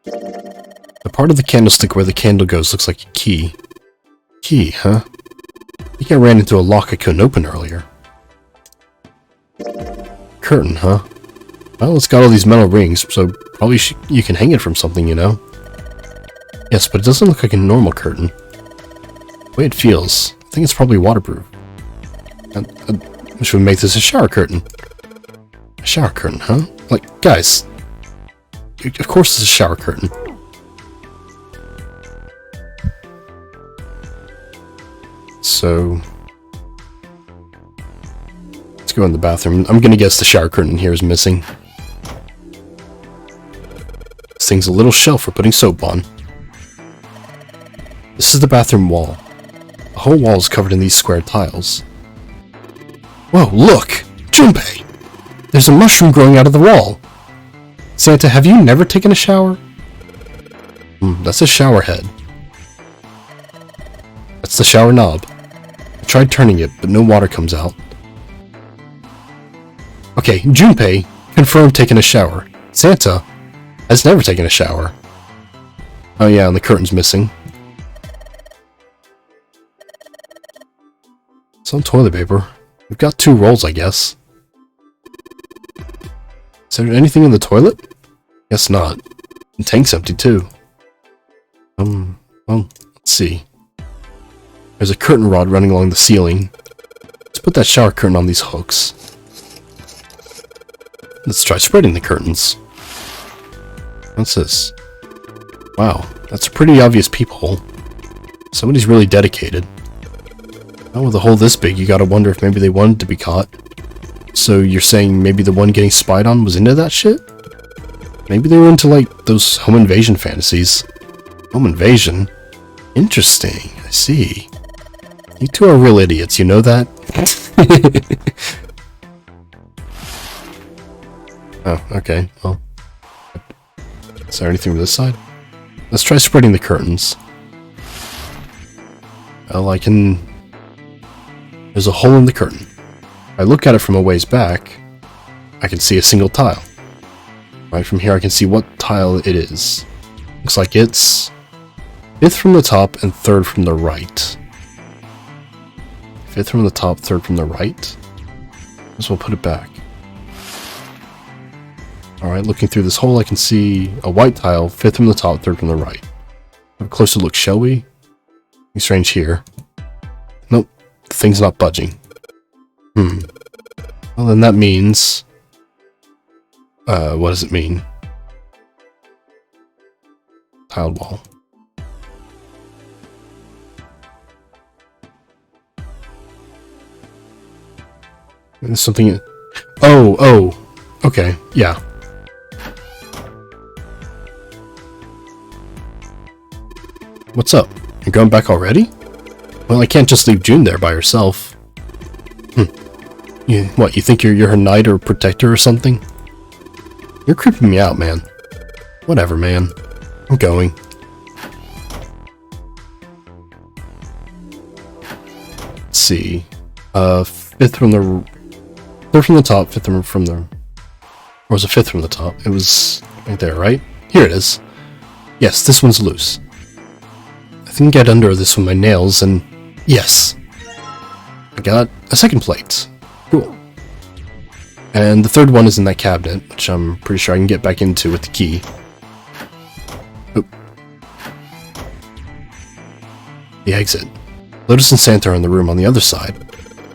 The part of the candlestick where the candle goes looks like a key. Key, huh? I think I ran into a lock I couldn't open earlier. Curtain, huh? Well, it's got all these metal rings, so probably you can hang it from something, you know? Yes, but it doesn't look like a normal curtain. The way it feels, I think it's probably waterproof. Which would make this a shower curtain. A shower curtain, huh? Like, guys. Of course it's a shower curtain. So, Let's go in the bathroom. I'm gonna guess the shower curtain here is missing. This thing's a little shelf for putting soap on. This is the bathroom wall. The whole wall is covered in these square tiles. Whoa, look! Junpei! There's a mushroom growing out of the wall! Santa, have you never taken a shower? That's a shower head. That's the shower knob. I tried turning it, but no water comes out. Okay, Junpei confirmed taking a shower. Santa has never taken a shower. Oh yeah, and the curtain's missing. Some toilet paper. We've got 2 rolls, I guess. Is there anything in the toilet? Guess not. The tank's empty too. Well, let's see. There's a curtain rod running along the ceiling. Let's put that shower curtain on these hooks. Let's try spreading the curtains. What's this? Wow, that's a pretty obvious peephole. Somebody's really dedicated. Oh, with a hole this big, you gotta wonder if maybe they wanted to be caught. So you're saying maybe the one getting spied on was into that shit? Maybe they were into, like, those home invasion fantasies. Home invasion? Interesting, I see. You two are real idiots, you know that? Oh, okay, well. Is there anything from this side? Let's try spreading the curtains. Well, I can... There's a hole in the curtain. If I look at it from a ways back, I can see a single tile. Right from here I can see what tile it is. Looks like it's 5th from the top and 3rd from the right. 5th from the top, 3rd from the right. As well put it back. Alright, looking through this hole I can see a white tile, 5th from the top, 3rd from the right. Have a closer look, shall we? Nothing strange here. Nope, the thing's not budging. Well then that means... what does it mean? Tiled wall. There's something... Oh! Okay, yeah. What's up? You're going back already? Well, I can't just leave June there by herself. What, you think you're her knight or protector or something? You're creeping me out, man. Whatever, man. I'm going. Let's see. 5th from the... 3rd from the top, 5th from the... Or was it 5th from the top? It was right there, right? Here it is. Yes, this one's loose. I can get under this with my nails, and... Yes! I got a second plate. Cool. And the 3rd one is in that cabinet, which I'm pretty sure I can get back into with the key. Oop. The exit. Lotus and Santa are in the room on the other side.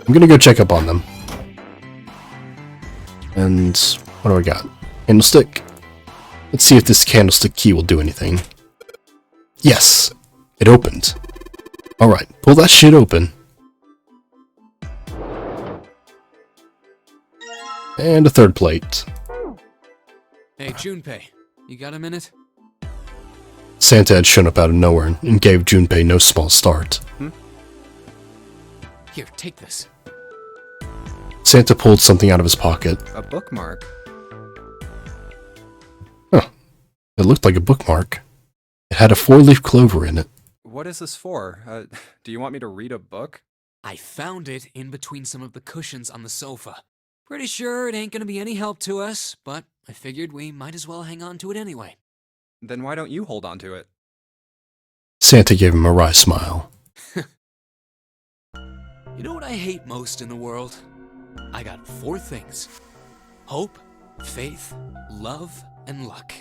I'm gonna go check up on them. And what do I got? Candlestick. Let's see if this candlestick key will do anything. Yes! It opened. Alright, pull that shit open. And a 3rd plate. Hey, Junpei, you got a minute? Santa had shown up out of nowhere and gave Junpei no small start. Here, take this. Santa pulled something out of his pocket. A bookmark? Huh. It looked like a bookmark. It had a 4-leaf clover in it. What is this for? Do you want me to read a book? I found it in between some of the cushions on the sofa. Pretty sure it ain't gonna be any help to us, but I figured we might as well hang on to it anyway. Then why don't you hold on to it? Santa gave him a wry smile. You know what I hate most in the world? I got 4 things. Hope, faith, love, and luck.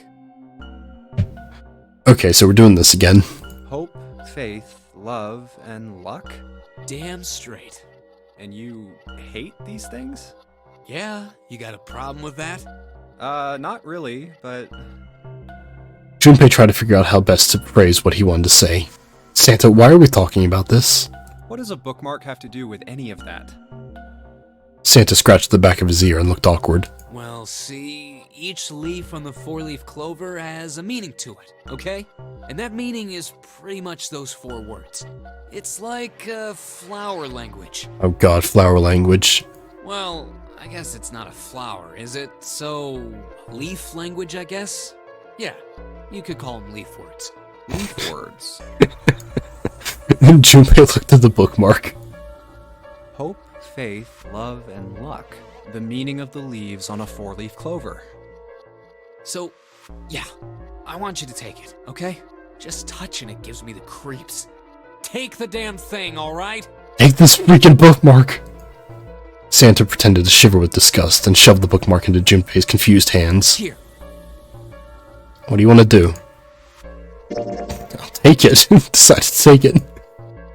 Okay, so we're doing this again. Hope, faith, love, and luck? Damn straight. And you hate these things? Yeah, you got a problem with that? Not really, but... Junpei tried to figure out how best to phrase what he wanted to say. Santa, why are we talking about this? What does a bookmark have to do with any of that? Santa scratched the back of his ear and looked awkward. Well, see, each leaf on the four-leaf clover has a meaning to it, okay? And that meaning is pretty much those 4 words. It's like flower language. Oh god, flower language. Well, I guess it's not a flower, is it? So, leaf language, I guess? Yeah, you could call them leaf words. Leaf words. Junpei looked at the bookmark. Hope, faith, love, and luck. The meaning of the leaves on a 4-leaf clover. So, yeah, I want you to take it, okay? Just touching it gives me the creeps. Take the damn thing, alright? Take this freaking bookmark! Santa pretended to shiver with disgust and shoved the bookmark into Junpei's confused hands. Here. What do you want to do? I'll take it. Decided to take it.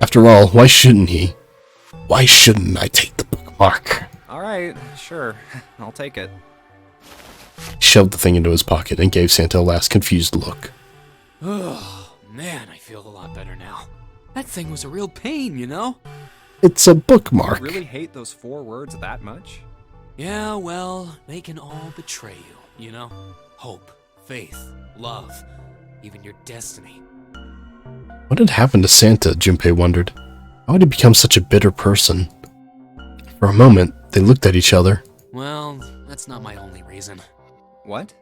After all, why shouldn't he? Why shouldn't I take the bookmark? Alright, sure. I'll take it. He shoved the thing into his pocket and gave Santa a last confused look. Oh, man, I feel a lot better now. That thing was a real pain, you know? It's a bookmark. You really hate those 4 words that much? Yeah, well, they can all betray you, you know? Hope, faith, love, even your destiny. What had happened to Santa, Junpei wondered. How had he become such a bitter person? For a moment, they looked at each other. Well, that's not my only reason. What?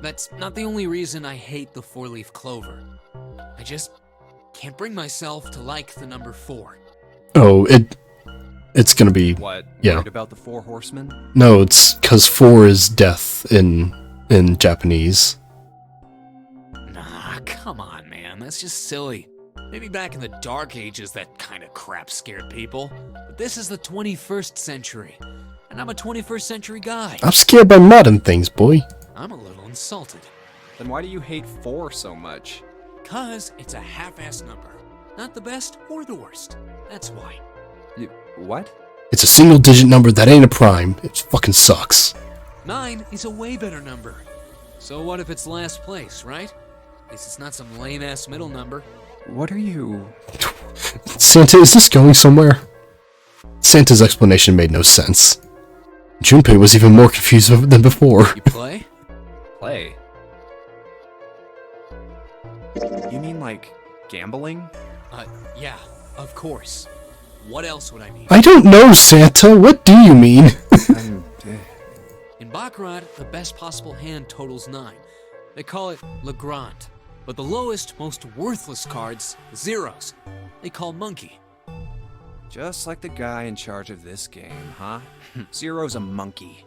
That's not the only reason I hate the 4-leaf clover. I just can't bring myself to like the number 4. Oh, it's gonna be... What? Yeah. Worried about the 4 horsemen? No, it's because 4 is death in Japanese. Nah, come on, man. That's just silly. Maybe back in the Dark Ages that kind of crap scared people. But this is the 21st century. And I'm a 21st century guy. I'm scared by modern things, boy. I'm a little insulted. Then why do you hate 4 so much? 'Cause it's a half-assed number. Not the best or the worst. That's why. What? It's a single-digit number that ain't a prime. It fucking sucks. 9 is a way better number. So what if it's last place, right? At least it's not some lame-ass middle number. What are you... Santa, is this going somewhere? Santa's explanation made no sense. Junpei was even more confused than before. You play? Play? You mean like gambling? Yeah, of course. What else would I mean? I don't know, Santa. What do you mean? In Baccarat, the best possible hand totals 9. They call it Le Grand. But the lowest, most worthless cards, the zeros, they call Monkey. Just like the guy in charge of this game, huh? Zero's a monkey.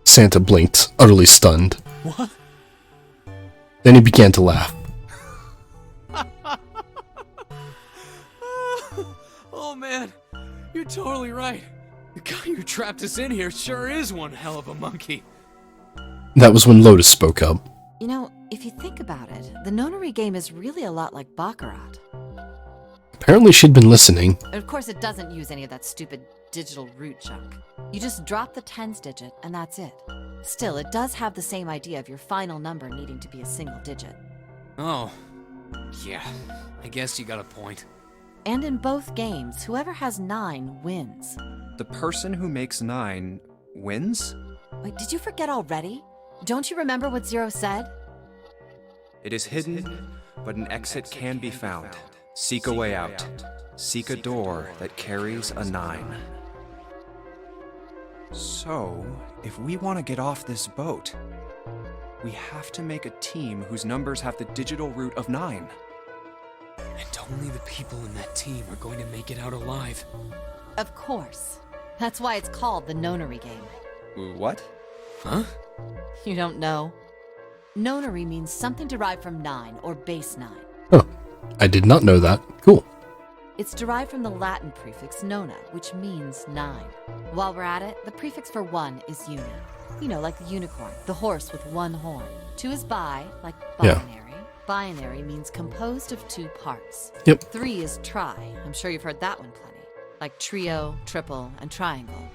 Santa blinked, utterly stunned. What? Then he began to laugh. Oh man, you're totally right. The guy who trapped us in here sure is one hell of a monkey. That was when Lotus spoke up. You know, if you think about it, the nonary game is really a lot like Baccarat. Apparently she'd been listening. Of course, it doesn't use any of that stupid digital root junk. You just drop the tens digit, and that's it. Still, it does have the same idea of your final number needing to be a single digit. Oh, yeah, I guess you got a point. And in both games, whoever has 9 wins. The person who makes 9 wins? Wait, did you forget already? Don't you remember what Zero said? It is hidden, but an exit can be found. Seek a way out. Seek a door that carries a 9. So, if we want to get off this boat, we have to make a team whose numbers have the digital root of 9. And only the people in that team are going to make it out alive. Of course. That's why it's called the nonary game. What? Huh? You don't know? Nonary means something derived from 9, or base 9. Oh, I did not know that. Cool. It's derived from the Latin prefix nona, which means 9. While we're at it, the prefix for 1 is uni. You know, like the unicorn, the horse with 1 horn. 2 is bi, like binary. Yeah. Binary means composed of 2 parts. Yep. 3 is tri. I'm sure you've heard that one plenty. Like trio, triple, and triangle.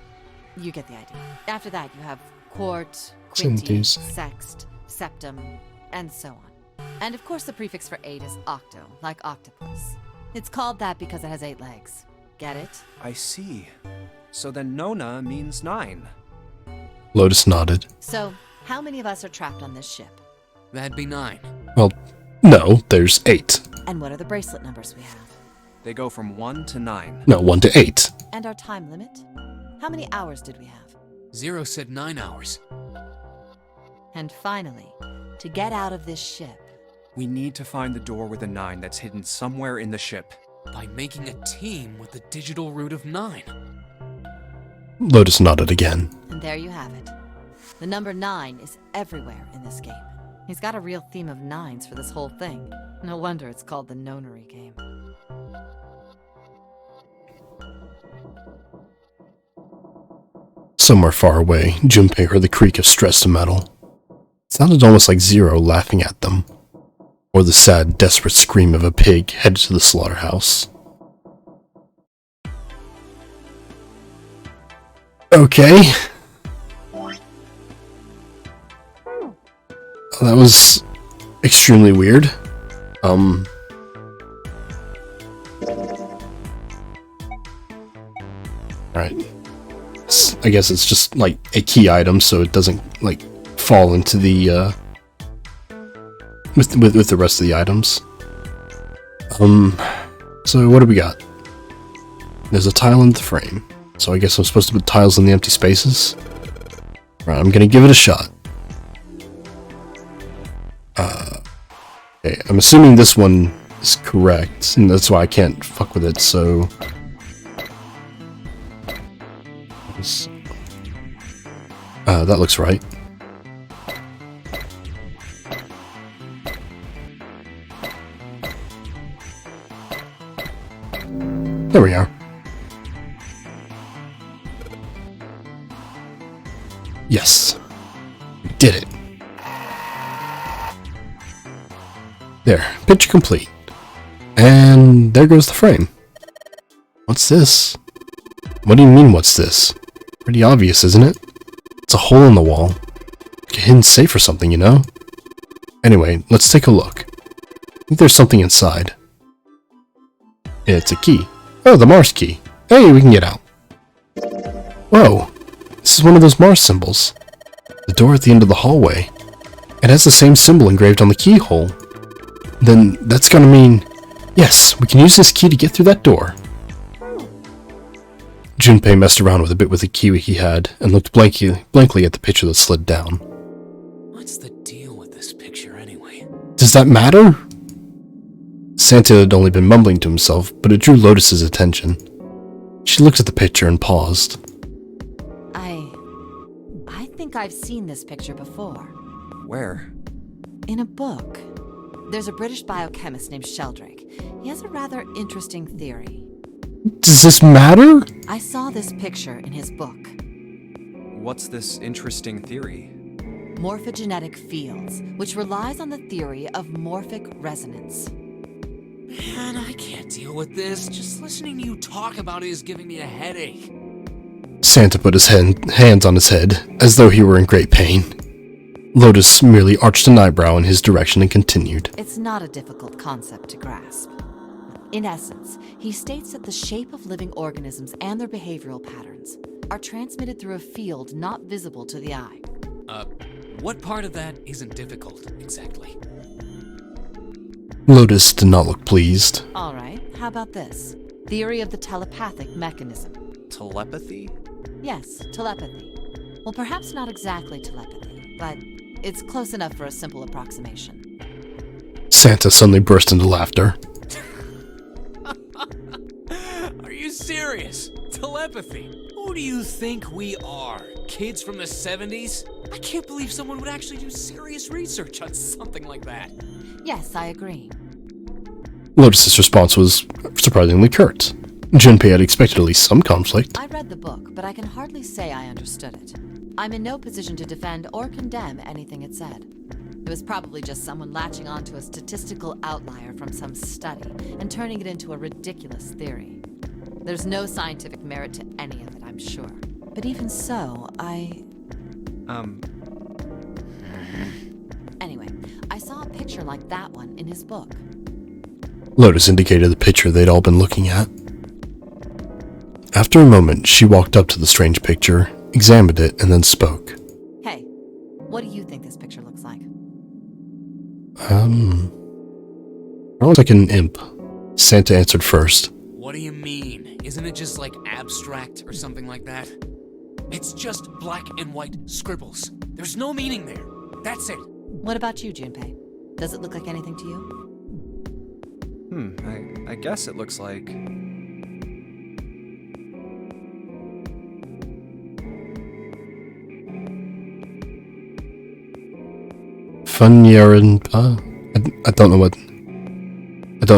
You get the idea. After that, you have quart, quinti, Centes. sext, septum, and so on. And of course, the prefix for 8 is octo, like octopus. It's called that because it has 8 legs. Get it? I see. So then Nona means 9. Lotus nodded. So, how many of us are trapped on this ship? That'd be 9. Well, no, there's 8. And what are the bracelet numbers we have? They go from 1 to 9. No, 1 to 8. And our time limit? How many hours did we have? Zero said 9 hours. And finally, to get out of this ship. We need to find the door with a 9 that's hidden somewhere in the ship. By making a team with the digital root of 9. Lotus nodded again. And there you have it. The number 9 is everywhere in this game. He's got a real theme of 9s for this whole thing. No wonder it's called the Nonary game. Somewhere far away, Junpei heard the creak of stressed metal. It sounded almost like Zero laughing at them, or the sad, desperate scream of a pig headed to the slaughterhouse. Okay. That was extremely weird. Alright. I guess it's just like a key item, so it doesn't like fall into the with the rest of the items. So what do we got? There's a tile in the frame, so I guess I'm supposed to put tiles in the empty spaces. Right, I'm gonna give it a shot. Okay, I'm assuming this one is correct, and that's why I can't fuck with it. So. That looks right. There we are. Yes. We did it. There. Picture complete. And there goes the frame. What's this? What do you mean, what's this? Pretty obvious, isn't it? It's a hole in the wall. Like a hidden safe or something, you know? Anyway, let's take a look. I think there's something inside. Yeah, it's a key. Oh, the Mars key. Hey, we can get out. Whoa. This is one of those Mars symbols. The door at the end of the hallway. It has the same symbol engraved on the keyhole. Then that's gonna mean... Yes, we can use this key to get through that door. Junpei messed around with the key he had, and looked blankly at the picture that slid down. What's the deal with this picture anyway? Does that matter? Santa had only been mumbling to himself, but it drew Lotus's attention. She looked at the picture and paused. I think I've seen this picture before. Where? In a book. There's a British biochemist named Sheldrake. He has a rather interesting theory. Does this matter? I saw this picture in his book. What's this interesting theory? Morphogenetic fields, which relies on the theory of morphic resonance. Man, I can't deal with this. Just listening to you talk about it is giving me a headache. Santa put his hands on his head, as though he were in great pain. Lotus merely arched an eyebrow in his direction and continued. It's not a difficult concept to grasp. In essence, he states that the shape of living organisms and their behavioral patterns are transmitted through a field not visible to the eye. What part of that isn't difficult, exactly? Lotus did not look pleased. All right, how about this? Theory of the telepathic mechanism. Telepathy? Yes, telepathy. Well, perhaps not exactly telepathy, but it's close enough for a simple approximation. Santa suddenly burst into laughter. Are you serious? Telepathy? Who do you think we are? Kids from the 70s? I can't believe someone would actually do serious research on something like that. Yes, I agree. Lotus's response was surprisingly curt. Junpei had expected at least some conflict. I read the book, but I can hardly say I understood it. I'm in no position to defend or condemn anything it said. It was probably just someone latching onto a statistical outlier from some study and turning it into a ridiculous theory. There's no scientific merit to any of it, I'm sure. But even so, Anyway, I saw a picture like that one in his book. Lotus indicated the picture they'd all been looking at. After a moment, she walked up to the strange picture, examined it, and then spoke. Hey, what do you think this picture looks like? It looks like an imp. Santa answered first. What do you mean? Isn't it just like abstract or something like that? It's just black and white scribbles. There's no meaning there. That's it. What about you, Junpei? Does it look like anything to you? I guess it looks like... Funyarinpa? I don't know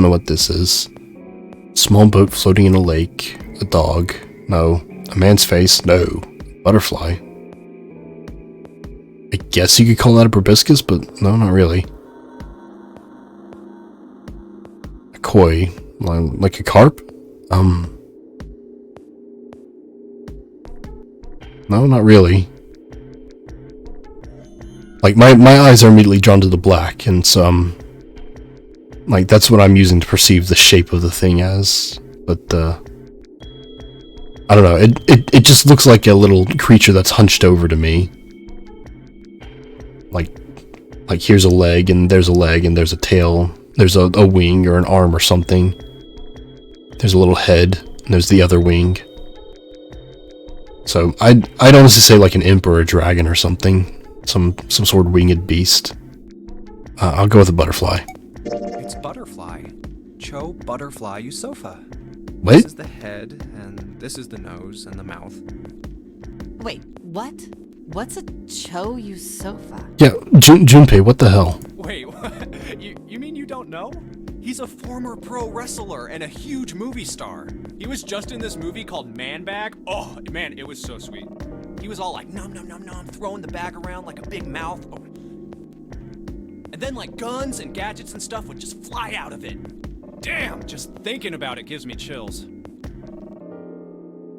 what this is. Small boat floating in a lake. A dog. No. A man's face. No. Butterfly. I guess you could call that a proboscis, but no, not really. A koi. Like a carp? No, not really. Like, my eyes are immediately drawn to the black, and so, like, that's what I'm using to perceive the shape of the thing as, but, I don't know, it just looks like a little creature that's hunched over to me. Like here's a leg, and there's a tail, there's a wing or an arm or something. There's a little head, and there's the other wing. So, I'd honestly say like an imp or a dragon or something. Some sort of winged beast. I'll go with a butterfly. It's Butterfly. Cho Butterfly Yusofa. What? This is the head, and this is the nose and the mouth. Wait, what? What's a Cho Yusofa? Yeah, Junpei, what the hell? Wait, what? You mean you don't know? He's a former pro wrestler and a huge movie star. He was just in this movie called Man Bag. Oh, man, it was so sweet. He was all like, nom nom nom nom, throwing the bag around like a big mouth. Oh. And then like guns and gadgets and stuff would just fly out of it. Damn, just thinking about it gives me chills.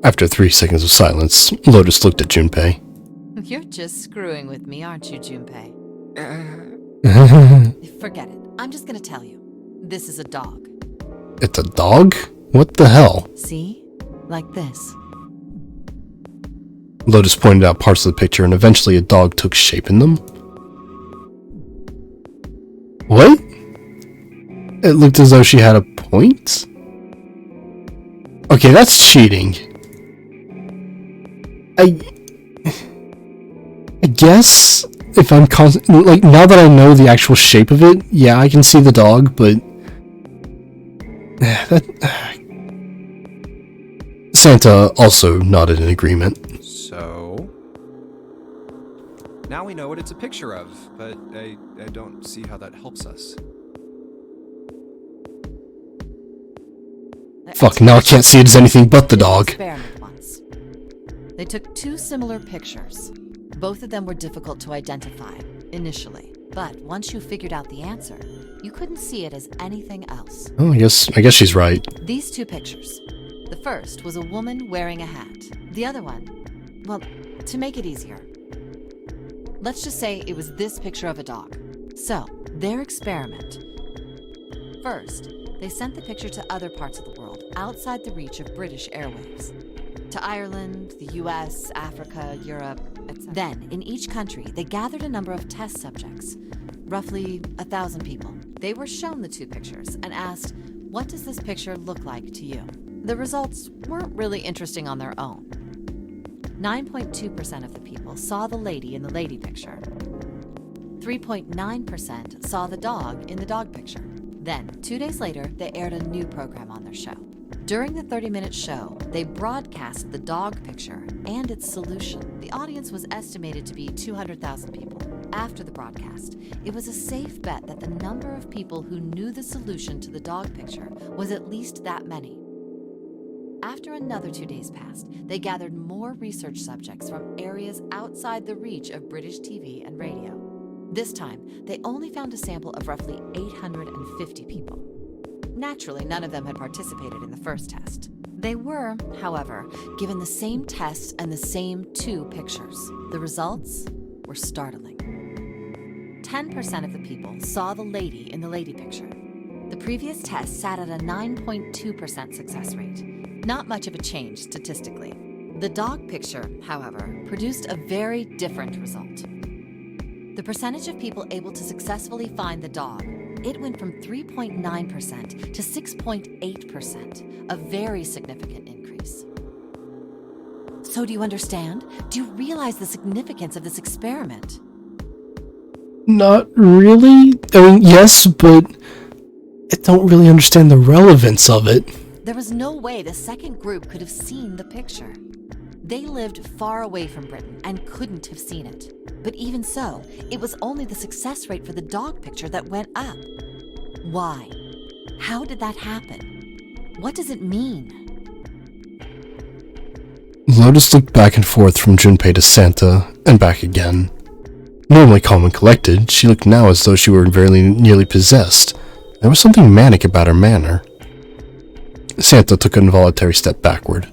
After 3 seconds of silence, Lotus looked at Junpei. You're just screwing with me, aren't you, Junpei? Forget it. I'm just gonna tell you. This is a dog. It's a dog? What the hell? See? Like this. Lotus pointed out parts of the picture, and eventually a dog took shape in them. What? It looked as though she had a point? Okay, that's cheating. I guess if I'm like, now that I know the actual shape of it, yeah, I can see the dog, but Santa also nodded in agreement. So now we know what it's a picture of, but I don't see how that helps us. Fuck, now I can't see it as anything but the dog. Experiment once. They took 2 similar pictures. Both of them were difficult to identify, initially. But once you figured out the answer, you couldn't see it as anything else. Oh, I guess she's right. These 2 pictures. The first was a woman wearing a hat. The other one, well, to make it easier, let's just say it was this picture of a dog. So, their experiment. First, they sent the picture to other parts of the world, outside the reach of British airwaves. To Ireland, the US, Africa, Europe, etc. Then, in each country, they gathered a number of test subjects, roughly 1,000 people. They were shown the 2 pictures and asked, what does this picture look like to you? The results weren't really interesting on their own. 9.2% of the people saw the lady in the lady picture. 3.9% saw the dog in the dog picture. Then, 2 days later, they aired a new program on their show. During the 30-minute show, they broadcast the dog picture and its solution. The audience was estimated to be 200,000 people. After the broadcast, it was a safe bet that the number of people who knew the solution to the dog picture was at least that many. After another 2 days passed, they gathered more research subjects from areas outside the reach of British TV and radio. This time, they only found a sample of roughly 850 people. Naturally, none of them had participated in the first test. They were, however, given the same test and the same 2 pictures. The results were startling. 10% of the people saw the lady in the lady picture. The previous test sat at a 9.2% success rate. Not much of a change statistically. The dog picture, however, produced a very different result. The percentage of people able to successfully find the dog, it went from 3.9% to 6.8%, a very significant increase. So do you understand? Do you realize the significance of this experiment? Not really. I mean, yes, but I don't really understand the relevance of it. There was no way the second group could have seen the picture. They lived far away from Britain and couldn't have seen it. But even so, it was only the success rate for the dog picture that went up. Why? How did that happen? What does it mean? Lotus looked back and forth from Junpei to Santa, and back again. Normally calm and collected, she looked now as though she were very nearly possessed. There was something manic about her manner. Santa took an involuntary step backward.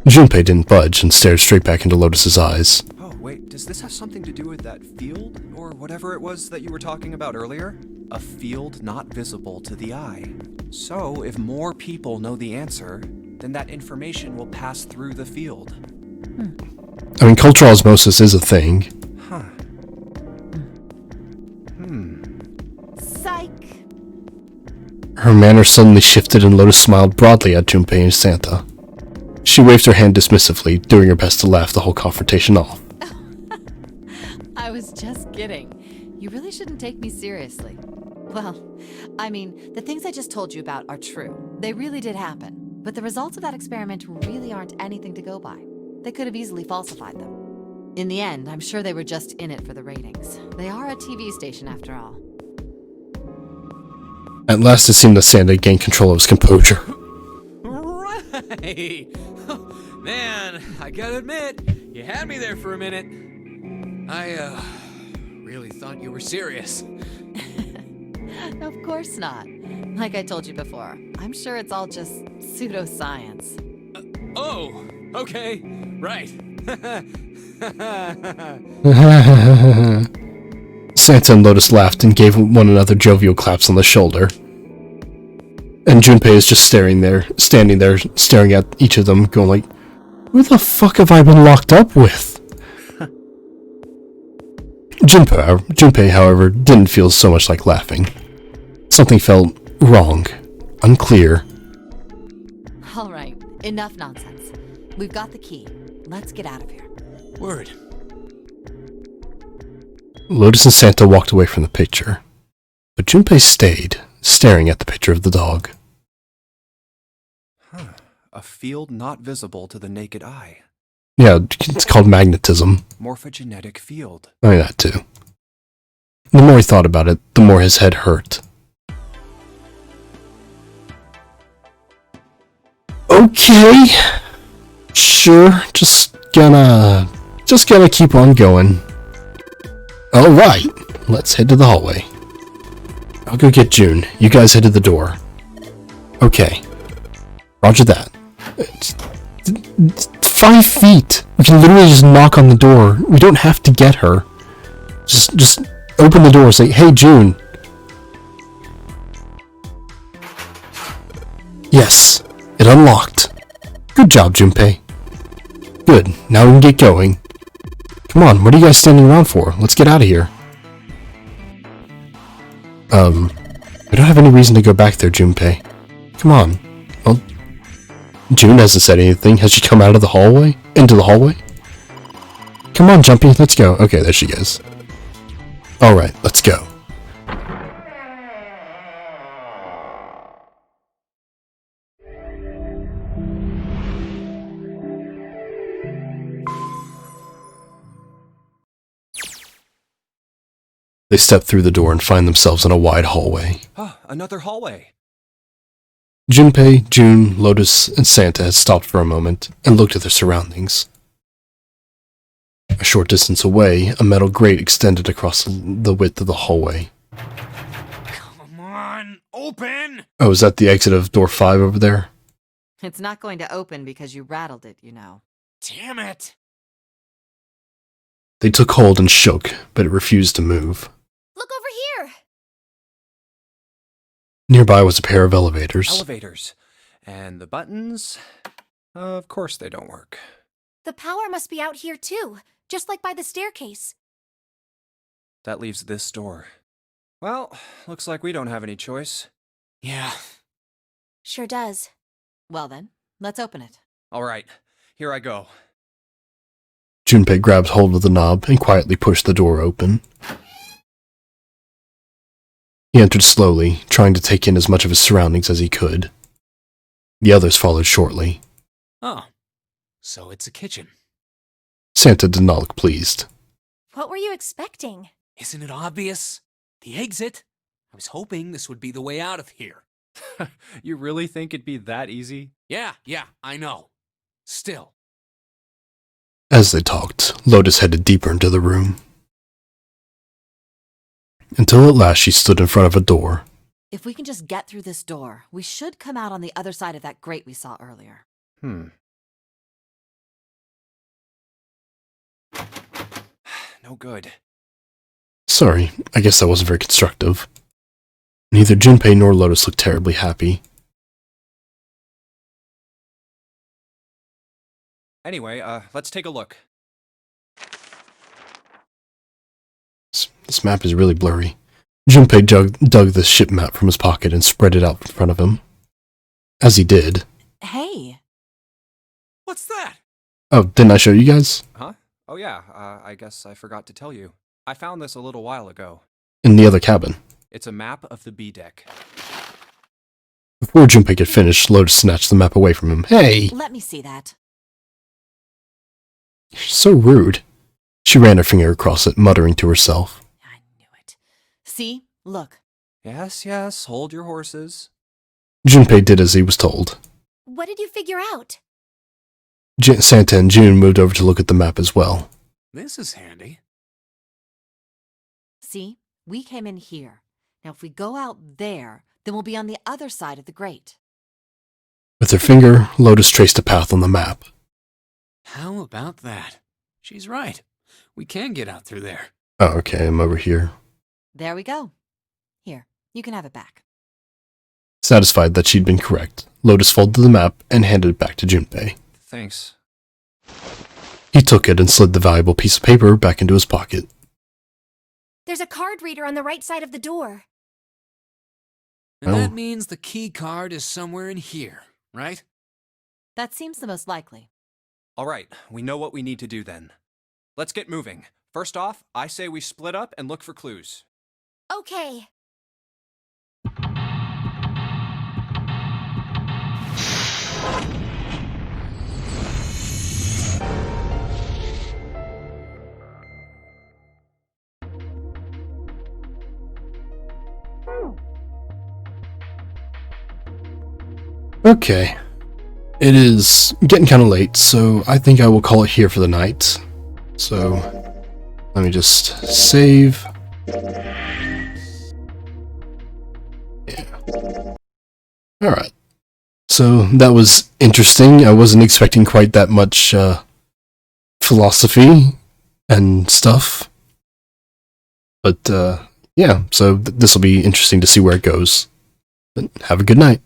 Junpei didn't budge and stared straight back into Lotus's eyes. Oh, wait, does this have something to do with that field? Or whatever it was that you were talking about earlier? A field not visible to the eye. So, if more people know the answer, then that information will pass through the field. I mean, cultural osmosis is a thing. Huh. Psych! Her manner suddenly shifted and Lotus smiled broadly at Junpei and Santa. She waved her hand dismissively, doing her best to laugh the whole confrontation off. I was just kidding. You really shouldn't take me seriously. Well, I mean, the things I just told you about are true. They really did happen. But the results of that experiment really aren't anything to go by. They could have easily falsified them. In the end, I'm sure they were just in it for the ratings. They are a TV station after all. At last it seemed that Santa gained control of his composure. Right! Man, I gotta admit, you had me there for a minute. I, really thought you were serious. Of course not. Like I told you before, I'm sure it's all just pseudoscience. Oh, okay, right. Santa and Lotus laughed and gave one another jovial claps on the shoulder. And Junpei is just standing there, staring at each of them, going like, "Who the fuck have I been locked up with?" Junpei, however, didn't feel so much like laughing. Something felt wrong, unclear. All right, enough nonsense. We've got the key. Let's get out of here. Word. Lotus and Santa walked away from the picture, but Junpei stayed, staring at the picture of the dog. Huh. A field not visible to the naked eye. Yeah, it's called magnetism. Morphogenetic field. I mean, that too. The more he thought about it, the more his head hurt. Okay. Sure, just gonna keep on going. Alright, let's head to the hallway. I'll go get June. You guys head to the door. Okay. Roger that. It's 5 feet. We can literally just knock on the door. We don't have to get her. Just open the door and say, "Hey, June." Yes, it unlocked. Good job, Junpei. Good, now we can get going. Come on, what are you guys standing around for? Let's get out of here. I don't have any reason to go back there, Junpei. Come on. Well, June hasn't said anything. Has she come out of the hallway? Into the hallway? Come on, Jumpy, let's go. Okay, there she is. Alright, let's go. They step through the door and find themselves in a wide hallway. Oh, another hallway. Junpei, June, Lotus, and Santa had stopped for a moment and looked at their surroundings. A short distance away, a metal grate extended across the width of the hallway. Come on, open! Oh, is that the exit of door 5 over there? It's not going to open because you rattled it, you know. Damn it! They took hold and shook, but it refused to move. Look over here! Nearby was a pair of elevators. Elevators. And the buttons? Of course they don't work. The power must be out here too, just like by the staircase. That leaves this door. Well, looks like we don't have any choice. Yeah. Sure does. Well then, let's open it. All right, here I go. Junpei grabbed hold of the knob and quietly pushed the door open. He entered slowly, trying to take in as much of his surroundings as he could. The others followed shortly. Oh, so it's a kitchen. Santa did not look pleased. What were you expecting? Isn't it obvious? The exit? I was hoping this would be the way out of here. You really think it'd be that easy? Yeah, I know. Still. As they talked, Lotus headed deeper into the room. Until at last she stood in front of a door. If we can just get through this door, we should come out on the other side of that grate we saw earlier. No good. Sorry, I guess that wasn't very constructive. Neither Junpei nor Lotus looked terribly happy. Anyway, let's take a look. This map is really blurry. Junpei dug the ship map from his pocket and spread it out in front of him. As he did... Hey! What's that? Oh, didn't I show you guys? Huh? Oh yeah, I guess I forgot to tell you. I found this a little while ago. In the other cabin. It's a map of the B deck. Before Junpei could finish, Lotus snatched the map away from him. Hey! Let me see that. You're so rude. She ran her finger across it, muttering to herself. I knew it. See? Look. Yes, hold your horses. Junpei did as he was told. What did you figure out? Santa and June moved over to look at the map as well. This is handy. See? We came in here. Now if we go out there, then we'll be on the other side of the grate. With her finger, Lotus traced a path on the map. How about that? She's right. We can get out through there. Oh, okay, I'm over here. There we go. Here, you can have it back. Satisfied that she'd been correct, Lotus folded the map and handed it back to Junpei. Thanks. He took it and slid the valuable piece of paper back into his pocket. There's a card reader on the right side of the door. And Oh. that means the key card is somewhere in here, right? That seems the most likely. All right, we know what we need to do then. Let's get moving. First off, I say we split up and look for clues. Okay. Okay. It is getting kind of late, so I think I will call it here for the night. So, let me just save. Yeah. Alright. So, that was interesting. I wasn't expecting quite that much philosophy and stuff. But, yeah, so this will be interesting to see where it goes. But have a good night.